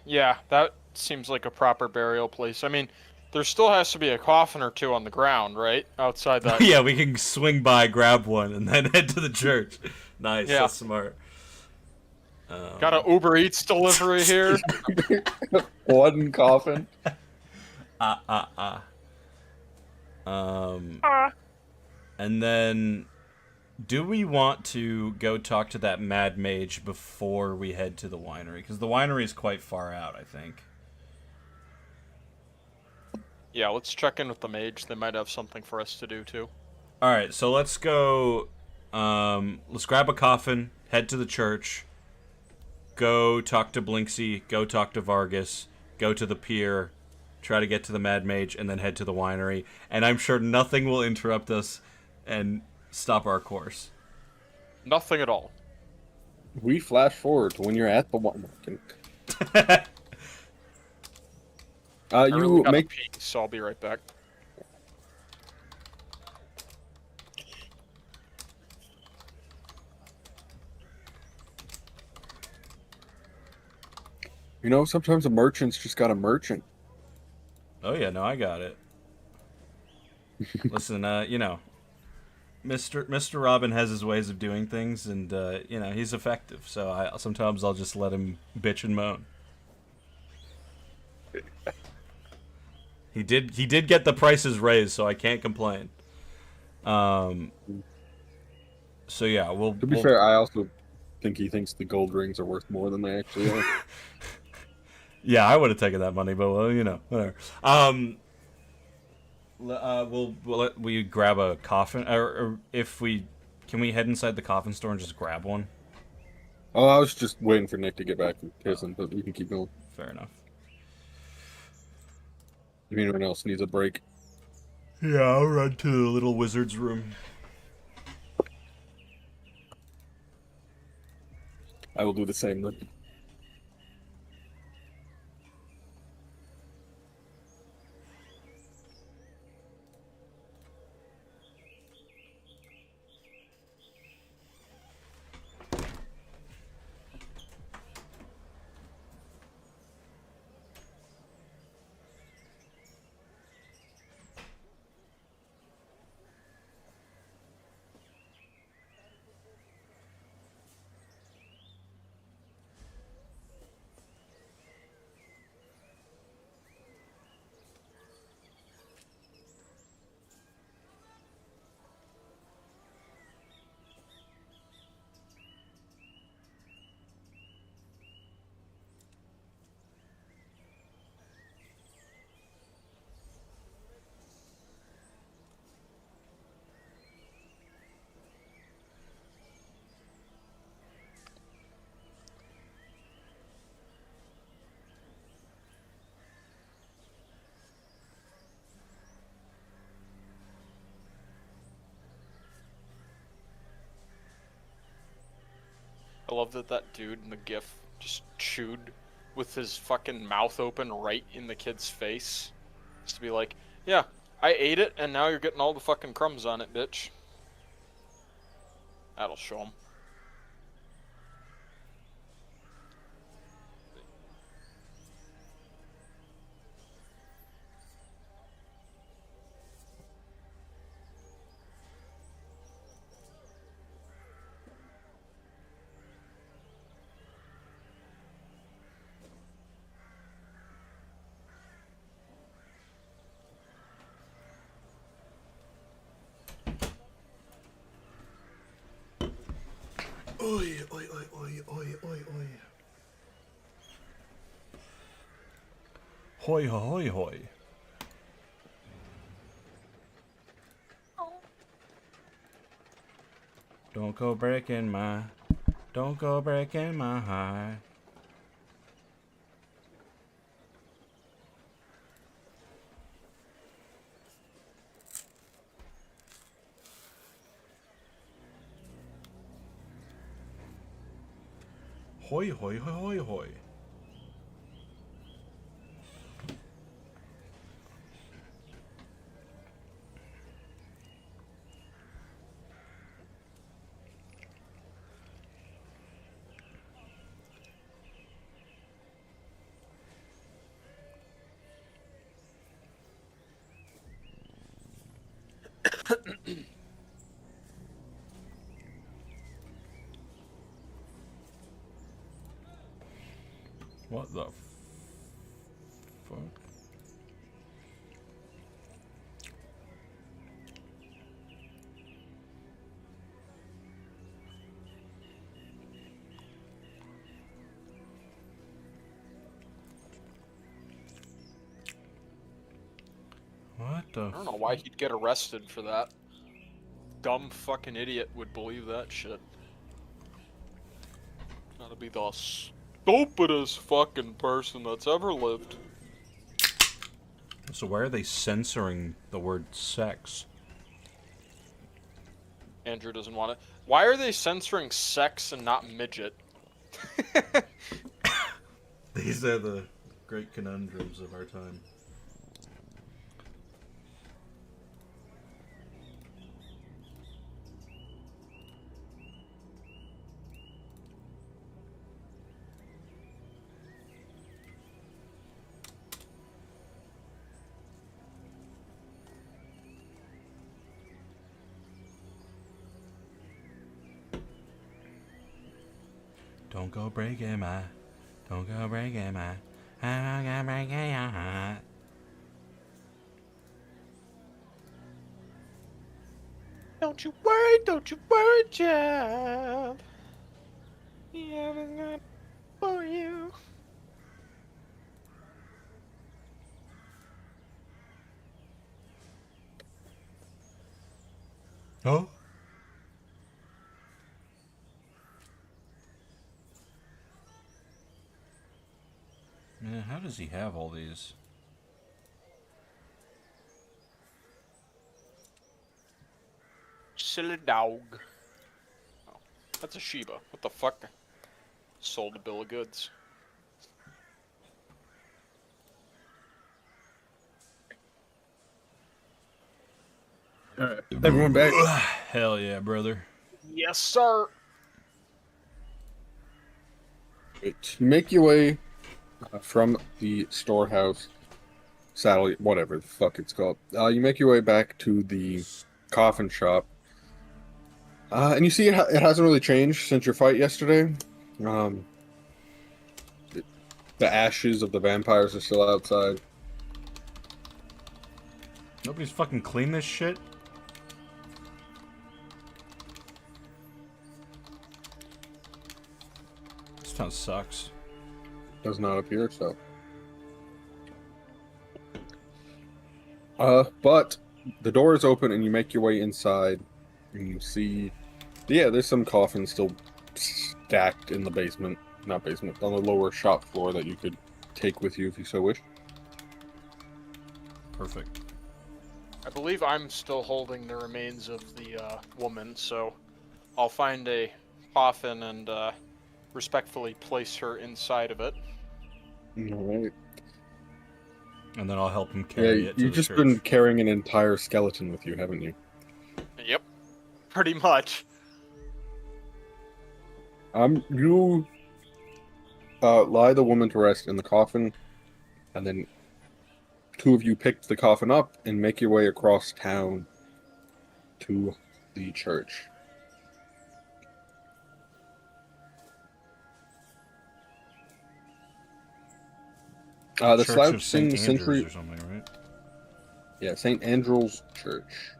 [SPEAKER 3] Yeah, that seems like a proper burial place. I mean, there still has to be a coffin or 2 on the ground, right? Outside that.
[SPEAKER 1] Yeah, we can swing by, grab one, and then head to the church. Nice,
[SPEAKER 3] Yeah.
[SPEAKER 1] that's smart.
[SPEAKER 3] Got an Uber Eats delivery here.
[SPEAKER 2] One coffin.
[SPEAKER 1] And then, do we want to go talk to that mad mage before we head to the winery? Because the winery is quite far out, I think.
[SPEAKER 3] Yeah, let's check in with the mage. They might have something for us to do too.
[SPEAKER 1] All right, so let's go. Let's grab a coffin, head to the church, go talk to Blinksy, go talk to Vargas, go to the pier, try to get to the mad mage, and then head to the winery. And I'm sure nothing will interrupt us and stop our course.
[SPEAKER 3] Nothing at all.
[SPEAKER 2] We flash forward to when you're at the one.
[SPEAKER 3] I
[SPEAKER 2] You
[SPEAKER 3] really gotta
[SPEAKER 2] make
[SPEAKER 3] pee, so I'll be right back.
[SPEAKER 2] sometimes a merchant's just got a merchant.
[SPEAKER 1] Oh yeah, no, I got it. Listen, Mr. Robin has his ways of doing things, and he's effective. So sometimes I'll just let him bitch and moan. He did get the prices raised, so I can't complain. So yeah,
[SPEAKER 2] To be fair, I also think he thinks the gold rings are worth more than they actually are.
[SPEAKER 1] Yeah, I would have taken that money, but well, whatever. We grab a coffin, or if we can we head inside the coffin store and just grab one?
[SPEAKER 2] Oh, I was just waiting for Nick to get back from kissing, but we can keep going.
[SPEAKER 1] Fair enough.
[SPEAKER 2] If anyone else needs a break.
[SPEAKER 1] Yeah, I'll run to the little wizard's room.
[SPEAKER 2] I will do the same then.
[SPEAKER 3] I love that dude in the GIF just chewed with his fucking mouth open right in the kid's face. Just to be like, yeah, I ate it and now you're getting all the fucking crumbs on it, bitch. That'll show him.
[SPEAKER 1] Oi, oi, oi, oi, oi, oi, oi. Hoi, hoi, hoi. Don't go breaking my Don't go breaking my heart. Hoi, hoi, hoi, hoi, hoi. What the fuck? What the?
[SPEAKER 3] I don't know why he'd get arrested for that. Dumb fucking idiot would believe that shit. Gotta be the stupidest fucking person that's ever lived.
[SPEAKER 1] So why are they censoring the word sex?
[SPEAKER 3] Andrew doesn't want it. Why are they censoring sex and not midget?
[SPEAKER 1] These are the great conundrums of our time. Don't go breaking my, don't go breaking my, I'm gonna break your heart.
[SPEAKER 3] Don't you worry, child. Heaven's gonna for you.
[SPEAKER 1] Oh? Man, how does he have all these?
[SPEAKER 3] Silly dog. Oh, that's a Shiba. What the fuck? Sold a bill of goods.
[SPEAKER 2] All right, everyone back.
[SPEAKER 1] Hell yeah, brother.
[SPEAKER 3] Yes, sir.
[SPEAKER 2] Right. Make your way from the storehouse, saddle, whatever the fuck it's called. You make your way back to the coffin shop. And you see it hasn't really changed since your fight yesterday. The ashes of the vampires are still outside.
[SPEAKER 1] Nobody's fucking cleaned this shit? This town sucks.
[SPEAKER 2] Does not appear so. But the door is open and you make your way inside and you see, yeah, there's some coffins still stacked in the basement, not basement, on the lower shop floor that you could take with you if you so wish.
[SPEAKER 1] Perfect.
[SPEAKER 3] I believe I'm still holding the remains of the woman, so I'll find a coffin and respectfully place her inside of it.
[SPEAKER 2] All right.
[SPEAKER 1] And then I'll help him carry it to
[SPEAKER 2] you've
[SPEAKER 1] the
[SPEAKER 2] just
[SPEAKER 1] church.
[SPEAKER 2] been carrying an entire skeleton with you, haven't you?
[SPEAKER 3] Yep, pretty much.
[SPEAKER 2] You lie the woman to rest in the coffin, and then two of you pick the coffin up and make your way across town to the church. The
[SPEAKER 1] Church of
[SPEAKER 2] slouching
[SPEAKER 1] St. Andrews
[SPEAKER 2] sentry,
[SPEAKER 1] or something, right?
[SPEAKER 2] yeah, St. Andrew's Church.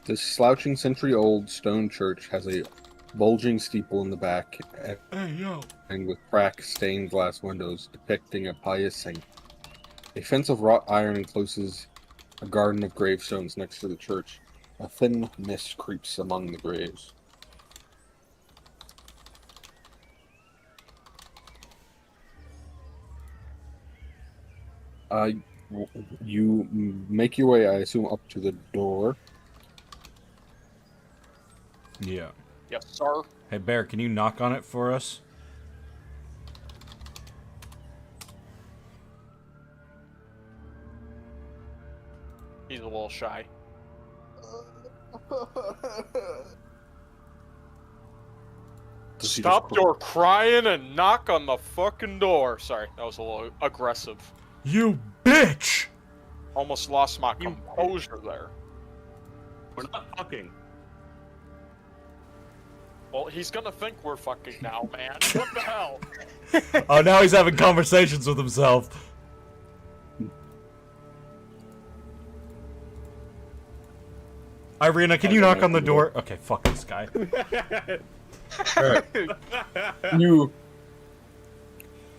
[SPEAKER 2] This slouching century-old stone church has a bulging steeple in the back,
[SPEAKER 1] Hey, yo.
[SPEAKER 2] and with cracked stained glass windows depicting a pious saint. A fence of wrought iron encloses a garden of gravestones next to the church. A thin mist creeps among the graves. You make your way, I assume, up to the door.
[SPEAKER 1] Yeah.
[SPEAKER 3] Yes, sir.
[SPEAKER 1] Hey, Bear, can you knock on it for us?
[SPEAKER 3] He's a little shy.
[SPEAKER 2] Does he
[SPEAKER 3] Stop
[SPEAKER 2] just-
[SPEAKER 3] your crying and knock on the fucking door. Sorry, that was a little aggressive.
[SPEAKER 1] You bitch!
[SPEAKER 3] Almost lost my
[SPEAKER 5] You
[SPEAKER 3] composure there.
[SPEAKER 5] We're not fucking.
[SPEAKER 3] Well, he's gonna think we're fucking now, man. What the hell?
[SPEAKER 1] Oh, now he's having conversations with himself. Irina, can you knock on the door? Okay, fuck this guy.
[SPEAKER 2] Alright. You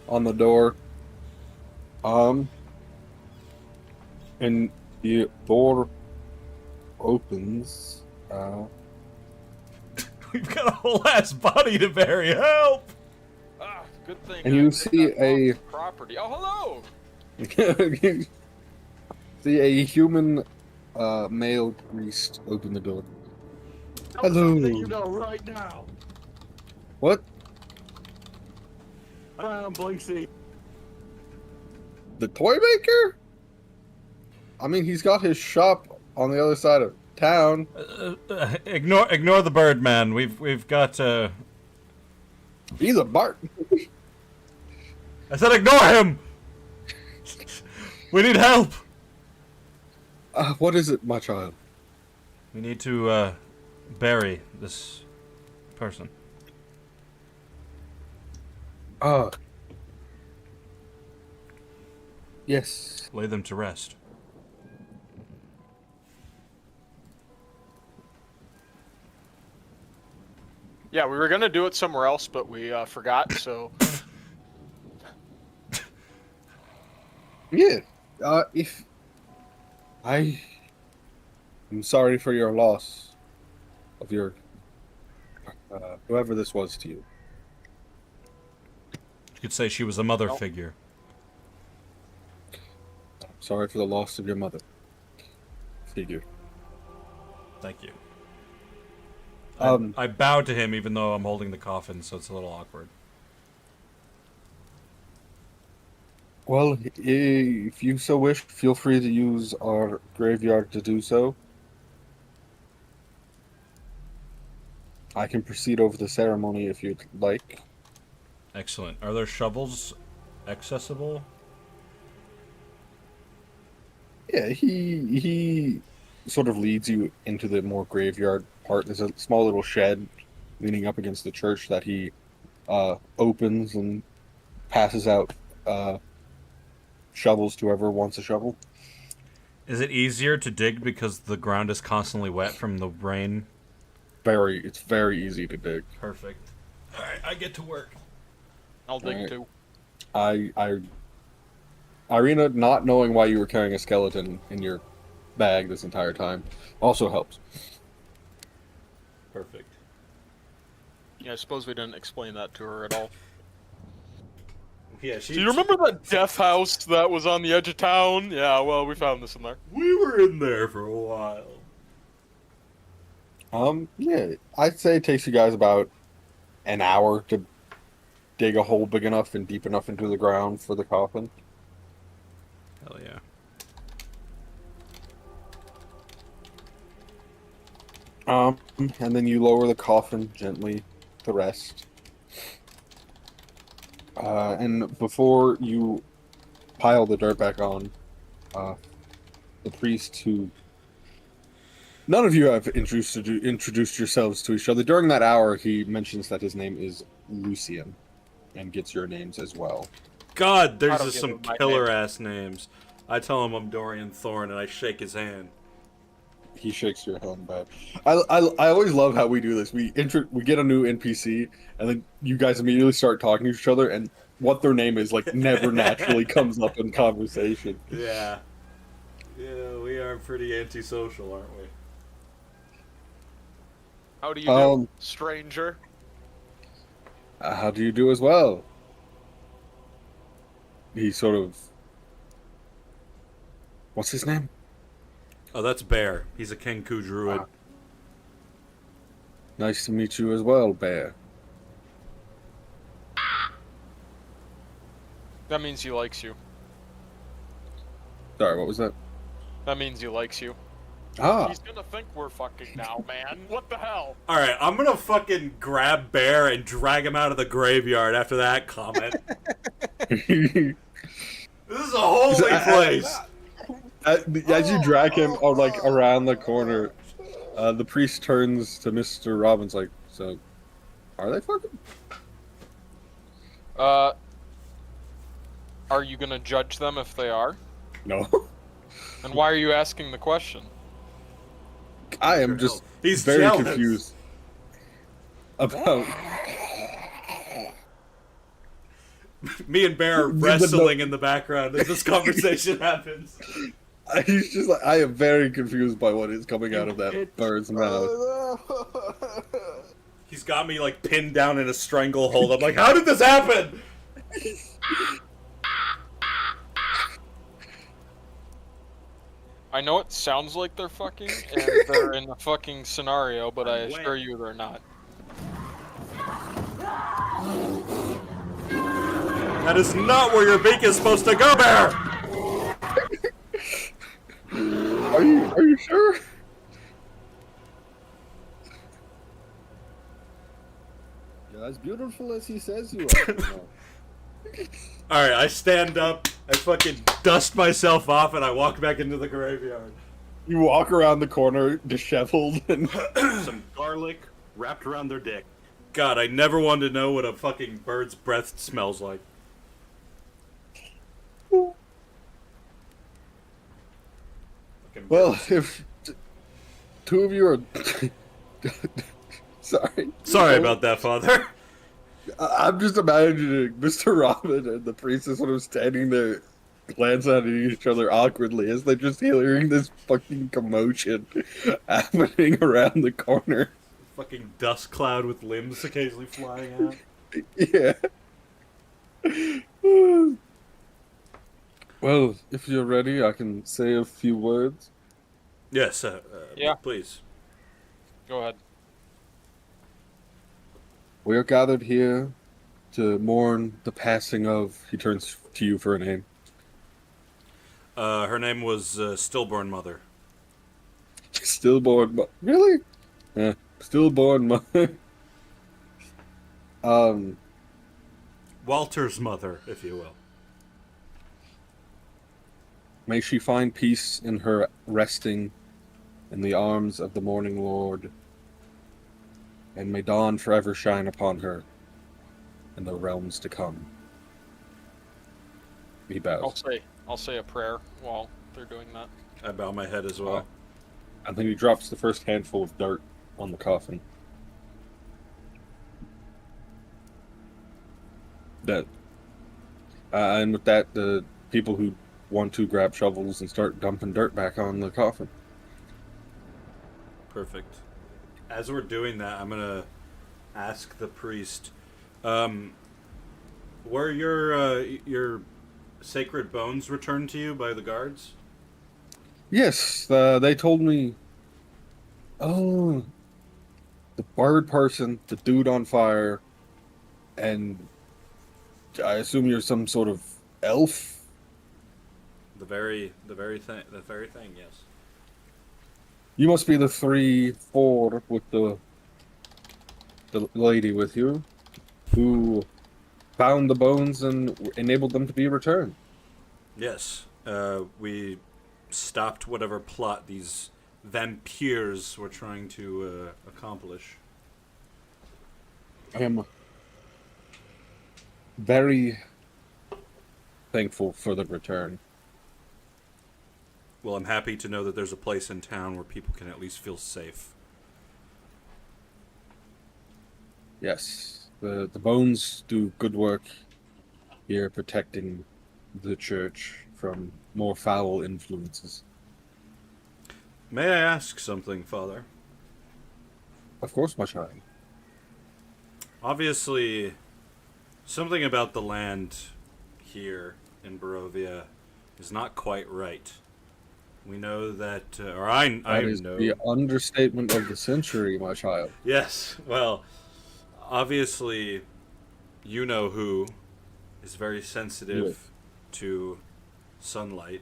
[SPEAKER 2] on the door. And the door opens.
[SPEAKER 1] We've got a whole ass body to bury. Help!
[SPEAKER 3] Ah, good thing.
[SPEAKER 2] And
[SPEAKER 3] I
[SPEAKER 2] you
[SPEAKER 3] did
[SPEAKER 2] see
[SPEAKER 3] not
[SPEAKER 2] a-
[SPEAKER 3] lose property. Oh, hello.
[SPEAKER 2] You see a human male priest open the door.
[SPEAKER 5] Tell us
[SPEAKER 2] Hello.
[SPEAKER 5] something you know right now.
[SPEAKER 2] What?
[SPEAKER 5] Around Blinksy.
[SPEAKER 2] The toy maker? I mean, he's got his shop on the other side of town.
[SPEAKER 1] Ignore the bird, man. We've got.
[SPEAKER 2] He's a Bart.
[SPEAKER 1] I said ignore him. We need help.
[SPEAKER 2] What is it, my child?
[SPEAKER 1] We need to bury this person.
[SPEAKER 2] Yes.
[SPEAKER 1] Lay them to rest.
[SPEAKER 3] Yeah, we were gonna do it somewhere else, but we forgot. So
[SPEAKER 2] Yeah. If I'm sorry for your loss of your whoever this was to you.
[SPEAKER 1] You could say she was a mother
[SPEAKER 3] Nope.
[SPEAKER 1] figure.
[SPEAKER 2] Sorry for the loss of your mother. Figure.
[SPEAKER 1] Thank you.
[SPEAKER 2] Um,
[SPEAKER 1] I bow to him even though I'm holding the coffin, so it's a little awkward.
[SPEAKER 2] Well, if you so wish, feel free to use our graveyard to do so. I can proceed over the ceremony if you'd like.
[SPEAKER 1] Excellent. Are there shovels accessible?
[SPEAKER 2] Yeah, he sort of leads you into the more graveyard part. There's a small little shed leaning up against the church that he opens and passes out shovels to whoever wants a shovel.
[SPEAKER 1] Is it easier to dig because the ground is constantly wet from the rain?
[SPEAKER 2] It's very easy to dig.
[SPEAKER 1] Perfect. Alright, I get to work.
[SPEAKER 3] I'll dig
[SPEAKER 2] Alright.
[SPEAKER 3] too.
[SPEAKER 2] Irina, not knowing why you were carrying a skeleton in your bag this entire time, also helps.
[SPEAKER 1] Perfect.
[SPEAKER 3] Yeah, I suppose we didn't explain that to her at all.
[SPEAKER 1] Yeah, she.
[SPEAKER 3] Do you remember that death house that was on the edge of town? Yeah, well, we found this in there.
[SPEAKER 1] We were in there for a while.
[SPEAKER 2] Yeah, I'd say it takes you guys about an hour to dig a hole big enough and deep enough into the ground for the coffin.
[SPEAKER 1] Hell yeah.
[SPEAKER 2] And then you lower the coffin gently to rest. And before you pile the dirt back on, the priest who none of you have introduced yourselves to each other. During that hour, he mentions that his name is Lucian, and gets your names as well.
[SPEAKER 1] God,
[SPEAKER 3] I
[SPEAKER 1] there's
[SPEAKER 3] don't
[SPEAKER 1] just
[SPEAKER 3] give
[SPEAKER 1] some
[SPEAKER 3] him my
[SPEAKER 1] killer ass names. I tell him I'm Dorian Thorn and I shake his hand.
[SPEAKER 2] He shakes your hand back. I always love how we do this. We get a new NPC, and then you guys immediately start talking to each other, and what their name is like never naturally comes up in conversation.
[SPEAKER 1] Yeah. Yeah, we are pretty antisocial, aren't we?
[SPEAKER 3] How do you do,
[SPEAKER 2] Um,
[SPEAKER 3] stranger?
[SPEAKER 2] How do you do as well? He sort of What's his name?
[SPEAKER 1] Oh, that's Bear. He's a Kenku druid.
[SPEAKER 2] Nice to meet you as well, Bear.
[SPEAKER 3] That means he likes you.
[SPEAKER 2] Sorry, what was that?
[SPEAKER 3] That means he likes you.
[SPEAKER 2] Ah,
[SPEAKER 3] He's gonna think we're fucking now, man. What the hell?
[SPEAKER 1] Alright, I'm gonna fucking grab Bear and drag him out of the graveyard after that comment. This is a holy place!
[SPEAKER 2] as you drag him like around the corner, the priest turns to Mr. Robbins like, so, are they fucking?
[SPEAKER 3] Are you gonna judge them if they are?
[SPEAKER 2] No.
[SPEAKER 3] And why are you asking the question?
[SPEAKER 2] I am just
[SPEAKER 1] He's
[SPEAKER 2] very
[SPEAKER 1] jealous.
[SPEAKER 2] confused about.
[SPEAKER 1] Me and Bear are
[SPEAKER 2] But no-
[SPEAKER 1] wrestling in the background as this conversation happens.
[SPEAKER 2] He's just like, I am very confused by what is coming out of that bird's mouth.
[SPEAKER 1] He's got me like pinned down in a stranglehold. I'm like, how did this happen?
[SPEAKER 3] I know it sounds like they're fucking, and they're in a fucking scenario, but I assure you they're not.
[SPEAKER 1] That is not where your beak is supposed to go, Bear!
[SPEAKER 2] Are you sure? You're as beautiful as he says you are.
[SPEAKER 1] Alright, I stand up, I fucking dust myself off, and I walk back into the graveyard.
[SPEAKER 2] You walk around the corner disheveled and
[SPEAKER 5] Some garlic wrapped around their dick.
[SPEAKER 1] God, I never wanted to know what a fucking bird's breath smells like. Fucking
[SPEAKER 2] well,
[SPEAKER 1] birds.
[SPEAKER 2] if two of you are sorry.
[SPEAKER 1] Sorry about that, Father.
[SPEAKER 2] I'm just imagining Mr. Robin and the priestess sort of standing there glancing at each other awkwardly as they're just hearing this fucking commotion happening around the corner.
[SPEAKER 1] Fucking dust cloud with limbs occasionally flying out.
[SPEAKER 2] Yeah. Well, if you're ready, I can say a few words.
[SPEAKER 1] Yes,
[SPEAKER 3] Yeah.
[SPEAKER 1] please.
[SPEAKER 3] Go ahead.
[SPEAKER 2] We are gathered here to mourn the passing of. He turns to you for a name.
[SPEAKER 1] Her name was Stillborn Mother.
[SPEAKER 2] Stillborn. Really? Yeah. Stillborn mother.
[SPEAKER 1] Walter's mother, if you will.
[SPEAKER 2] May she find peace in her resting in the arms of the morning Lord, and may dawn forever shine upon her in the realms to come. He bows.
[SPEAKER 3] I'll say a prayer while they're doing that.
[SPEAKER 1] I bow my head as well.
[SPEAKER 2] And then he drops the first handful of dirt on the coffin. That. And with that, the people who want to grab shovels and start dumping dirt back on the coffin.
[SPEAKER 1] Perfect. As we're doing that, I'm gonna ask the priest, were your sacred bones returned to you by the guards?
[SPEAKER 2] Yes, they told me. Oh, the bird person, the dude on fire, and I assume you're some sort of elf.
[SPEAKER 1] The very thing, yes.
[SPEAKER 2] You must be the 3-4 with the lady with you, who found the bones and enabled them to be returned.
[SPEAKER 1] Yes, we stopped whatever plot these vampires were trying to accomplish.
[SPEAKER 2] I am very thankful for the return.
[SPEAKER 1] Well, I'm happy to know that there's a place in town where people can at least feel safe.
[SPEAKER 2] Yes, the bones do good work here protecting the church from more foul influences.
[SPEAKER 1] May I ask something, Father?
[SPEAKER 2] Of course, my child.
[SPEAKER 1] Obviously, something about the land here in Barovia is not quite right. We know that, or I
[SPEAKER 2] That is
[SPEAKER 1] know.
[SPEAKER 2] the understatement of the century, my child.
[SPEAKER 1] Yes, well, obviously, you know who is very sensitive to sunlight,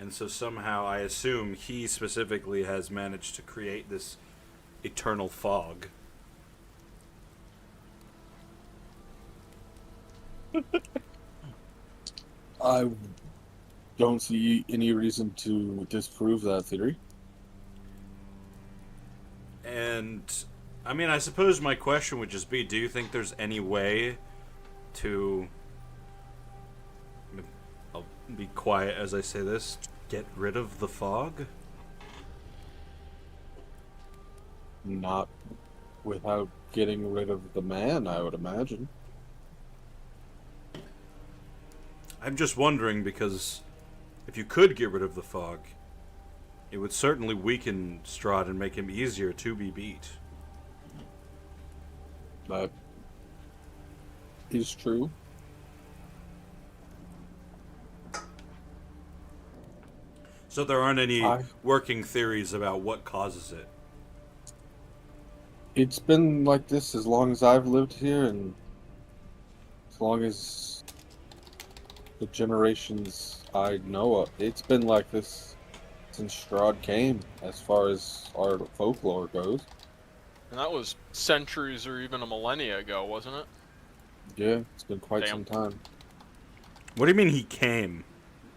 [SPEAKER 1] and so somehow I assume he specifically has managed to create this eternal fog.
[SPEAKER 2] I don't see any reason to disprove that theory.
[SPEAKER 1] And, I mean, I suppose my question would just be, do you think there's any way to, I'll be quiet as I say this, get rid of the fog?
[SPEAKER 2] Not without getting rid of the man, I would imagine.
[SPEAKER 1] I'm just wondering because if you could get rid of the fog, it would certainly weaken Strahd and make him easier to be beat.
[SPEAKER 2] That is true.
[SPEAKER 1] So there aren't any
[SPEAKER 2] I-
[SPEAKER 1] working theories about what causes it.
[SPEAKER 2] It's been like this as long as I've lived here, and as long as the generations I know of. It's been like this since Strahd came, as far as our folklore goes.
[SPEAKER 3] And that was centuries or even a millennia ago, wasn't it?
[SPEAKER 2] Yeah, it's been quite
[SPEAKER 3] Damn.
[SPEAKER 2] some time.
[SPEAKER 1] What do you mean he came?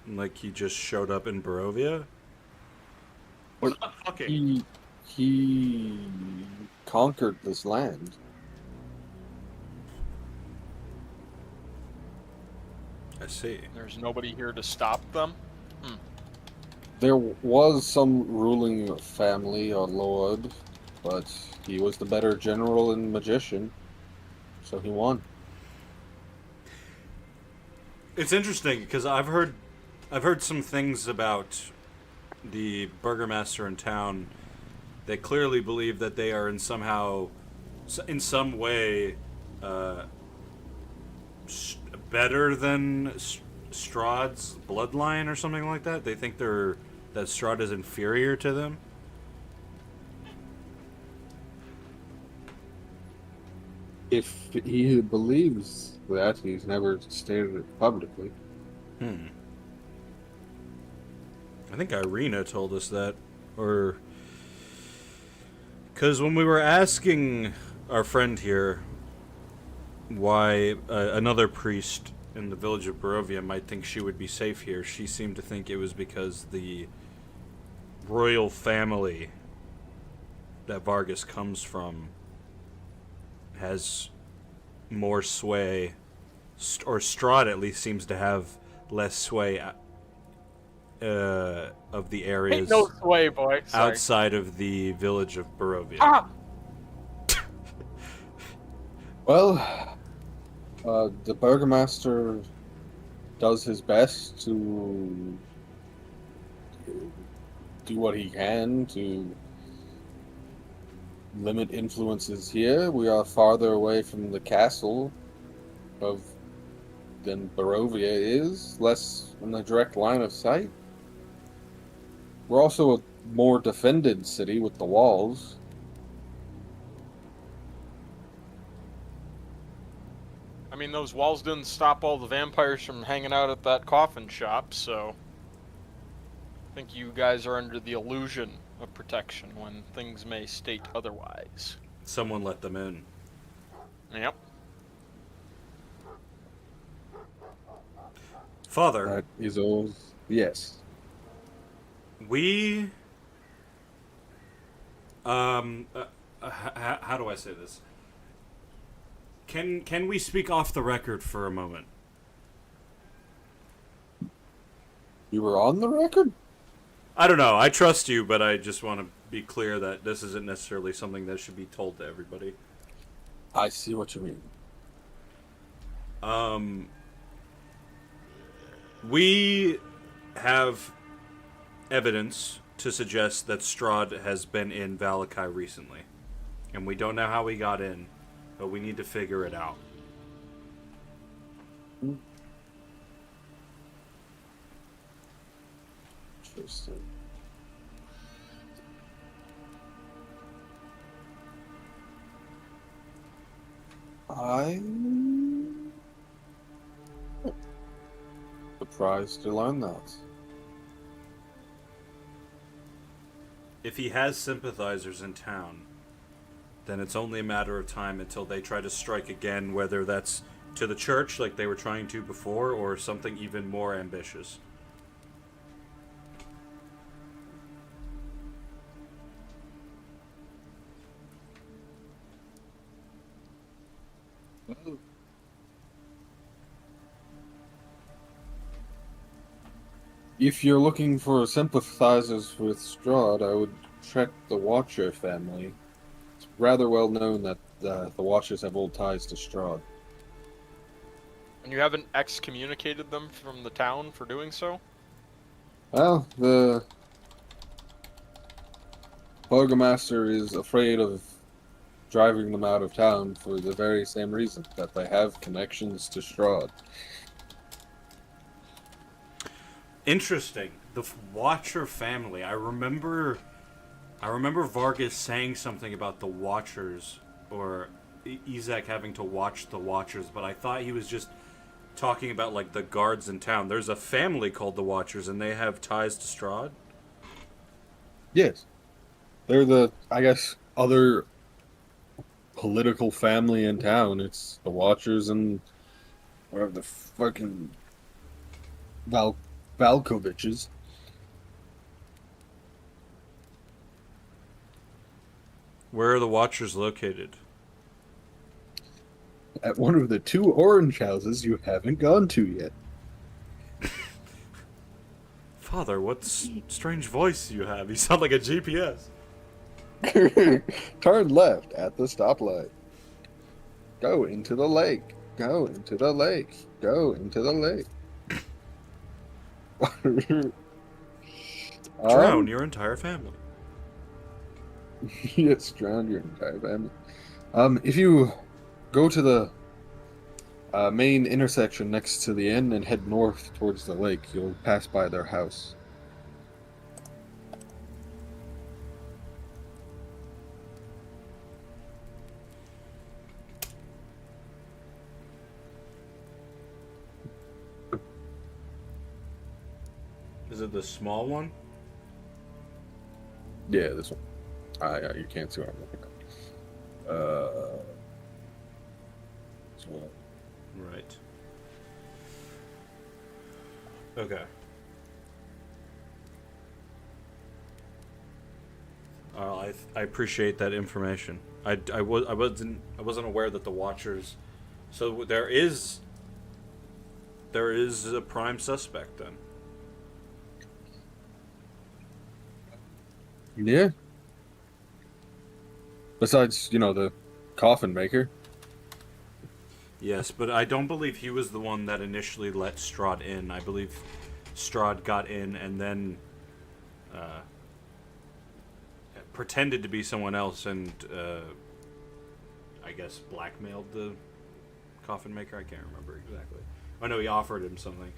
[SPEAKER 1] Like he just showed up in Barovia?
[SPEAKER 5] Stop fucking.
[SPEAKER 2] He conquered this land.
[SPEAKER 1] I see.
[SPEAKER 3] There's nobody here to stop them.
[SPEAKER 2] There was some ruling family or lord, but he was the better general and magician, so he won.
[SPEAKER 1] It's interesting because I've heard some things about the burgomaster in town that clearly believe that they are in some way better than Strahd's bloodline or something like that. They think that Strahd is inferior to them.
[SPEAKER 2] If he believes that, he's never stated it publicly.
[SPEAKER 1] I think Irina told us that, or because when we were asking our friend here why another priest in the village of Barovia might think she would be safe here, she seemed to think it was because the royal family that Vargas comes from has more sway, or Strahd at least seems to have less sway of the areas
[SPEAKER 3] Ain't no sway, boy. Sorry.
[SPEAKER 1] outside of the village of Barovia.
[SPEAKER 3] Ah!
[SPEAKER 2] Well, the burgomaster does his best to do what he can to limit influences here. We are farther away from the castle than Barovia is, less in the direct line of sight. We're also a more defended city with the walls.
[SPEAKER 3] I mean, those walls didn't stop all the vampires from hanging out at that coffin shop, so I think you guys are under the illusion of protection when things may state otherwise.
[SPEAKER 1] Someone let them in.
[SPEAKER 3] Yep.
[SPEAKER 1] Father,
[SPEAKER 2] That is all. Yes.
[SPEAKER 1] we how do I say this? Can we speak off the record for a moment?
[SPEAKER 2] You were on the record?
[SPEAKER 1] I don't know. I trust you, but I just want to be clear that this isn't necessarily something that should be told to everybody.
[SPEAKER 2] I see what you mean.
[SPEAKER 1] We have evidence to suggest that Strahd has been in Valakai recently. And we don't know how he got in, but we need to figure it out.
[SPEAKER 2] Interesting. I'm surprised to learn that.
[SPEAKER 1] If he has sympathizers in town, then it's only a matter of time until they try to strike again, whether that's to the church like they were trying to before, or something even more ambitious.
[SPEAKER 2] Well, if you're looking for sympathizers with Strahd, I would check the Watcher family. It's rather well known that the Watchers have old ties to Strahd.
[SPEAKER 3] And you haven't excommunicated them from the town for doing so?
[SPEAKER 2] Well, the Burgomaster is afraid of driving them out of town for the very same reason, that they have connections to Strahd.
[SPEAKER 1] Interesting. The Watcher family. I remember Vargas saying something about the Watchers, or Izak having to watch the Watchers, but I thought he was just talking about like the guards in town. There's a family called the Watchers, and they have ties to Strahd.
[SPEAKER 2] Yes. They're the, I guess, other political family in town. It's the Watchers and whatever the fucking Valkoviches.
[SPEAKER 1] Where are the Watchers located?
[SPEAKER 2] At one of the 2 orange houses you haven't gone to yet.
[SPEAKER 1] Father, what strange voice you have? You sound like a GPS.
[SPEAKER 2] Turn left at the stoplight. Go into the lake. Go into the lake. Go into the lake.
[SPEAKER 1] Drown your entire family.
[SPEAKER 2] Yes, drown your entire family. If you go to the main intersection next to the inn and head north towards the lake, you'll pass by their house.
[SPEAKER 1] Is it the small one?
[SPEAKER 2] Yeah, this one. Yeah, you can't see what I'm looking at. This one.
[SPEAKER 1] Right. Okay. I appreciate that information. I wasn't aware that the Watchers. So there is a prime suspect then.
[SPEAKER 2] Yeah. Besides, the coffin maker.
[SPEAKER 1] Yes, but I don't believe he was the one that initially let Strahd in. I believe Strahd got in and then pretended to be someone else and I guess blackmailed the coffin maker. I can't remember exactly. I know he offered him something.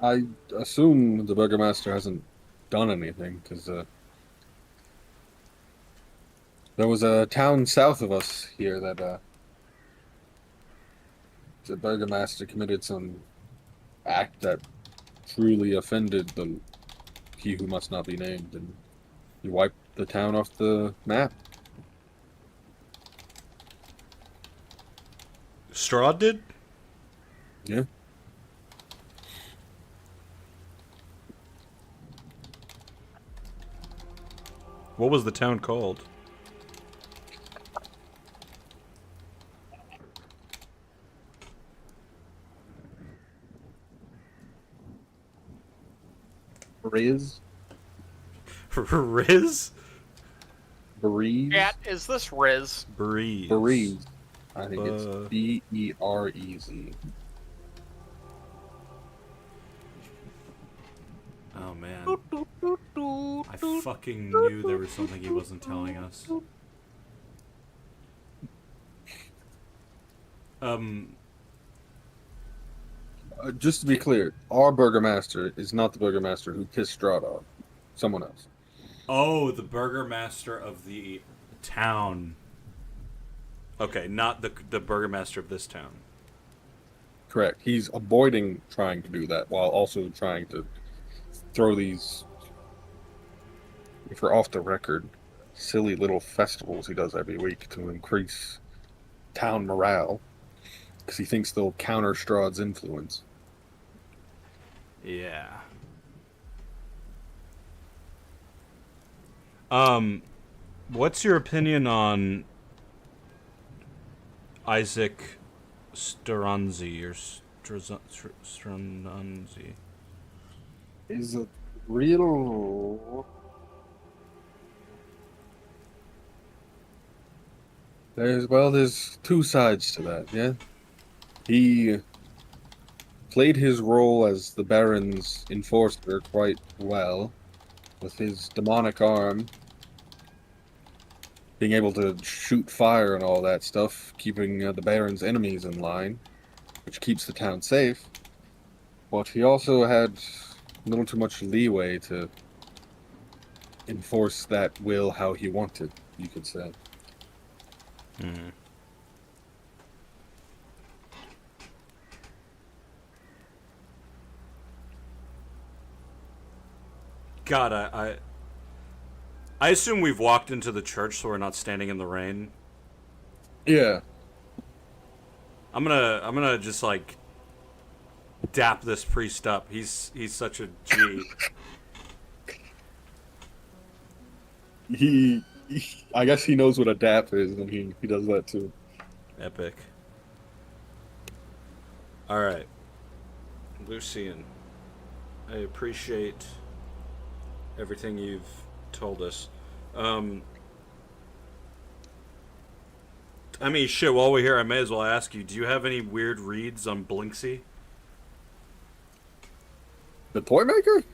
[SPEAKER 2] I assume the Burgomaster hasn't done anything, because there was a town south of us here that the Burgomaster committed some act that truly offended he who must not be named, and he wiped the town off the map.
[SPEAKER 1] Strahd did?
[SPEAKER 2] Yeah.
[SPEAKER 1] What was the town called?
[SPEAKER 2] Riz?
[SPEAKER 1] Riz?
[SPEAKER 2] Breeze?
[SPEAKER 3] Cat, is this Riz?
[SPEAKER 1] Breeze.
[SPEAKER 2] Breeze. I think it's Berez.
[SPEAKER 1] Oh man. I fucking knew there was something he wasn't telling us.
[SPEAKER 2] Just to be clear, our Burgomaster is not the Burgomaster who pissed Strahd off. Someone else.
[SPEAKER 1] Oh, the Burgomaster of the town. Okay, not the burgomaster of this town.
[SPEAKER 2] Correct. He's avoiding trying to do that while also trying to throw these, if we're off the record, silly little festivals he does every week to increase town morale because he thinks they'll counter Strahd's influence.
[SPEAKER 1] Yeah. What's your opinion on Isaac Strahnzi or Strahnzi?
[SPEAKER 2] Is it real? There's two sides to that, yeah? He played his role as the Baron's enforcer quite well, with his demonic arm, being able to shoot fire and all that stuff, keeping the Baron's enemies in line, which keeps the town safe. But he also had a little too much leeway to enforce that will how he wanted, you could say.
[SPEAKER 1] Mm-hmm. God, I assume we've walked into the church, so we're not standing in the rain.
[SPEAKER 2] Yeah.
[SPEAKER 1] I'm gonna just like dap this priest up. He's such a G.
[SPEAKER 2] I guess he knows what a dap is, and he does that too.
[SPEAKER 1] Epic. All right, Lucian, I appreciate everything you've told us. I mean, shit, while we're here, I may as well ask you, do you have any weird reads on Blinksy?
[SPEAKER 2] The toy maker?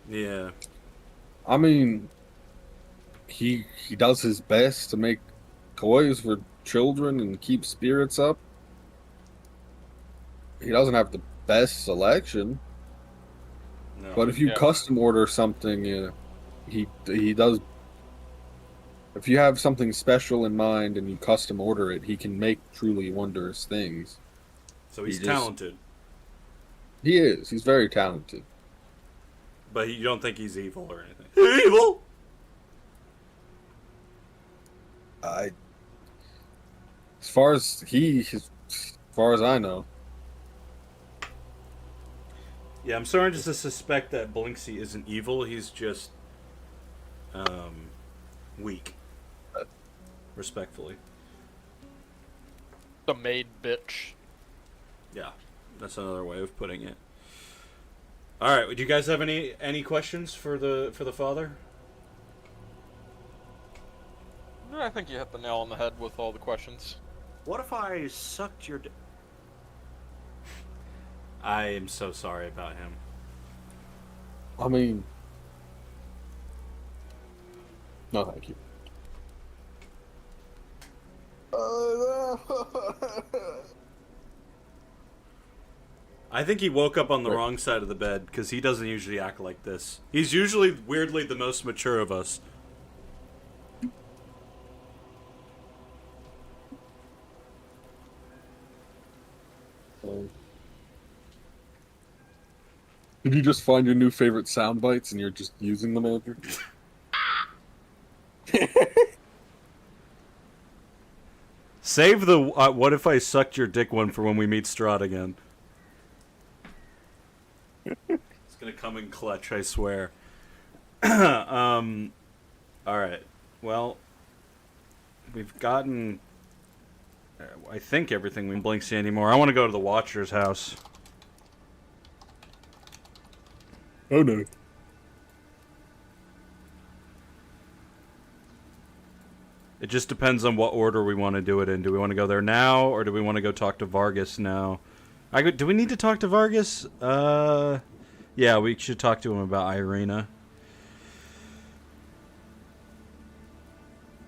[SPEAKER 1] Yeah.
[SPEAKER 2] I mean, he does his best to make toys for children and keep spirits up. He doesn't have the best selection,
[SPEAKER 1] No.
[SPEAKER 2] but if you custom order something, he does. If you have something special in mind and you custom order it, he can make truly wondrous things.
[SPEAKER 1] So he's talented.
[SPEAKER 2] He is. He's very talented.
[SPEAKER 1] But you don't think he's evil or anything? Evil?
[SPEAKER 2] As far as I know.
[SPEAKER 1] Yeah, I'm starting just to suspect that Blinksy isn't evil. He's just weak. Respectfully.
[SPEAKER 3] The maid bitch.
[SPEAKER 1] Yeah, that's another way of putting it. All right, do you guys have any questions for the father?
[SPEAKER 3] I think you hit the nail on the head with all the questions.
[SPEAKER 5] What if I sucked your
[SPEAKER 1] I am so sorry about him.
[SPEAKER 2] I mean, no, thank you.
[SPEAKER 1] I think he woke up on the wrong side of the bed because he doesn't usually act like this. He's usually, weirdly, the most mature of us.
[SPEAKER 2] Did you just find your new favorite sound bites and you're just using them, Andrew?
[SPEAKER 1] Save the what if I sucked your dick one for when we meet Strahd again. It's gonna come in clutch, I swear. Alright. Well, we've gotten, I think, everything we Blinksy anymore. I want to go to the Watcher's house.
[SPEAKER 2] Oh no.
[SPEAKER 1] It just depends on what order we want to do it in. Do we want to go there now, or do we want to go talk to Vargas now? Do we need to talk to Vargas? Yeah, we should talk to him about Irina.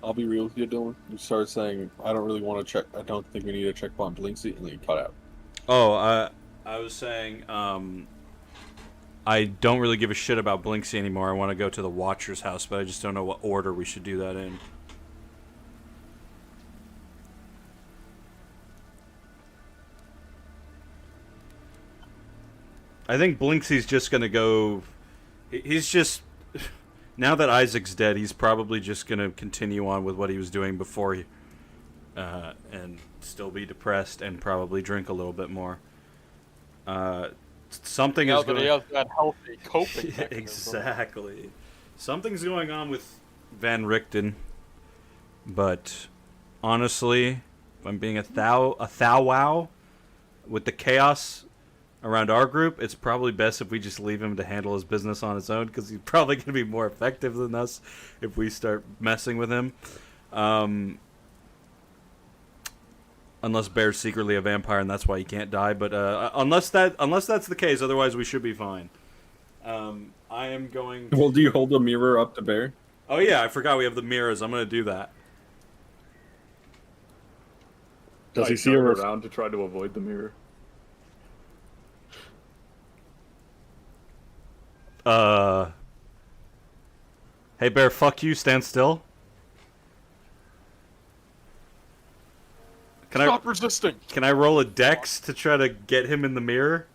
[SPEAKER 2] I'll be real with you, Dylan. You started saying, I don't really want to check, I don't think we need to check on Blinksy, and then you cut out.
[SPEAKER 1] Oh, I was saying, I don't really give a shit about Blinksy anymore. I want to go to the Watcher's house, but I just don't know what order we should do that in. I think Blinksy's just gonna go. He's just now that Isaac's dead, he's probably just gonna continue on with what he was doing before, and still be depressed and probably drink a little bit more. Something
[SPEAKER 3] Now
[SPEAKER 1] is
[SPEAKER 3] that
[SPEAKER 1] going.
[SPEAKER 3] he has that healthy coping mechanism.
[SPEAKER 1] Exactly. Something's going on with Van Ricton, but honestly, if I'm being a thou wow with the chaos around our group, it's probably best if we just leave him to handle his business on his own, because he's probably going to be more effective than us if we start messing with him. Unless Bear's secretly a vampire and that's why he can't die, but unless that's the case, otherwise we should be fine. I am going.
[SPEAKER 2] Well, do you hold the mirror up to Bear?
[SPEAKER 1] Oh yeah, I forgot we have the mirrors. I'm going to do that.
[SPEAKER 2] Does he
[SPEAKER 4] I
[SPEAKER 2] see a
[SPEAKER 4] turn
[SPEAKER 2] ref-
[SPEAKER 4] around to try to avoid the mirror?
[SPEAKER 1] Hey Bear, fuck you. Stand still.
[SPEAKER 3] Stop resisting.
[SPEAKER 1] Can I roll a dex to try to get him in the mirror?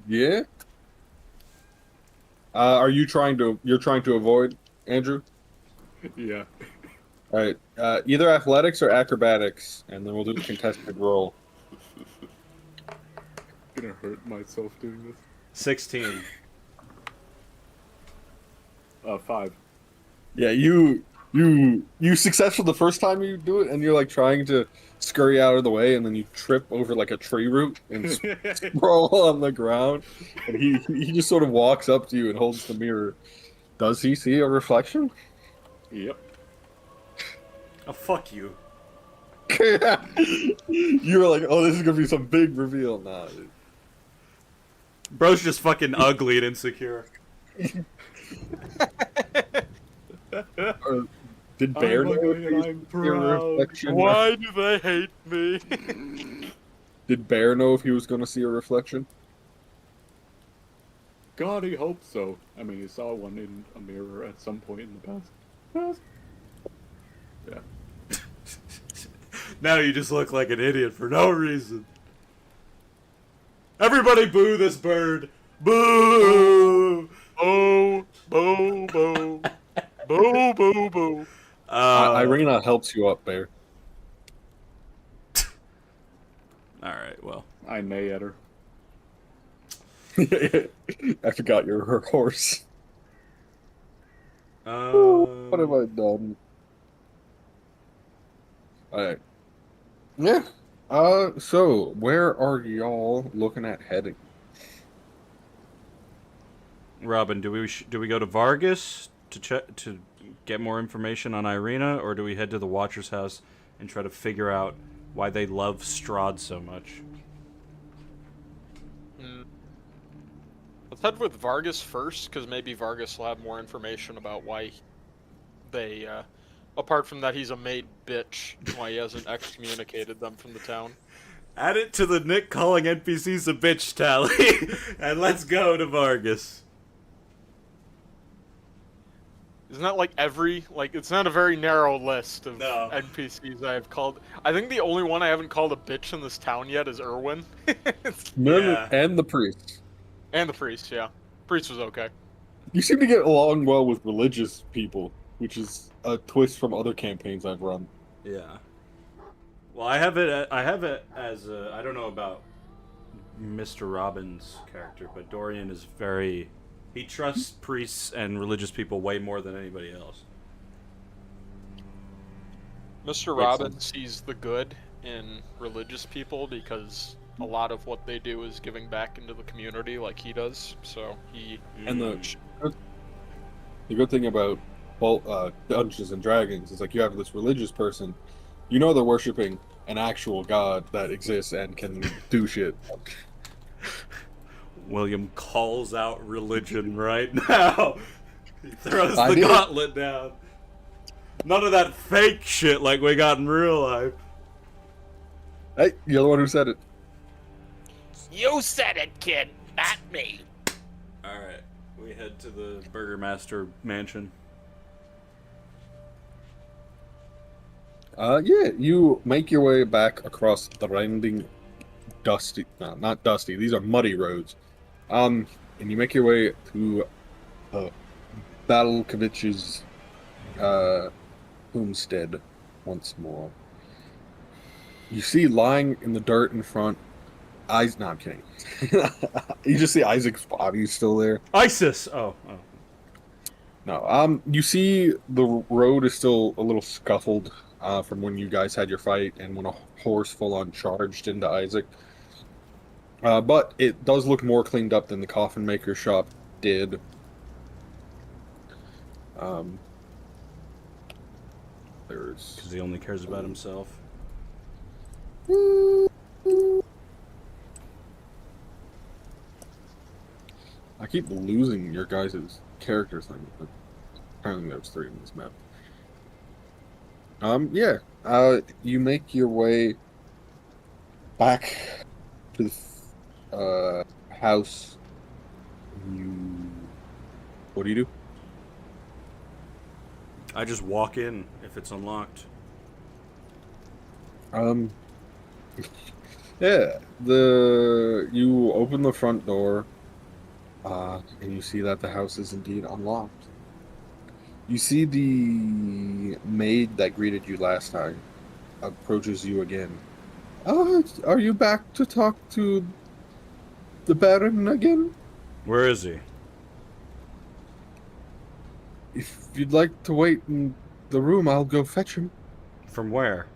[SPEAKER 2] Yeah. You're trying to avoid Andrew?
[SPEAKER 4] Yeah.
[SPEAKER 2] All right. Either athletics or acrobatics, and then we'll do the contested roll.
[SPEAKER 4] Gonna hurt myself doing this.
[SPEAKER 1] 16.
[SPEAKER 4] 5.
[SPEAKER 2] Yeah, you successful the first time you do it, and you're like trying to scurry out of the way, and then you trip over like a tree root and sprawl on the ground. And he just sort of walks up to you and holds the mirror. Does he see a reflection?
[SPEAKER 4] Yep.
[SPEAKER 1] Oh, fuck you.
[SPEAKER 2] You were like, oh, this is gonna be some big reveal. Nah.
[SPEAKER 1] Bro's just fucking ugly and insecure.
[SPEAKER 2] Or did Bear know if he was
[SPEAKER 4] I'm
[SPEAKER 2] gonna see a
[SPEAKER 4] proud.
[SPEAKER 2] reflection?
[SPEAKER 3] Why do they hate me?
[SPEAKER 2] Did Bear know if he was going to see a reflection?
[SPEAKER 4] God, he hoped so. I mean, he saw one in a mirror at some point in the past. Yeah.
[SPEAKER 1] Now you just look like an idiot for no reason. Everybody boo this bird. Boo!
[SPEAKER 3] Boo, boo, boo. Boo, boo, boo.
[SPEAKER 2] Irina helps you up, Bear.
[SPEAKER 1] Alright, well.
[SPEAKER 4] I neigh at her.
[SPEAKER 2] I forgot you're her horse. What have I done? Alright. Yeah. So where are y'all looking at heading?
[SPEAKER 1] Robin, do we go to Vargas to get more information on Irina, or do we head to the Watcher's house and try to figure out why they love Strahd so much?
[SPEAKER 3] Let's head with Vargas first, because maybe Vargas will have more information about why they, apart from that he's a made bitch, why he hasn't excommunicated them from the town.
[SPEAKER 1] Add it to the Nick calling NPCs a bitch tally, and let's go to Vargas.
[SPEAKER 3] Isn't that like it's not a very narrow list of
[SPEAKER 1] No.
[SPEAKER 3] NPCs I have called. I think the only one I haven't called a bitch in this town yet is Irwin.
[SPEAKER 1] Yeah.
[SPEAKER 2] And the priest.
[SPEAKER 3] And the priest, yeah. Priest was okay.
[SPEAKER 2] You seem to get along well with religious people, which is a twist from other campaigns I've run.
[SPEAKER 1] Yeah. Well, I have it as I don't know about Mr. Robin's character, but Dorian is he trusts priests and religious people way more than anybody else.
[SPEAKER 3] Mr. Robin sees the good in religious people because a lot of what they do is giving back into the community like he does. So he...
[SPEAKER 2] And the good thing about Dungeons and Dragons is like you have this religious person, you know they're worshiping an actual god that exists and can do shit.
[SPEAKER 1] William calls out religion right now. He throws the gauntlet down. None of that fake shit like we got in real life.
[SPEAKER 2] Hey, you're the one who said it.
[SPEAKER 6] You said it, kid, not me.
[SPEAKER 1] Alright, we head to the Burgermaster mansion.
[SPEAKER 2] Yeah, you make your way back across the dusty, no, not dusty. These are muddy roads. And you make your way to Balkovich's homestead once more. You see lying in the dirt in front. No, I'm kidding. You just see Isaac's body still there.
[SPEAKER 1] ISIS. Oh.
[SPEAKER 2] No. You see the road is still a little scuffled from when you guys had your fight and when a horse full on charged into Isaac. But it does look more cleaned up than the coffin maker shop did. There's
[SPEAKER 1] Because he only cares about himself.
[SPEAKER 2] I keep losing your guys' character thing, but apparently there's 3 in this map. Yeah. You make your way back to the house. What do you do?
[SPEAKER 1] I just walk in if it's unlocked.
[SPEAKER 2] Yeah. You open the front door, and you see that the house is indeed unlocked. You see the maid that greeted you last time approaches you again. Are you back to talk to the Baron again?
[SPEAKER 1] Where is he?
[SPEAKER 2] If you'd like to wait in the room, I'll go fetch him.
[SPEAKER 1] From where?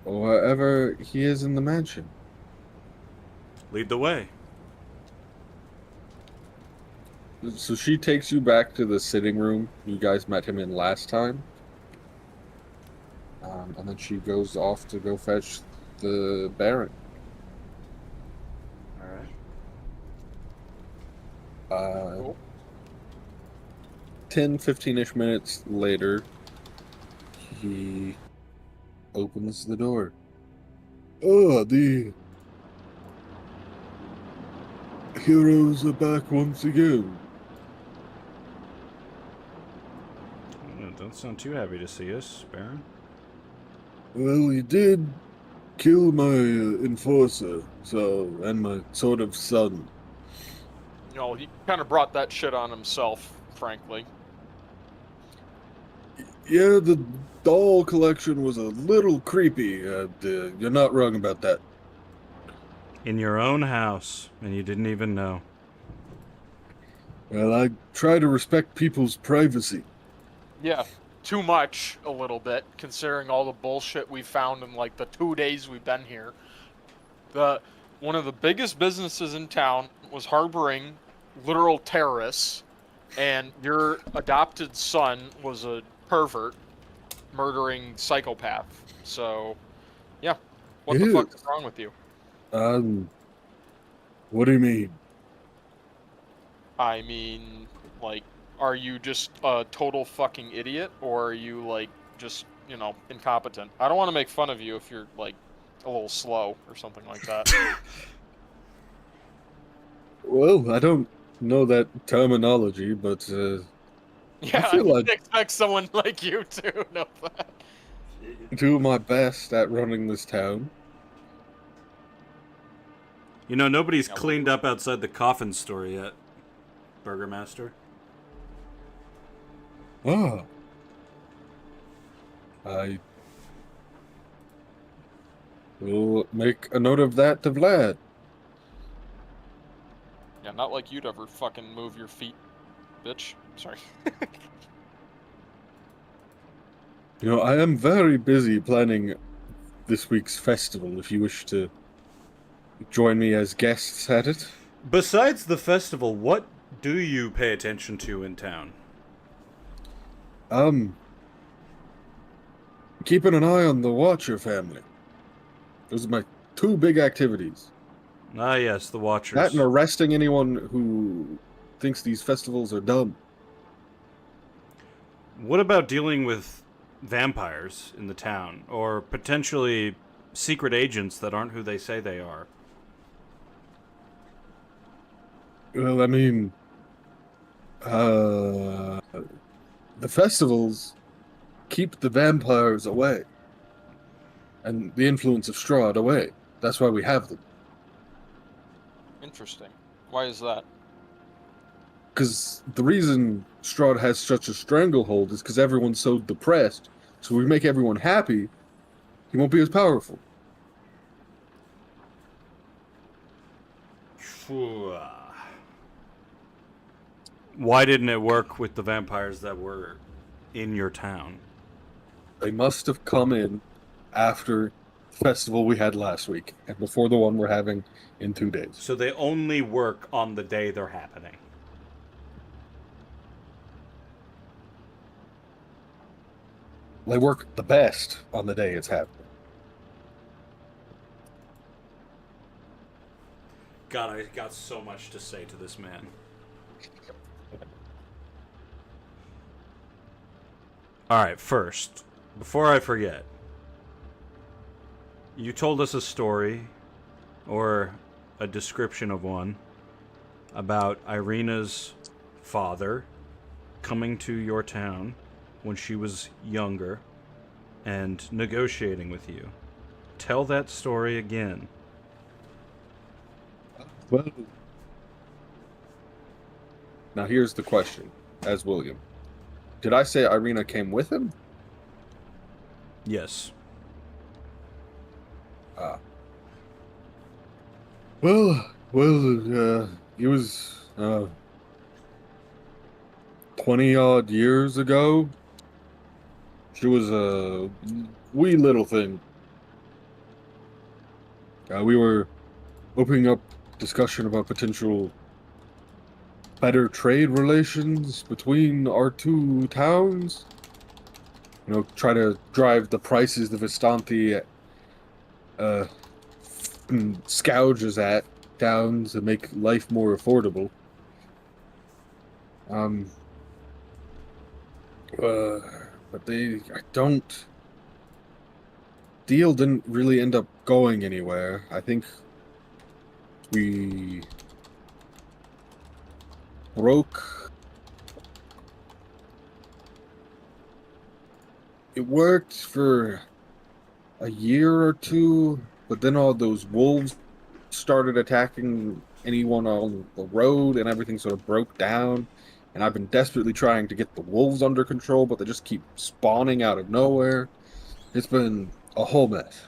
[SPEAKER 2] Wherever he is in the mansion.
[SPEAKER 1] Lead the way.
[SPEAKER 2] So she takes you back to the sitting room you guys met him in last time. And then she goes off to go fetch the Baron.
[SPEAKER 1] Alright.
[SPEAKER 2] 10, 15-ish minutes later, he opens the door. The heroes are back once again.
[SPEAKER 1] Don't sound too happy to see us, Baron.
[SPEAKER 2] Well, he did kill my enforcer, and my sort of son.
[SPEAKER 3] You know, he kind of brought that shit on himself, frankly.
[SPEAKER 2] Yeah, the doll collection was a little creepy. You're not wrong about that.
[SPEAKER 1] In your own house, and you didn't even know.
[SPEAKER 2] Well, I try to respect people's privacy.
[SPEAKER 3] Yeah, too much, a little bit, considering all the bullshit we found in, like, the 2 days we've been here. One of the biggest businesses in town was harboring literal terrorists, and your adopted son was a pervert, murdering psychopath. So, yeah, what the fuck is wrong with you?
[SPEAKER 2] What do you mean?
[SPEAKER 3] I mean, like, are you just a total fucking idiot, or are you, like, just, you know, incompetent? I don't want to make fun of you if you're, like, a little slow or something like that.
[SPEAKER 2] Well, I don't know that terminology, but
[SPEAKER 3] Yeah, I
[SPEAKER 2] feel
[SPEAKER 3] didn't
[SPEAKER 2] like-
[SPEAKER 3] expect someone like you to know that.
[SPEAKER 2] do my best at running this town.
[SPEAKER 1] You know, nobody's
[SPEAKER 3] Yeah,
[SPEAKER 1] cleaned up outside the coffin store yet, Burgermaster.
[SPEAKER 2] Ah. I will make a note of that to Vlad.
[SPEAKER 3] Yeah, not like you'd ever fucking move your feet, bitch. Sorry.
[SPEAKER 2] You know, I am very busy planning this week's festival, if you wish to join me as guests at it.
[SPEAKER 1] Besides the festival, what do you pay attention to in town?
[SPEAKER 2] Keeping an eye on the Watcher family. Those are my 2 big activities.
[SPEAKER 1] Ah, yes, the Watchers.
[SPEAKER 2] That and arresting anyone who thinks these festivals are dumb.
[SPEAKER 1] What about dealing with vampires in the town, or potentially secret agents that aren't who they say they are?
[SPEAKER 2] Well, I mean, the festivals keep the vampires away. and the influence of Strahd away. That's why we have them.
[SPEAKER 3] Interesting. Why is that?
[SPEAKER 2] Because the reason Strahd has such a stranglehold is because everyone's so depressed. So if we make everyone happy, he won't be as powerful.
[SPEAKER 1] Why didn't it work with the vampires that were in your town?
[SPEAKER 2] They must have come in after the festival we had last week and before the one we're having in 2 days.
[SPEAKER 1] So they only work on the day they're happening.
[SPEAKER 2] They work the best on the day it's happening.
[SPEAKER 1] God, I got so much to say to this man. Alright, first, before I forget, you told us a story, or a description of one, about Irina's father coming to your town when she was younger and negotiating with you. Tell that story again.
[SPEAKER 2] Well, now here's the question, as William. Did I say Irina came with him?
[SPEAKER 1] Yes.
[SPEAKER 2] Well, it was 20-odd years ago. She was a wee little thing. We were opening up discussion about potential better trade relations between our two towns. You know, try to drive the prices the Vistanti scouges at down to make life more affordable. But deal didn't really end up going anywhere. I think we broke. It worked for a year or two, but then all those wolves started attacking anyone on the road and everything sort of broke down. And I've been desperately trying to get the wolves under control, but they just keep spawning out of nowhere. It's been a whole mess.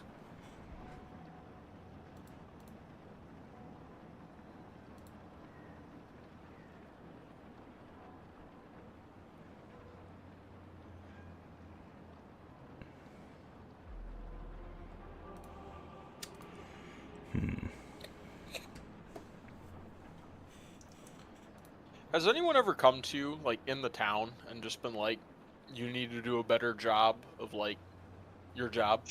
[SPEAKER 3] Has anyone ever come to you, like, in the town and just been like, you need to do a better job of, like, your job?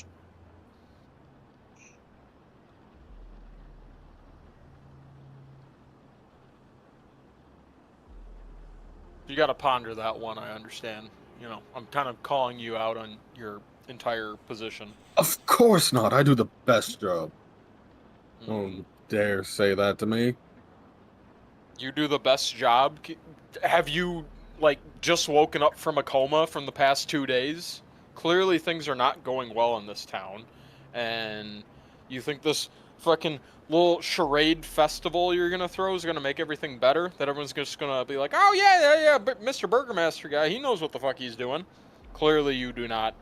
[SPEAKER 3] You gotta ponder that one, I understand. You know, I'm kind of calling you out on your entire position.
[SPEAKER 2] Of course not. I do the best job. Don't dare say that to me.
[SPEAKER 3] You do the best job? Have you, like, just woken up from a coma from the past 2 days? Clearly things are not going well in this town. And you think this fucking little charade festival you're gonna throw is gonna make everything better? That everyone's just gonna be like, oh yeah, but Mr. Burgermaster guy, he knows what the fuck he's doing. Clearly you do not.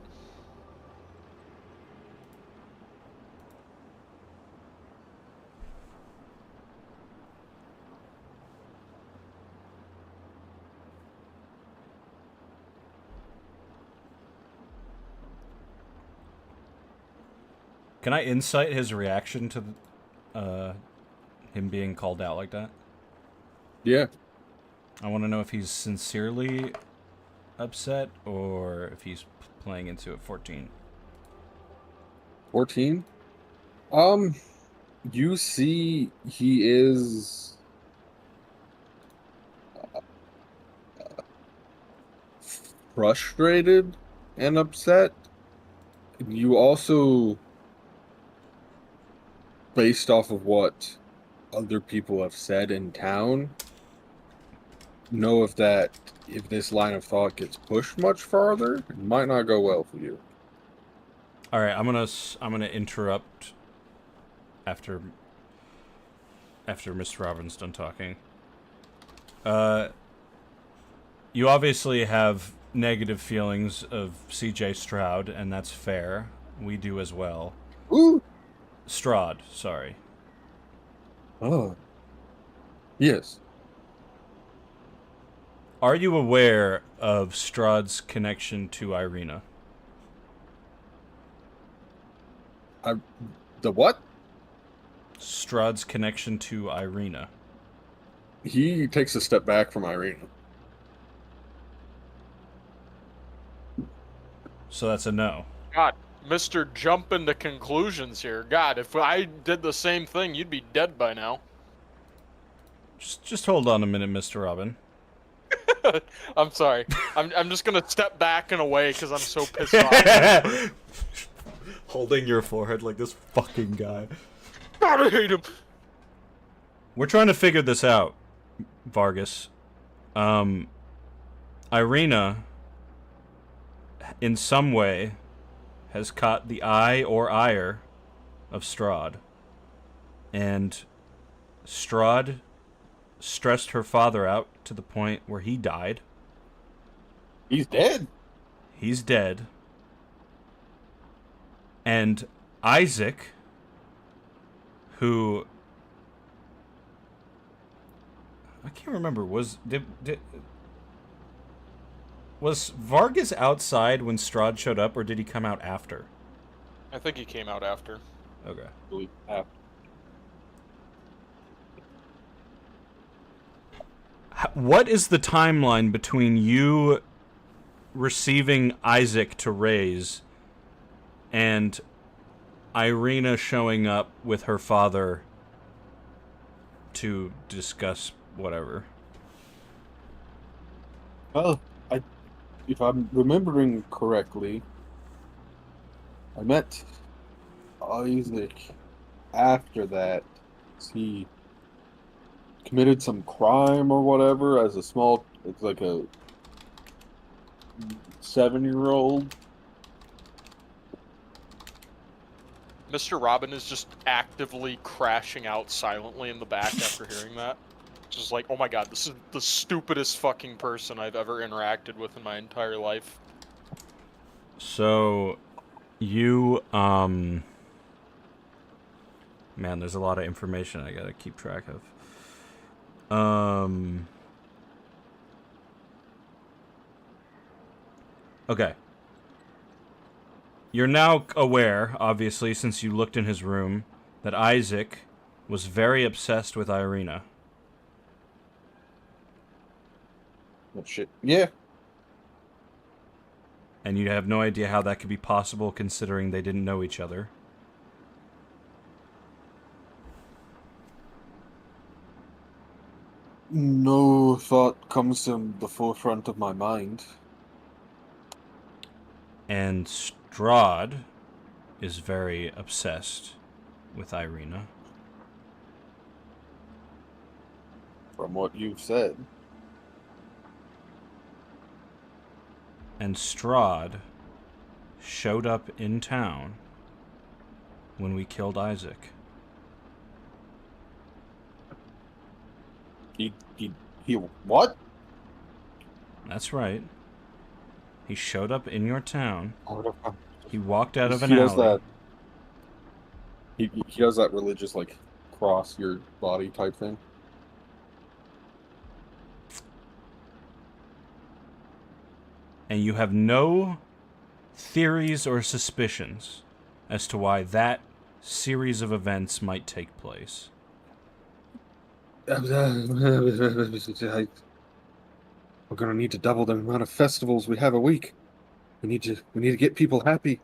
[SPEAKER 1] Can I insight his reaction to him being called out like that?
[SPEAKER 2] Yeah.
[SPEAKER 1] I want to know if he's sincerely upset or if he's playing into it. 14.
[SPEAKER 2] 14? You see he is frustrated and upset. You also, based off of what other people have said in town, know if this line of thought gets pushed much farther, it might not go well for you.
[SPEAKER 1] All right, I'm gonna interrupt after Mr. Robbins done talking. You obviously have negative feelings of CJ Strahd, and that's fair. We do as well.
[SPEAKER 2] Ooh.
[SPEAKER 1] Strahd, sorry.
[SPEAKER 2] Oh. Yes.
[SPEAKER 1] Are you aware of Strahd's connection to Irina?
[SPEAKER 2] The what?
[SPEAKER 1] Strahd's connection to Irina.
[SPEAKER 2] He takes a step back from Irina.
[SPEAKER 1] So that's a no.
[SPEAKER 3] God, Mr. Jump into conclusions here. God, if I did the same thing, you'd be dead by now.
[SPEAKER 1] Just hold on a minute, Mr. Robin.
[SPEAKER 3] I'm sorry. I'm just gonna step back and away because I'm so pissed off.
[SPEAKER 1] Holding your forehead like this fucking guy.
[SPEAKER 3] God, I hate him.
[SPEAKER 1] We're trying to figure this out, Vargas. Irina, in some way, has caught the eye or ire of Strahd. And Strahd stressed her father out to the point where he died.
[SPEAKER 2] He's dead.
[SPEAKER 1] He's dead. And Isaac, who I can't remember, was Vargas outside when Strahd showed up, or did he come out after?
[SPEAKER 3] I think he came out after.
[SPEAKER 1] Okay. What is the timeline between you receiving Isaac to raise and Irina showing up with her father to discuss whatever?
[SPEAKER 2] Well, if I'm remembering correctly, I met Isaac after that. He committed some crime or whatever as a small, it's like a 7-year-old.
[SPEAKER 3] Mr. Robin is just actively crashing out silently in the back after hearing that. Just like, oh my god, this is the stupidest fucking person I've ever interacted with in my entire life.
[SPEAKER 1] So, you, man, there's a lot of information I gotta keep track of. Okay. You're now aware, obviously, since you looked in his room, that Isaac was very obsessed with Irina.
[SPEAKER 2] Oh, shit. Yeah.
[SPEAKER 1] And you have no idea how that could be possible, considering they didn't know each other.
[SPEAKER 2] No thought comes to the forefront of my mind.
[SPEAKER 1] And Strahd is very obsessed with Irina.
[SPEAKER 2] From what you've said.
[SPEAKER 1] And Strahd showed up in town when we killed Isaac.
[SPEAKER 2] He what?
[SPEAKER 1] That's right. He showed up in your town.
[SPEAKER 2] Oh,
[SPEAKER 1] He walked out of an
[SPEAKER 2] he does
[SPEAKER 1] alley.
[SPEAKER 2] that. He does that religious, like, cross your body type thing.
[SPEAKER 1] And you have no theories or suspicions as to why that series of events might take place.
[SPEAKER 2] We're gonna need to double the amount of festivals we have a week. We need to get people happy.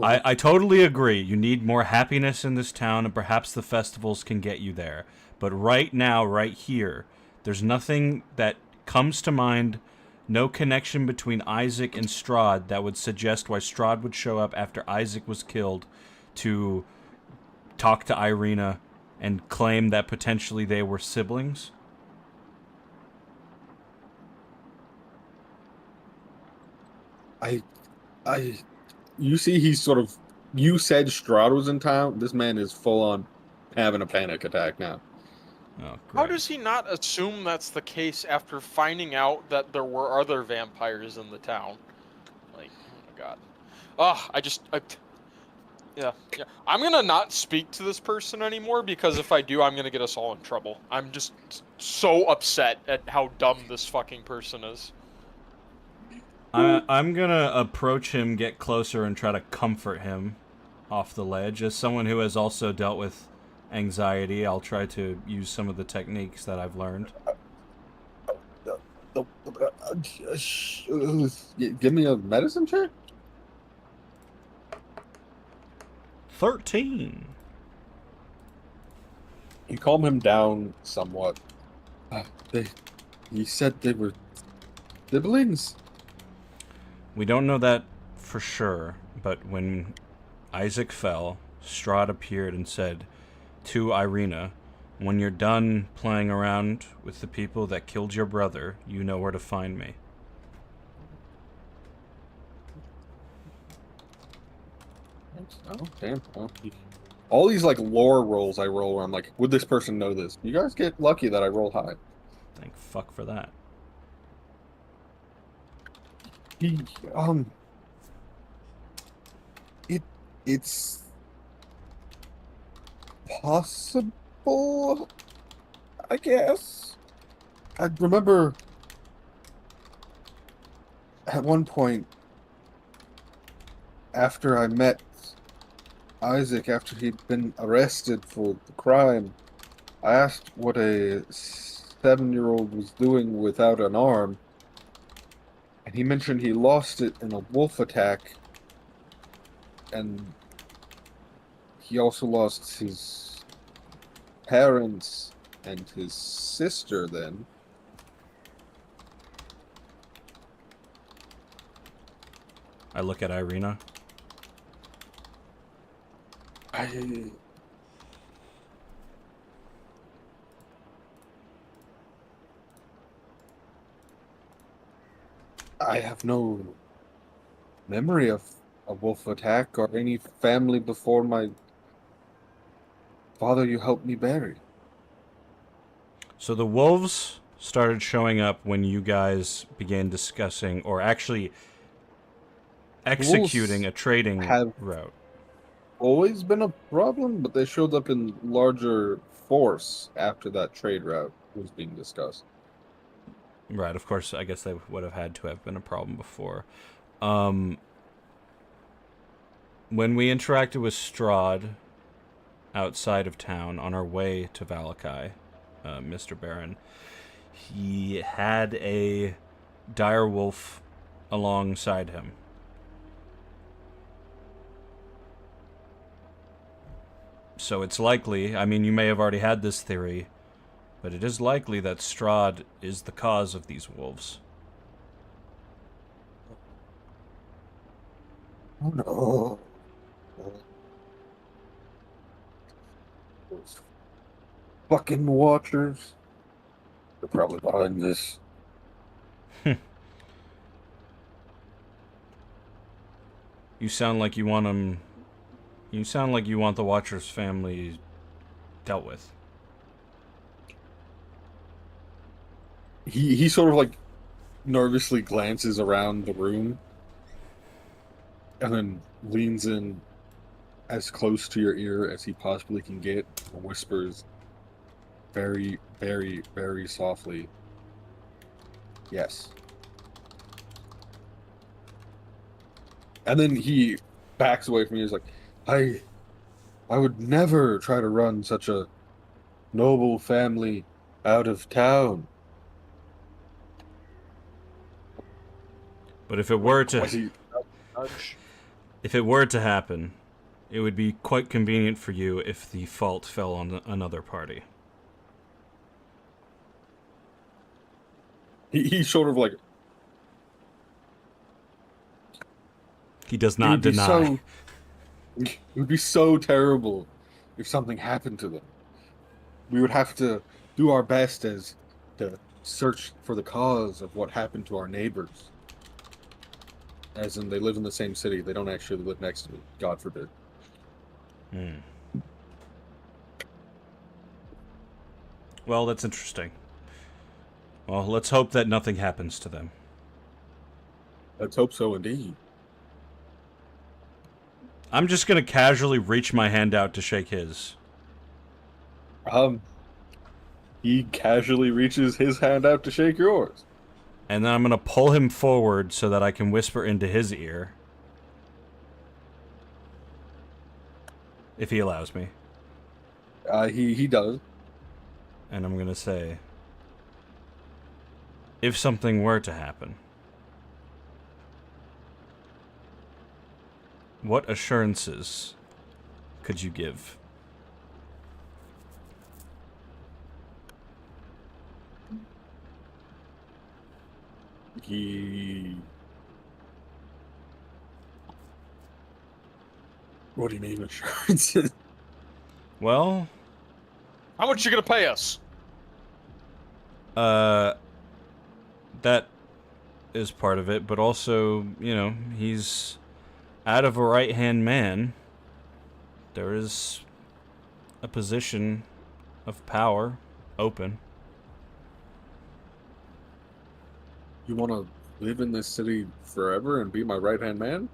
[SPEAKER 1] I totally agree. You need more happiness in this town, and perhaps the festivals can get you there. But right now, right here, there's nothing that comes to mind, no connection between Isaac and Strahd that would suggest why Strahd would show up after Isaac was killed to talk to Irina and claim that potentially they were siblings.
[SPEAKER 2] You see, he's sort of. You said Strahd was in town. This man is full on having a panic attack now.
[SPEAKER 1] Oh,
[SPEAKER 3] How
[SPEAKER 1] great.
[SPEAKER 3] does he not assume that's the case after finding out that there were other vampires in the town? Like, oh my god. Yeah. I'm gonna not speak to this person anymore because if I do, I'm gonna get us all in trouble. I'm just so upset at how dumb this fucking person is.
[SPEAKER 1] I'm gonna approach him, get closer, and try to comfort him off the ledge. As someone who has also dealt with anxiety, I'll try to use some of the techniques that I've learned.
[SPEAKER 2] Give me a medicine check.
[SPEAKER 1] 13.
[SPEAKER 2] You calm him down somewhat. He said they were siblings.
[SPEAKER 1] We don't know that for sure, but when Isaac fell, Strahd appeared and said to Irina, "When you're done playing around with the people that killed your brother, you know where to find me."
[SPEAKER 2] Oh, damn. Oh. All these like lore rolls I roll where I'm like, would this person know this? You guys get lucky that I roll high.
[SPEAKER 1] Thank fuck for that.
[SPEAKER 2] He, it's possible, I guess. I remember at one point after I met Isaac, after he'd been arrested for the crime, I asked what a 7-year-old was doing without an arm, and he mentioned he lost it in a wolf attack, and he also lost his parents and his sister then.
[SPEAKER 1] I look at Irina.
[SPEAKER 2] I have no memory of a wolf attack or any family before my father you helped me bury.
[SPEAKER 1] So the wolves started showing up when you guys began discussing, or actually executing, a trading route.
[SPEAKER 2] Always been a problem, but they showed up in larger force after that trade route was being discussed.
[SPEAKER 1] Right, of course, I guess they would have had to have been a problem before. When we interacted with Strahd outside of town on our way to Valakai, Mr. Baron, he had a dire wolf alongside him. So it's likely, I mean, you may have already had this theory, but it is likely that Strahd is the cause of these wolves.
[SPEAKER 2] Oh no. Those fucking watchers. They're probably behind this.
[SPEAKER 1] You sound like you want them. You sound like you want the Watcher's family dealt with.
[SPEAKER 2] He sort of like nervously glances around the room and then leans in as close to your ear as he possibly can get and whispers very, very, very softly, "Yes." And then he backs away from you. He's like, I would never try to run such a noble family out of town.
[SPEAKER 1] But if it were to,
[SPEAKER 3] Nudge.
[SPEAKER 1] if it were to happen, it would be quite convenient for you if the fault fell on another party.
[SPEAKER 2] He's sort of like,
[SPEAKER 1] He does not deny.
[SPEAKER 2] It would be so terrible if something happened to them. We would have to do our best as to search for the cause of what happened to our neighbors. As in, they live in the same city. They don't actually live next to me. God forbid.
[SPEAKER 1] Hmm. Well, that's interesting. Well, let's hope that nothing happens to them.
[SPEAKER 2] Let's hope so, indeed.
[SPEAKER 1] I'm just gonna casually reach my hand out to shake his.
[SPEAKER 2] He casually reaches his hand out to shake yours.
[SPEAKER 1] And then I'm gonna pull him forward so that I can whisper into his ear. If he allows me.
[SPEAKER 2] He does.
[SPEAKER 1] And I'm gonna say, if something were to happen, what assurances could you give?
[SPEAKER 2] What do you mean assurances?
[SPEAKER 1] Well,
[SPEAKER 3] How much you gonna pay us?
[SPEAKER 1] that is part of it, but also, you know, he's out of a right-hand man. There is a position of power open.
[SPEAKER 2] You want to live in this city forever and be my right-hand man?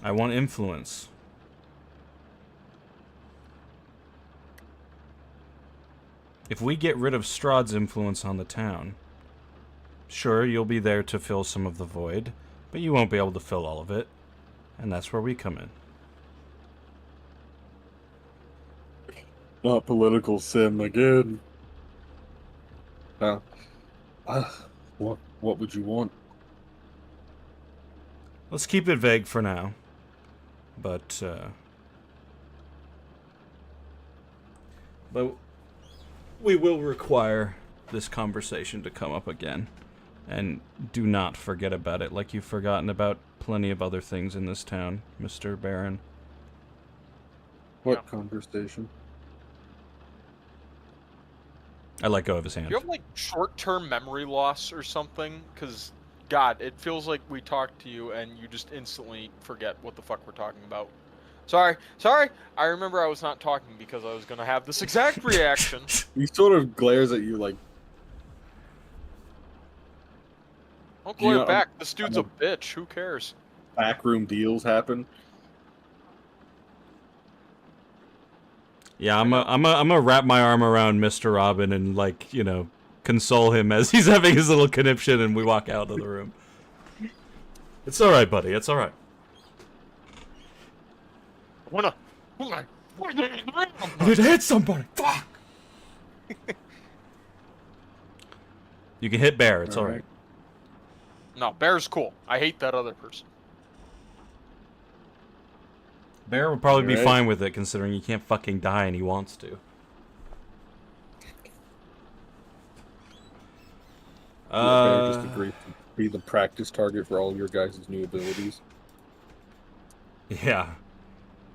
[SPEAKER 1] I want influence. If we get rid of Strahd's influence on the town, sure, you'll be there to fill some of the void, but you won't be able to fill all of it, and that's where we come in.
[SPEAKER 2] Not political sim again. What would you want?
[SPEAKER 1] Let's keep it vague for now, but we will require this conversation to come up again, and do not forget about it like you've forgotten about plenty of other things in this town, Mr. Baron.
[SPEAKER 2] What conversation?
[SPEAKER 1] I let go of his hand.
[SPEAKER 3] Do you have like short-term memory loss or something? Because God, it feels like we talked to you and you just instantly forget what the fuck we're talking about. Sorry. I remember I was not talking because I was gonna have this exact reaction.
[SPEAKER 2] He sort of glares at you like,
[SPEAKER 3] Don't
[SPEAKER 2] You
[SPEAKER 3] glare
[SPEAKER 2] know,
[SPEAKER 3] back. This dude's a
[SPEAKER 2] I'm
[SPEAKER 3] bitch. Who cares?
[SPEAKER 2] backroom deals happen.
[SPEAKER 1] Yeah, I'm gonna wrap my arm around Mr. Robin and, like, you know, console him as he's having his little conniption, and we walk out of the room. It's all right, buddy. It's all right.
[SPEAKER 3] Wanna?
[SPEAKER 1] I need to hit somebody. Fuck. You can hit Bear. It's all right.
[SPEAKER 3] No, Bear's cool. I hate that other person.
[SPEAKER 1] Bear will probably be
[SPEAKER 2] Right.
[SPEAKER 1] fine with it, considering he can't fucking die and he wants to.
[SPEAKER 2] Bear just agreed to be the practice target for all your guys' new abilities.
[SPEAKER 1] Yeah.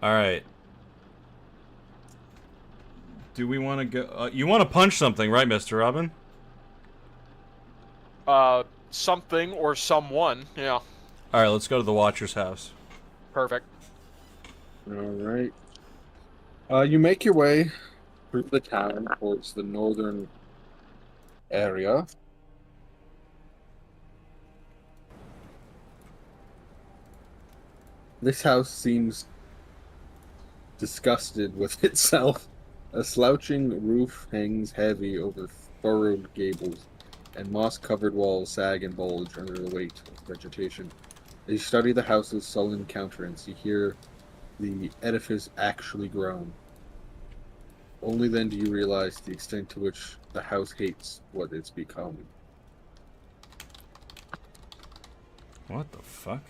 [SPEAKER 1] Alright. Do we want to go... you want to punch something, right, Mr. Robin?
[SPEAKER 3] Something or someone. Yeah.
[SPEAKER 1] Alright, let's go to the Watcher's house.
[SPEAKER 3] Perfect.
[SPEAKER 2] Alright. You make your way through the town towards the northern area. This house seems disgusted with itself. A slouching roof hangs heavy over furrowed gables, and moss-covered walls sag and bulge under the weight of vegetation. As you study the house's sullen countenance, you hear the edifice actually groan. Only then do you realize the extent to which the house hates what it's become.
[SPEAKER 1] What the fuck?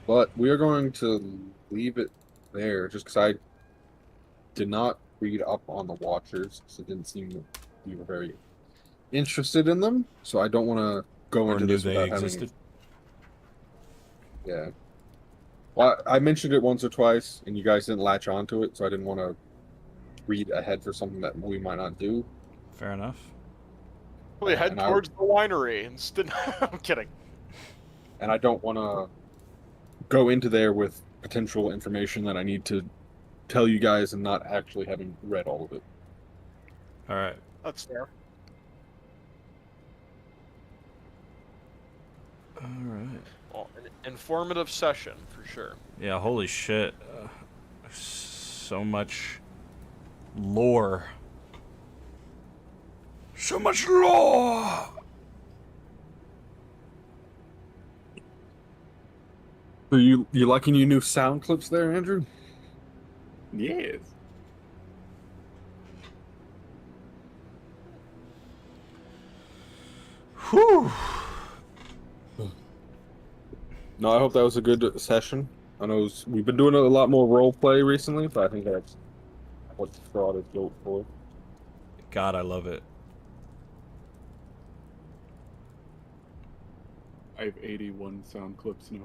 [SPEAKER 2] But we are going to leave it there, just because I did not read up on the Watchers, so it didn't seem you were very interested in them. So I don't want to go
[SPEAKER 1] Or
[SPEAKER 2] into
[SPEAKER 1] knew
[SPEAKER 2] this
[SPEAKER 1] they
[SPEAKER 2] without
[SPEAKER 1] existed?
[SPEAKER 2] having. Yeah. Well, I mentioned it once or twice, and you guys didn't latch onto it, so I didn't want to read ahead for something that we might not do.
[SPEAKER 1] Fair enough.
[SPEAKER 3] We head
[SPEAKER 2] And I-
[SPEAKER 3] towards the winery instead. I'm kidding.
[SPEAKER 2] and I don't want to go into there with potential information that I need to tell you guys and not actually having read all of it.
[SPEAKER 1] All right.
[SPEAKER 3] That's fair.
[SPEAKER 1] All right.
[SPEAKER 3] Well, an informative session for sure.
[SPEAKER 1] Yeah, holy shit. So much lore. So much lore!
[SPEAKER 2] So you liking your new sound clips there, Andrew?
[SPEAKER 4] Yes.
[SPEAKER 1] Whew.
[SPEAKER 2] No, I hope that was a good session. I know we've been doing a lot more role play recently, but I think that's what Strahd is built for.
[SPEAKER 1] God, I love it.
[SPEAKER 4] I have 81 sound clips now.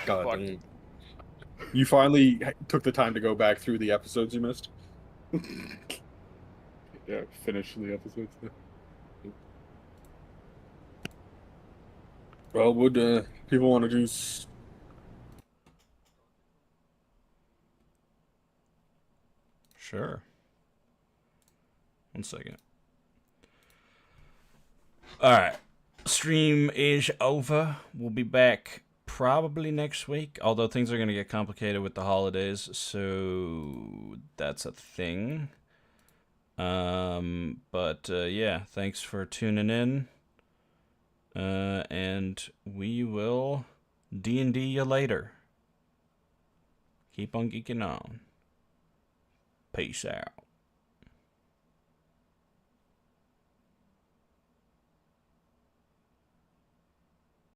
[SPEAKER 2] God
[SPEAKER 3] Fuck.
[SPEAKER 2] dang. You finally took the time to go back through the episodes you missed?
[SPEAKER 4] Yeah, finish the episodes now.
[SPEAKER 2] Well, would people want to do...
[SPEAKER 1] Sure. 1 second. Alright. Stream is over. We'll be back probably next week, although things are going to get complicated with the holidays, so that's a thing. But yeah, thanks for tuning in. And we will D&D you later. Keep on geeking on. Peace out.